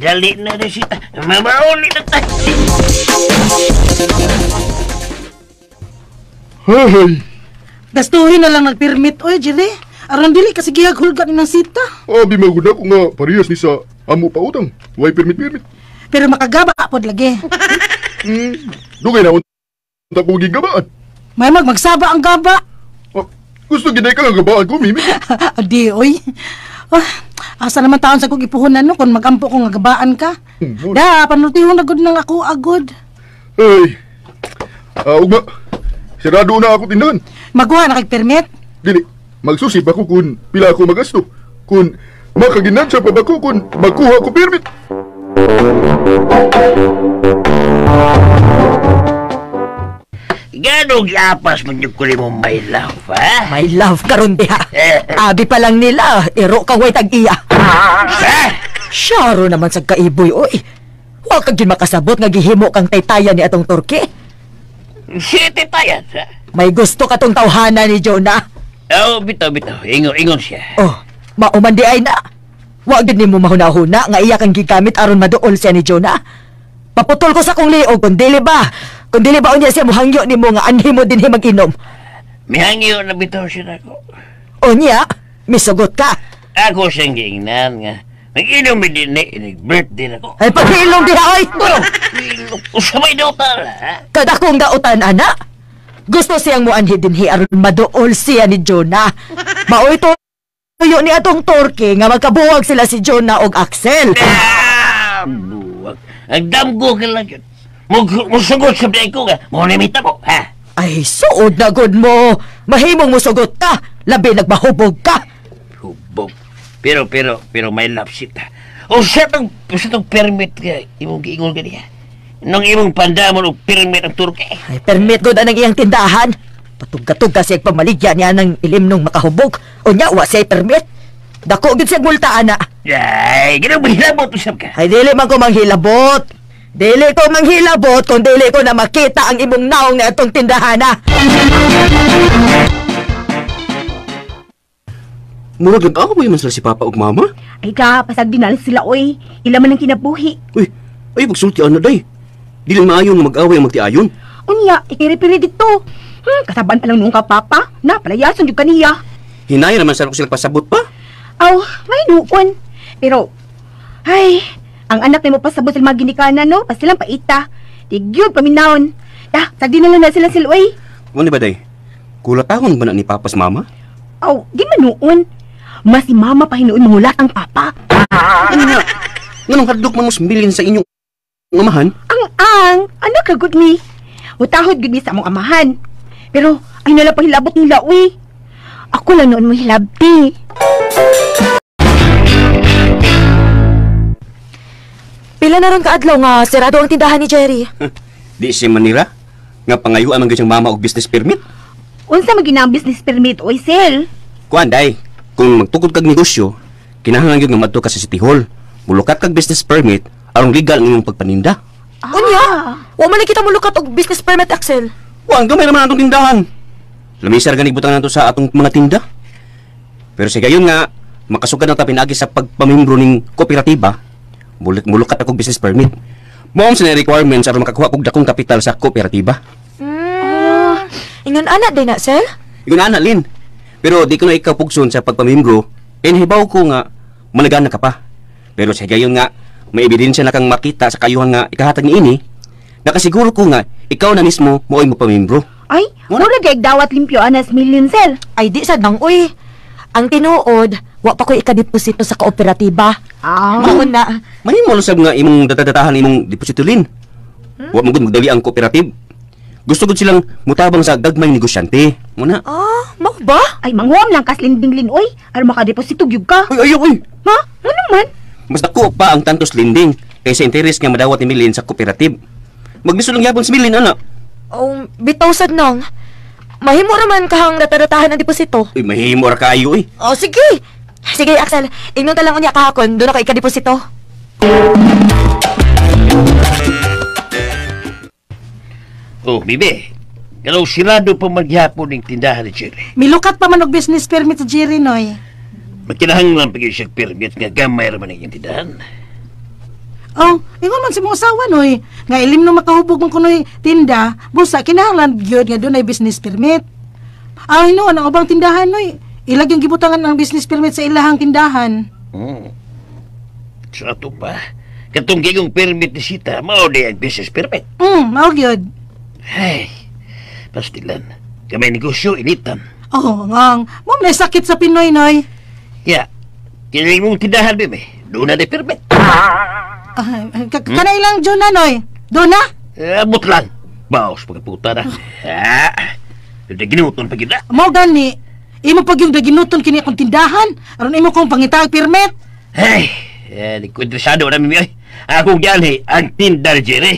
S3: Dali na rin sita. Mabauli na tayo.
S6: Hay.
S7: Gastuhin na lang nagpermit, oy, Jere. Aron dili kasi gihagulgan ni ng sita.
S6: Abi maguna ko nga parehas ni sa amo pa utang. Why permit.
S7: Pero makagaba pod lagi.
S6: Dugay na unta ko gigabaan.
S7: May magsaba ang gaba.
S6: Gusto ginay ka nga gabaan ko, Mimi.
S7: Adi, oy. Asa naman taon sa kong ipuhunan no kung magampo ko nga gabaan ka. Panultihon na gud nang ako agod.
S6: Ay. Ugma. Sirado na ako tindahan.
S7: Maguha na kay permit.
S6: Dili. Magsusip ako kung pila ako magasto. Kung makaginansya pa ba ko kung magkuha ko permit.
S3: Ganong iapas man yung kuli mo, my love, ha?
S11: My love karon diha. Abi pa lang nila, iro kang way tag-iya. Syaro naman sa kaiboy, oy. Wa kag makasabot nga gihimo kang taytayan ni atong Turki.
S3: Si taytayan, ha?
S11: May gusto ka tong tawhana ni Jonah.
S3: Bitaw. Ingon siya.
S11: Mauman di ay na. Wag din mo mahuna-huna nga iya kang gigamit aron maduol siya ni Jonah. Paputol ko sa kong liog kung dili ba unya siya muhangyo nimo nga anhi mo dinhi mag-inom.
S3: Mihangyo na bitaw siya nako.
S11: Onya, misugot ka.
S3: Ako siyang giingnan nga. Mag-inom mi din birthday nako.
S11: Ay pag-ilong diha oy.
S3: Usamay dautan, ha?
S11: Kada kong dautan ana. Gusto siyang muanhi dinhi aron maduol siya ni Jonah. Maoy to tuyo ni atong Turki nga magkabuwag sila si Jonah og Axel.
S3: Buwag. Ang damgo ka lang yun. Musugot sa bilang ko nga. Munimita mo, ha?
S11: Ay, suod na good mo. Mahimong musugot ka. Labi nagmahubog ka.
S3: Hubog. Pero may lapsit, ha? O sa itong permit ka, imong giingol ka niya. Nung imong pandamon o permit ang Turki.
S11: Ay, permit good ang iyang tindahan. Patug-katug kasi pamaligya niya ng ilim nung makahubog. O niya, wa siya permit. Dako gid siya multa, ana.
S3: Ay, ganun manghilabot usap ka.
S11: Ay, dili man ko manghilabot. Dili ko manghilabot kung dili ko na makita ang imong naong na itong tindahan, ha.
S8: Murag nag-away man sila si Papa ug Mama.
S5: Ay ka, pasag dinala sila, oy. Ila man ang kinabuhi.
S8: Uy, ay magsulti ano day. Dili maayon nga mag-away ang magtiayon.
S5: Unya, ikiripiri dito. Kasabaan pa lang nung ka, Papa. Na, palayasan yung kaniya.
S8: Hinaya naman sa sila pasabot pa.
S5: Aw, may nuon. Pero, ay, ang anak ni mo pasabot sila maginikanan, no? Pas silang paita. Tigyod, paminahon. Sagdi na lang na sila oy.
S8: Ano ba day? Kulatahon ba na ni Papas Mama?
S5: Aw, di man nuon. Mas si Mama pa hinuon mangulat ang Papa.
S8: Ano nga? Nganong hadlok man mo simbilin sa inyong amahan?
S5: Anak ka good mi. Utahod good mi sa among amahan. Pero, ay nala pa hilabot nila, uy. Ako lang noon mo hilabti.
S11: Pila na ron kaadlaw nga sirado ang tindahan ni Jerry.
S8: Di si Manira? Nga pangayuan man ganyang mama og business permit?
S5: Unsa magina ang business permit, oy, Sel?
S8: Kuan day, kung magtukod kag negosyo, kinahanglan gyud nga madto ka sa City Hall. Mulukat kag business permit aron legal ang imong pagpaninda.
S11: Unya, wa man kita mulukat og business permit, Axel.
S8: Wa gamay naman atong tindahan. Lamisar ganig butang nato sa atong mga tinda. Pero sa gayon nga makasugad na ta pinagi sa pagpamimbro ning kooperatiba, mulukat ako business permit. Mao sa requirements aron makakuha kog dakong kapital sa kooperatiba.
S11: Ingon ana din na, Sel?
S8: Ingon ana Lin. Pero di ko na ikaw pugson sa pagpamimbro, hibaw ko nga managana ka pa. Pero sa gayon nga, may ebidensya na kang makita sa kayuhan nga ikahatag ni ini, nakasiguro ko nga ikaw na mismo mo'y magpamimbro.
S5: Ay, mura gayag dawat limpyo anas million sel.
S11: Ay di sad nang uy. Ang tinuod, wa pa ko ikadeposito sa kooperatiba. Maon na.
S8: Mahimo lusab nga imong datadatahan imong depositolin. Wa mo gud magdali ang kooperative. Gusto gud silang mutabang sa gagmay negosyante. Muna.
S11: Mao ba?
S5: Ay, manghuam lang kas linding oy. Aron makadeposito gyud ka.
S8: Ay, ayaw, ay.
S5: Ha? Ano man?
S8: Mas dako pa ang tantos lending kaysa interes nga madawat ni Milin sa kooperative. Magbiso lang yapon si Milin, ana.
S11: Bitaw sad nang. Mahimo raman kahang datadatahan ng deposito.
S8: Uy, mahimo ra kaayo, eh.
S11: Sige. Sige, Axel. Ingnon talang unya kahakon, doon ako ikadeposito.
S3: Oh, bibi. Kalau sirado pa maghapon ng tindahan ni Jerry.
S7: Milukat pa man og business permit sa Jerry, Noy.
S3: Magkinahanglan pa siya permit nga gamay raman ang iyang tindahan.
S7: Oh, ingon man si mong asawa, Noy. Nga ilim no makahubog man kunoy tinda, busa kinahanglan gyud nga doon ay business permit. Ay no, ang ubang tindahan, Noy. Ilag yung gibutangan ang business permit sa ilahang tindahan.
S3: So ato pa, katong gigong permit ni Sita, mao di ang business permit.
S7: Mao gyud.
S3: Ay, pastilan. Kamay negosyo, initan.
S7: Oh, ngang. Mo may sakit sa Pinoy, Noy.
S3: Ya, kini mong tindahan, bibi. Doon na di permit.
S7: Kanay lang dyan na, Noy. Doon na?
S3: Abot lang. Baos, pagkaputa na. Ginuton pa gina.
S7: Mo gani. Imo pag yung ginuton kini akong tindahan. Aron imo kong pangitag permit.
S3: Ay, di ko interesado na mimi. Akong gyalhi ang tinda ni Jerry.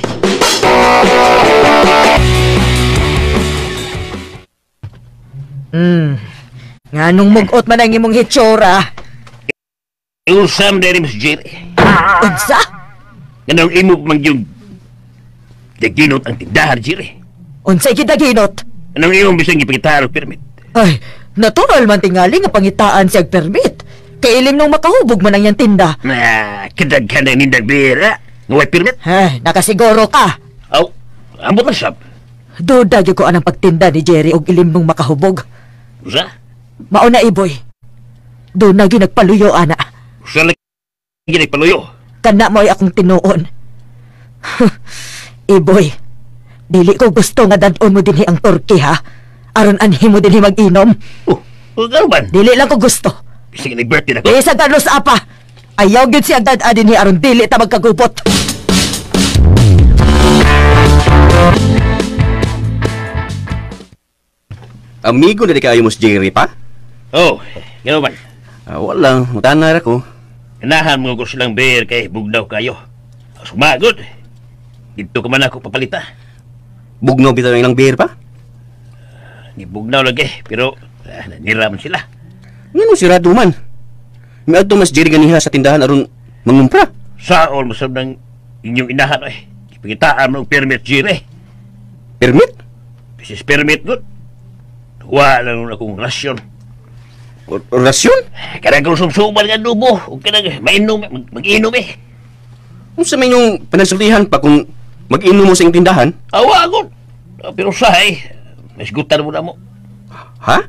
S11: Nganong mugot man ang imong hitsura?
S3: Usam dari Miss Jerry.
S11: Unsa?
S3: Ganang imo mang yung daginot ang tindahan, Jerry.
S11: Unsay gidaginot?
S3: Anong imo bisang ipagitaro permit?
S11: Ay, natural man tingali nga pangitaan siyag permit. Kailim nung makahubog man ang yan tinda.
S3: Kadaghan na nindag bira. Ngaway permit?
S11: Nakasiguro ka.
S3: Ambot man sab.
S11: Duda gyud ko anang pagtinda ni Jerry og ilim nung makahubog.
S3: Usa?
S11: Mauna iboy. Doon na ginagpaluyo, ana.
S3: Usa lagi ginagpaluyo?
S11: Kana mo'y akong tinuon. Iboy, dili ko gusto nga dadon mo dinhi ang Turkey, ha? Aron anhi mo dinhi mag-inom.
S3: Ano ba?
S11: Dili lang ko gusto.
S3: Bising nag-birthday na ko.
S11: Isa Carlos apa. Ayaw gyud siya dad dinhi aron dili ta magkagubot.
S8: Amigo na di kayo mo si Jerry pa?
S3: Gano'n ba?
S8: Walang, mutanar ako.
S3: Ganahan mo ko silang beer kay bugnaw kayo. Sumagod. Dito ka man ako papalita.
S8: Bugnaw bitaw ng ilang beer pa?
S3: Ni bugnaw lagi, pero naniraman sila.
S8: Ngano sirado man? May adto mas Jerry ganiha sa tindahan aron mangumpra.
S3: Saol masab ng inyong inahan eh. Ipagitaan mo ang permit, Jerry.
S8: Permit?
S3: Business permit, good. Wala lang akong rasyon.
S8: Rasyon?
S3: Karang sumsuman nga dubo. Huwag ka nang mag-inom eh.
S8: Kung sa may yung panagsultihan pa kung mag-inom mo sa iyong tindahan?
S3: Awa ako. Pero sahay, mas gutan mo na mo.
S8: Ha?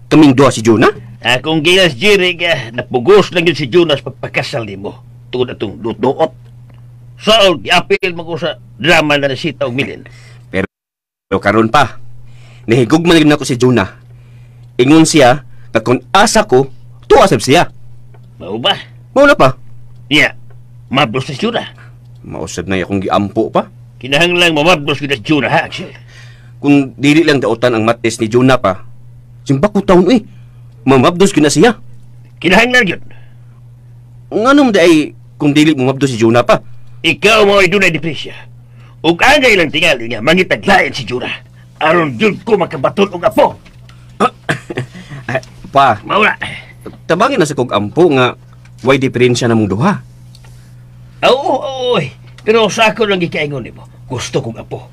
S8: Kaming doa si Jonah?
S3: Akong gilas Jerry ka, napugos lang yun si Jonas pagpakasal ni mo. Tungod na itong duot. Saol, i-appeal mo ko sa drama na nasita og Milin.
S8: Pero karon pa, nahigugman na ako si Jonah. Ingon siya na kung asa ko, tuasab siya.
S3: Mau ba?
S8: Mau na pa?
S3: Iya, mablos na si Jonah.
S8: Mausab na akong giampo pa.
S3: Kinahanglang mamablos ko na si Jonah, ha, Axel?
S8: Kung dili lang dautan ang mates ni Jonah pa, simba ko taon mamabdos ko na siya.
S3: Kinahanglan yun.
S8: Anong day kung dili mamabdos si Jonah pa?
S3: Ikaw mo ay dunay depresya. Ug agay lang tingali nga mangitaglayan si Jonah. Aron yun ko makabaton og apo.
S8: Pa,
S3: mauna.
S8: Tabangin na sa kong ampo nga way diferensya na mong duha.
S3: Oo. Pero sa ako lang gikaingon ni mo. Gusto kong apo.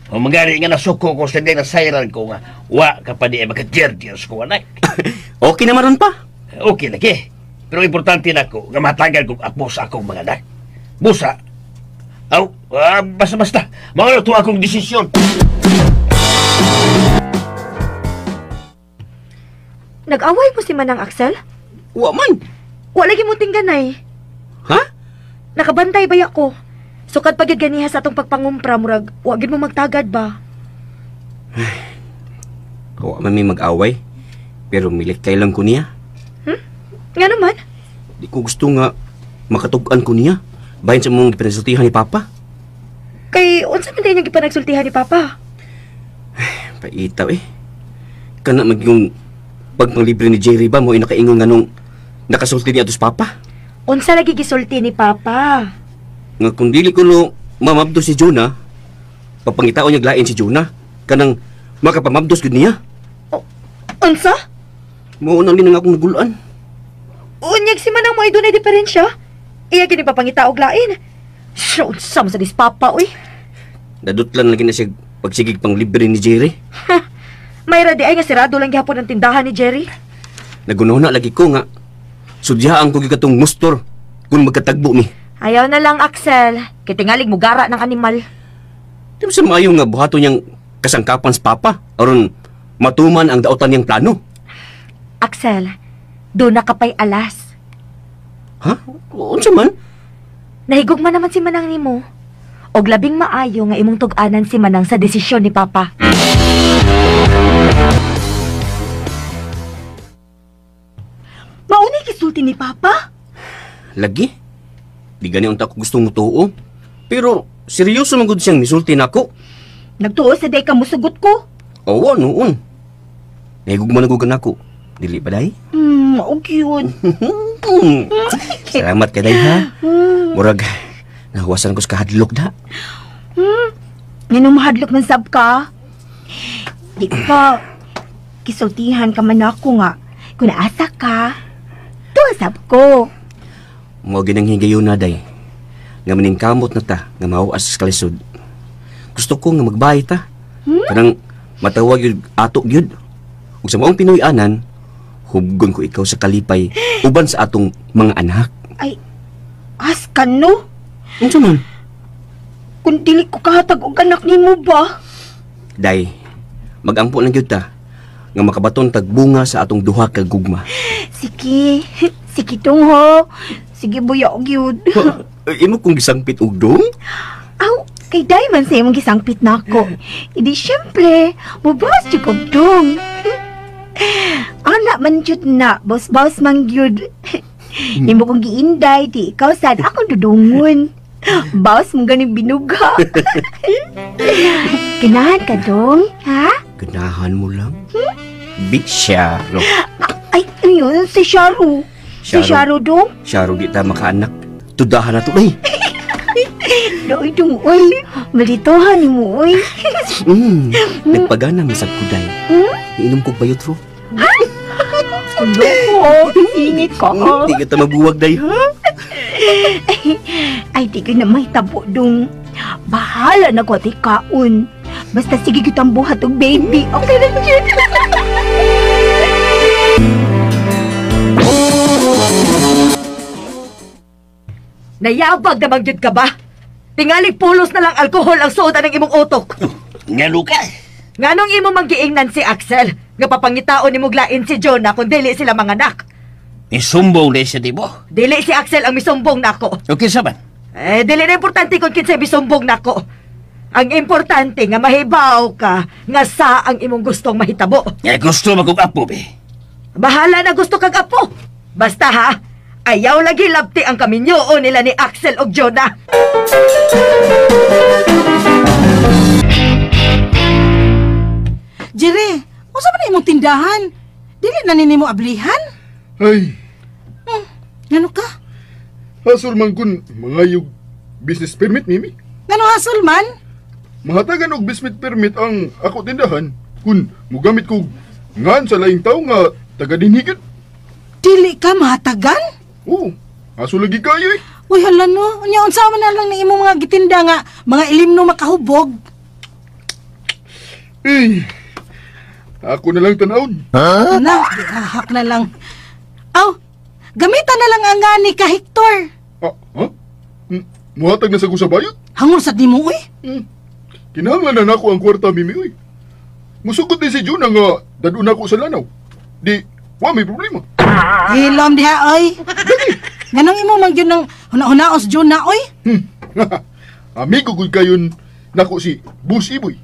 S3: O magari nga nasuko ko sa na sayran ko nga wa ka pa di ay maka-jerdiers ko anak.
S8: Okay naman ron pa.
S3: Okay lagi. Pero importante na ko nga matagal kong apo sa akong mga anak. Busa. Basta. Mga to akong desisyon.
S11: Nag-away mo si Manang Axel?
S8: Wa man.
S11: Wa lagi mo tingganay.
S8: Ha?
S11: Nakabantay ba ko? Sukad pagid ganiha sa atong pagpangumpra murag wa gid mo magtagad ba?
S8: Wa man may mag-away. Pero milik kay lang ko niya.
S11: Nga naman?
S8: Di ko gusto nga makatugan ko niya. Bayan sa mong pinasultihan ni Papa.
S11: Kay unsa man din yung gipanagsultihan ni Papa?
S8: Paitaw eh. Kana magyong pagpanglibre ni Jerry ba mo inakaingon nga nung nakasulti niya atos Papa?
S11: Unsa lagi gisulti ni Papa?
S8: Nga kung dili ko no mamabdos si Jonah, papangitaon niya glain si Jonah. Kanang makapamabdos gud niya.
S11: Unsa?
S8: Maunang din nga akong nagulaan.
S11: Unyag si Manang mo ay dunay diferensya. Iya gini papangita og lain. So, unsa man sa dis Papa uy.
S8: Nadutlan lagi na siya pagsigig pang libre ni Jerry.
S11: May radi ay nga sirado lang gihapon ang tindahan ni Jerry.
S8: Nagunahuna lagi ko nga sudyaan ko gigatong mustor kung magkatagbo mi.
S11: Ayaw na lang, Axel. Kitingalig mo gara ng animal.
S8: Di ba sa maayo nga buhato niyang kasangkapan sa Papa aron matuman ang daotan niyang plano?
S11: Axel, doon na kapay alas.
S8: Ha? Unsa man?
S11: Nahigugma naman si Manang nimo. Og labing maayo nga imong tug-anan si Manang sa desisyon ni Papa.
S5: Maunay kisulti ni Papa?
S8: Lagi? Di gani unta ko gustong mutuo. Pero seryoso man gud siyang misulti nako.
S5: Nagtuo sa day ka musugot ko?
S8: Oo, noon. Nahigugma na gugan ako. Dili ba day?
S5: Mao gyud.
S8: Salamat ka day ha. Murag, nahawasan ko sa kahadlok da.
S5: Nganong mahadlok man sab ka? Di pa, kisultihan ka man ako nga. Kung naasa ka, tuwa sab ko.
S8: Mo ginang higayon na day. Nga maningkamot na ta, nga mahuas sa kalisod. Gusto ko nga magbayad ta. Kanang matawag yun ato yun. Ug sa maong Pinoy-anan, hubgon ko ikaw sa kalipay uban sa atong mga anak.
S5: Ay, askan no?
S8: Unsa man?
S5: Kung dili ko kahatag og anak nimo ba?
S8: Day, magampo lang gyud ta nga makabaton tagbunga sa atong duha ka gugma.
S5: Sige, sige tong ho. Sige buya og gyud.
S8: Imo kong gisangpit og dong?
S5: Aw, kay Diamond sa imong gisangpit nako. Idi syempre, mabas jud kog dong. Anak man jud na, boss man gyud. Imo kong giinday, di ikaw sad akong dudungon. Bawas mo ganing binuga. Ganahan ka dong, ha?
S8: Ganahan mo lang? Big Sharo.
S5: Ay, yun, si Sharo. Si Sharo dong.
S8: Sharo, di ta makaanak. Tudahan na to, ay.
S5: Doy dong, oy. Malitohan ni mo, oy.
S8: Nagpagana masag ko, day. Iinom ko bayot ro.
S5: Loko, ingit ka.
S8: Di ka ta mabuwag, day, ha?
S5: Ay, di ka na may tabo dong. Bahala na ko, kaon. Basta sige kitang buhat og baby. Okay na yun.
S11: Nayabag na magyud ka ba? Tingalig pulos na lang alkohol ang suotan ng imong utok.
S3: Nga Luka.
S11: Nganong imo manggiingnan si Axel? Nga papangitaon ni muglain si Jonah kung dili sila mga anak.
S3: Isumbong na siya, di mo?
S11: Dili si Axel ang misumbong nako.
S3: Okay, saban?
S11: Dili na importante kung kinsa misumbong nako. Ang importante nga mahibaw ka nga sa ang imong gustong mahitabo.
S3: Gusto mo kong apo, be?
S11: Bahala na gusto kag apo. Basta ha, ayaw lagi labti ang kaminyo nila ni Axel og Jonah.
S7: Jere, unsa man imong tindahan? Dili na nimo ablihan?
S6: Ay,
S7: Ngano ka?
S6: hasol man kun mangayog business permit nimi.
S7: Ngano hasol man?
S6: Mahatagan og business permit ang ako tindahan kun mugamit ko ngan sa laing tawo nga taga dinhi gid.
S7: Dili ka mahatagan?
S6: Oo, hasol lagi kayo eh.
S7: Uy, hala no. Unya, unsa man na lang ni imong mga gitinda nga, mga ilimno makahubog.
S6: Eh, ako na lang tanawon.
S7: Na, hak na lang. Aw, gamitan na lang ang ngani ka, Hector.
S6: Ha? Muhatag na sa kusabayot?
S7: Hangol sa di mo, uy.
S6: Kinahanglan na nako ang kwarta, Mimi, uy. Musugot din si Juna nga dadun ako sa lanaw. Di, wa may problema.
S7: Hilom diha, oy. Ganang imo man yun ng huna-hunaos Juna, oy.
S6: Amigo gud kayon nako si Boss Iboy.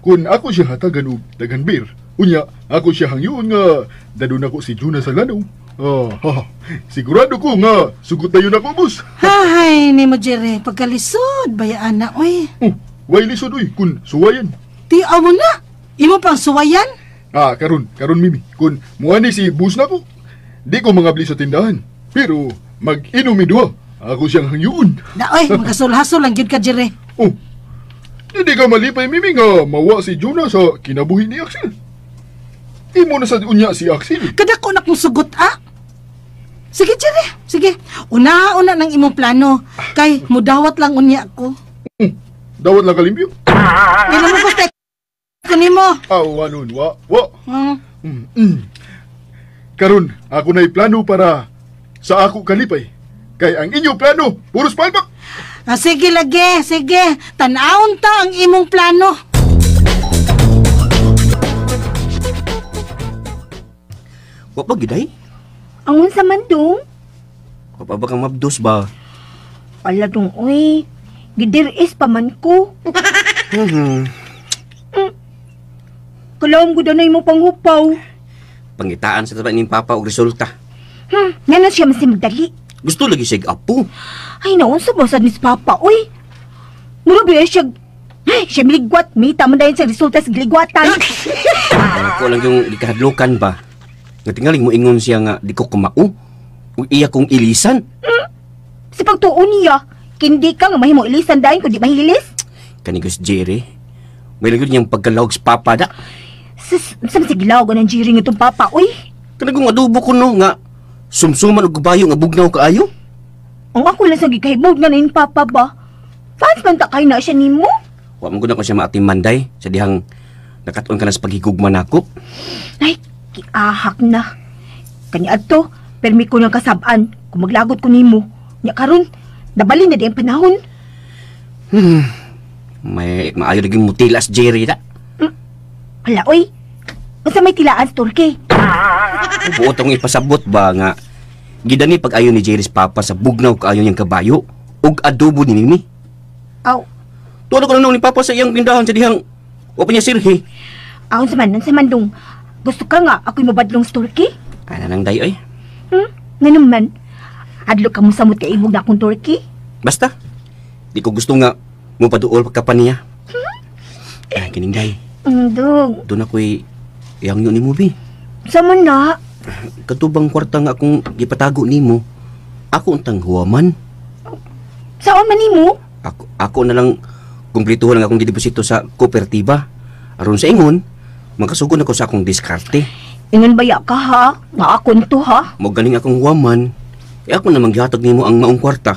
S6: Kung ako siya hatagan og dagan beer, unya ako siya hangyoon nga dadon ako si Juna sa lanaw. Sigurado ko nga sugot na yun ako, boss.
S7: Hay, ni mo Jerry, pagkalisod bayaan na, oy.
S6: Way lisod uy, kun suwayan.
S7: Tiaw mo na. Imo pang suwayan?
S6: Karon Mimi, kun muani si boss nako. Di ko mangabli sa tindahan, pero mag-inumi duha. Ako siyang hangyoon.
S7: Da, oy, magkasul-hasol lang gyud ka, Jerry.
S6: Hindi ka malipay, Mimi, nga mawa si Juna sa kinabuhi ni Axel. Imo na sa unya si Axel.
S7: Kadako na kong sugot, Sige, Jerry. Sige. Una-una ng imong plano. Kay, mudawat lang unya ko.
S6: Dawat lang kalimpyo?
S7: Yan naman ko, kunin mo.
S6: Wanon, wa. Karon, ako na'y plano para sa ako kalipay. Kay ang inyong plano, puros palpak.
S7: Sige lagi, sige. Tanawon ta ang imong plano.
S8: Wa pa giday?
S5: Angon sa mandong?
S8: Wa pa ba kang mabdos ba?
S5: Ala dong, oy. Gidiris pa man ko. Kalawang ko na mo panghupaw.
S8: Pangitaan sa taban ni Papa og resulta.
S5: Nga na siya masimdali.
S8: Gusto lagi siya apo.
S5: Ay, naon sa basad ni Papa, oy. Murabi ay siya... Ay, siya miligwat. Mita mo dahil sa resulta sa giligwatan.
S8: Ako lang yung ikahadlokan ba? Nga tingaling mo ingon siya nga di ko kumao. O iya kong ilisan.
S5: Si pagtuon niya, hindi ka nga mahimo ilisan dahil kung di mahilis.
S8: Kanigos Jerry, may lang yun niyang pagkalawag sa Papa da.
S5: Saan sigilaw ko ng Jerry nga itong Papa, oy?
S8: Kanagong adobo ko no nga sumsuman og gubayo nga bugnaw kaayo.
S5: Ang ako lang sa gikahibog nga na yung Papa ba? Fans man takay na siya nimo?
S8: Wa mo guna ko siya maatimanday sa dihang nakaton ka na sa paghigugman ako.
S5: Ay, kiahak na. Kanya ato, permi ko ng kasabaan kung maglagot ko nimo. Nya karon, nabali na di ang panahon.
S8: May maayo naging mutilas Jerry da.
S5: Hala, oy. Masa may tilaan sa Turkey?
S8: Buot akong ipasabot ba nga gidani pag-ayo ni Jerry's Papa sa bugnaw kaayo niyang kabayo ug adobo ni Mimi.
S5: Aw.
S8: Tuwa ko lang ni Papa sa iyang tindahan sa dihang wa pa niya sirhi.
S5: Aw, sa mandong. Gusto ka nga ako'y mabadlong sa Turkey?
S8: Ana nang day oy.
S5: Nga naman. Hadlo ka mo samot kay ibog na akong Turkey?
S8: Basta. Di ko gusto nga mo paduol ka pa niya. Kining day.
S5: Dog.
S8: Doon ako'y iyang yun ni mo, Bi.
S5: Sama na.
S8: Katubang kwarta nga akong gipatago ni mo. Ako untang huwaman.
S5: Saan man ni mo?
S8: Ako na lang kumplituhan lang akong gideposito sa kooperatiba. Aron sa ingon, magkasugon ako sa akong diskarte.
S5: Ingon baya ka ha? Nga ako nito ha?
S8: Mo galing akong huwaman. Ako namang gihatag nimo ang maong kwarta.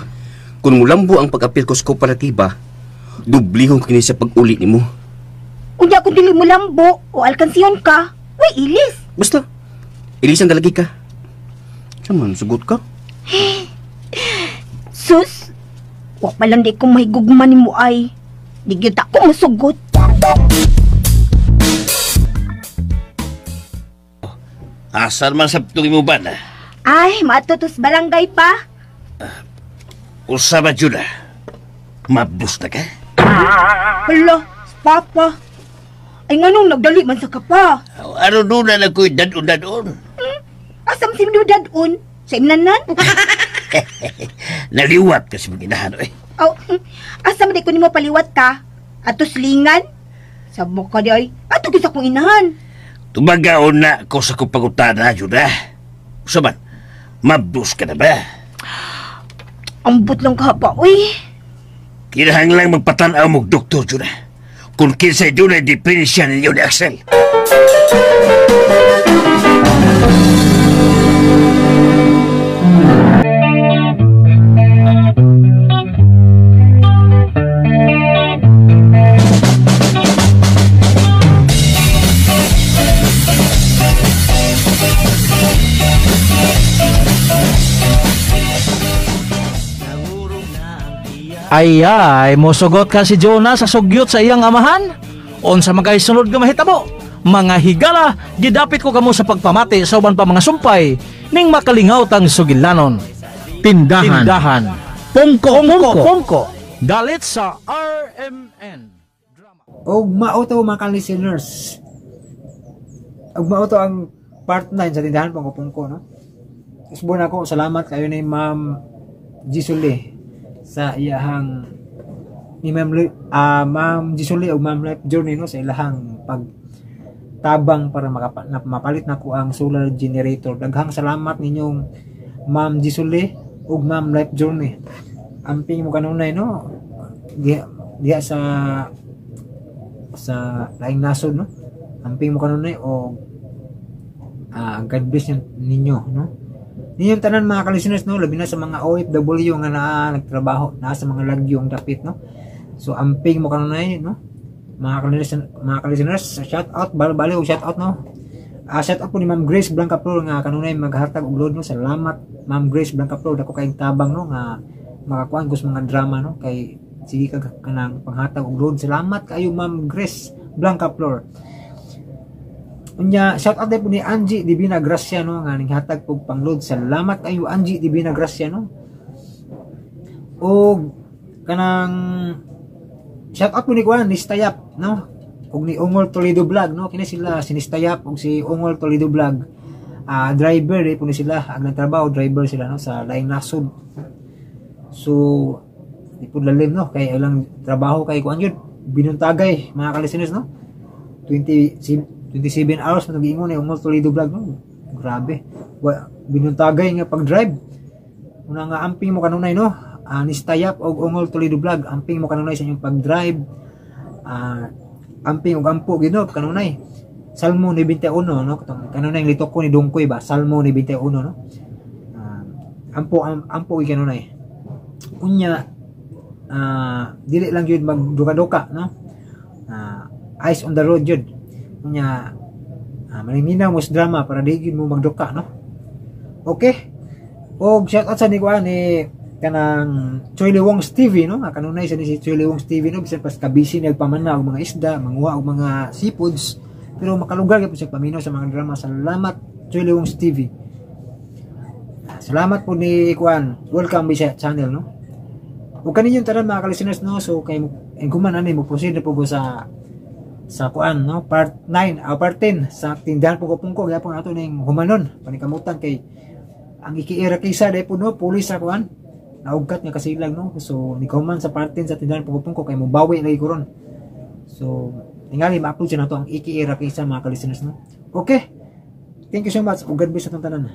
S8: Kung mulambo ang pag-apil ko sa kooperatiba, dublihon ko kini sa pag-uli nimo.
S5: Unya kung dili mo lambo o alkansiyon ka, way ilis.
S8: Basta, ilisan talagi ka. Saman, sugot ka?
S5: Sus, wa pa lang di ko mahigugman ni mo ay. Di gyud ako masugot.
S3: Asal man sabtong mo ba na?
S5: Ay, matutos barangay pa.
S3: Usa ba dyan na? Mabdos na ka?
S5: Hala, Papa. Ay nga nung nagdali man sa kapa.
S3: Ano doon na nagko'y dadon-dadon?
S5: Asam si dadon? Sa imnanan?
S3: Naliwat kasi maginahan eh.
S5: Oh, asam di ko ni mo paliwat ka. Atos lingan. Sabok ka di ay. Ato kisa kong inahan.
S3: Tumagaon na ko sa kupagutana, Juda. Saban, mabdos ka na ba?
S5: Ambot lang ka pa, uy.
S3: Kinahanglang magpatanaw mong doktor, Juda. Kung kinsay doon ay depresya ninyo ni Axel.
S2: Ay, mosugot ka si Jonah sa sugyot sa iyang amahan. Unsa magay sunod nga mahitabo? mga higala, gidapit ko kamo sa pagpamati sa uban pa mga sumpay ning makalingaw tang sugilanon. Tindahan. Pongko. Dalit sa RMN.
S1: Og mauto mga listeners. Og mauto ang part 9 sa tindahan pongko, no? Isbon ako, salamat kayo ni Ma'am Gisuli sa iyahang ni Ma'am Gisuli o Ma'am Life Journey, no, sa ilahang pagtabang para mapalit na ko ang solar generator. Daghang salamat ninyong Ma'am Gisuli o Ma'am Life Journey. Amping mo kanunay, no, diya sa laing nasod, no, amping mo kanunay o God bless ninyo, no. Ninyong tanan mga ka-listeners, no, labi na sa mga OFW nga nagtrabaho na sa mga lagyong dapit, no. So amping mo kanunay, no, mga ka-listeners, shout out bali og shout out, no. Shout out po ni Ma'am Grace Blanca Flor nga kanunay maghatag og load, no. Salamat Ma'am Grace Blanca Flor, dako kayong tabang, no, nga makakuan kus mga drama, no, kay sige ka kanang panghatag og load. Salamat kayo Ma'am Grace Blanca Flor. Unya shout out po ni Angie Divina Gracia, no, nga ninghatag og pangload. Salamat kayo Angie Divina Gracia, no. Og kanang shout out po ni Kuan ni Stayap, no, og ni Ongol Toledo Vlog, no. Kini sila si Stayap og si Ongol Toledo Vlog. Driver po ni sila, ang nagtrabaho driver sila, no, sa laing nasod. So di po lalim, no, kay ilang trabaho kay kuan yun binuntagay mga ka-listeners, no. 27 hours na nag-iingon na yung Toledo Vlog, no. Grabe, binuntagay nga pag-drive. Una nga amping mo kanunay, no, ni Stayap og Ongol Toledo Vlog, amping mo kanunay sa inyong pag-drive. Amping og ampo gino kanunay. Salmo ni 21, no, kanunay litok ko ni Dongkoy ba, Salmo ni 21, no. Ampo kanunay. Unya dili lang yun magduka-duka, no. Eyes on the road yun. Unya malimina mo sa drama para di yun mo magduka, no. Okay, og shout out sa ni kuan ni kanang Choy Wong's TV, no. Kanunay sa ni si Choy Wong's TV, no, bisan pas kabisi nagpamana og mga isda, manguha og mga seafoods, pero makalugar gyud sa paminaw sa mga drama. Salamat Choy Wong's TV. Salamat po ni kuan, welcome sa channel, no. Ug kaninyo tanan mga ka-listeners, no, so kay guman ani mo proceed na po sa kuan, no, part 9 o part 10 sa tindahan pungko gyapon ato ning humanon panikamutan kay ang ikiira kaysa dai po, no, pulis sa kuan naugkat nga kasilag, no. So nikahuman sa part 10 sa tindahan pungko kay mobawi lagi ko ron. So tingali ma-upload siya nato ang ikiira kaysa mga ka-listeners, no. Okay, thank you so much ug God bless sa tanan.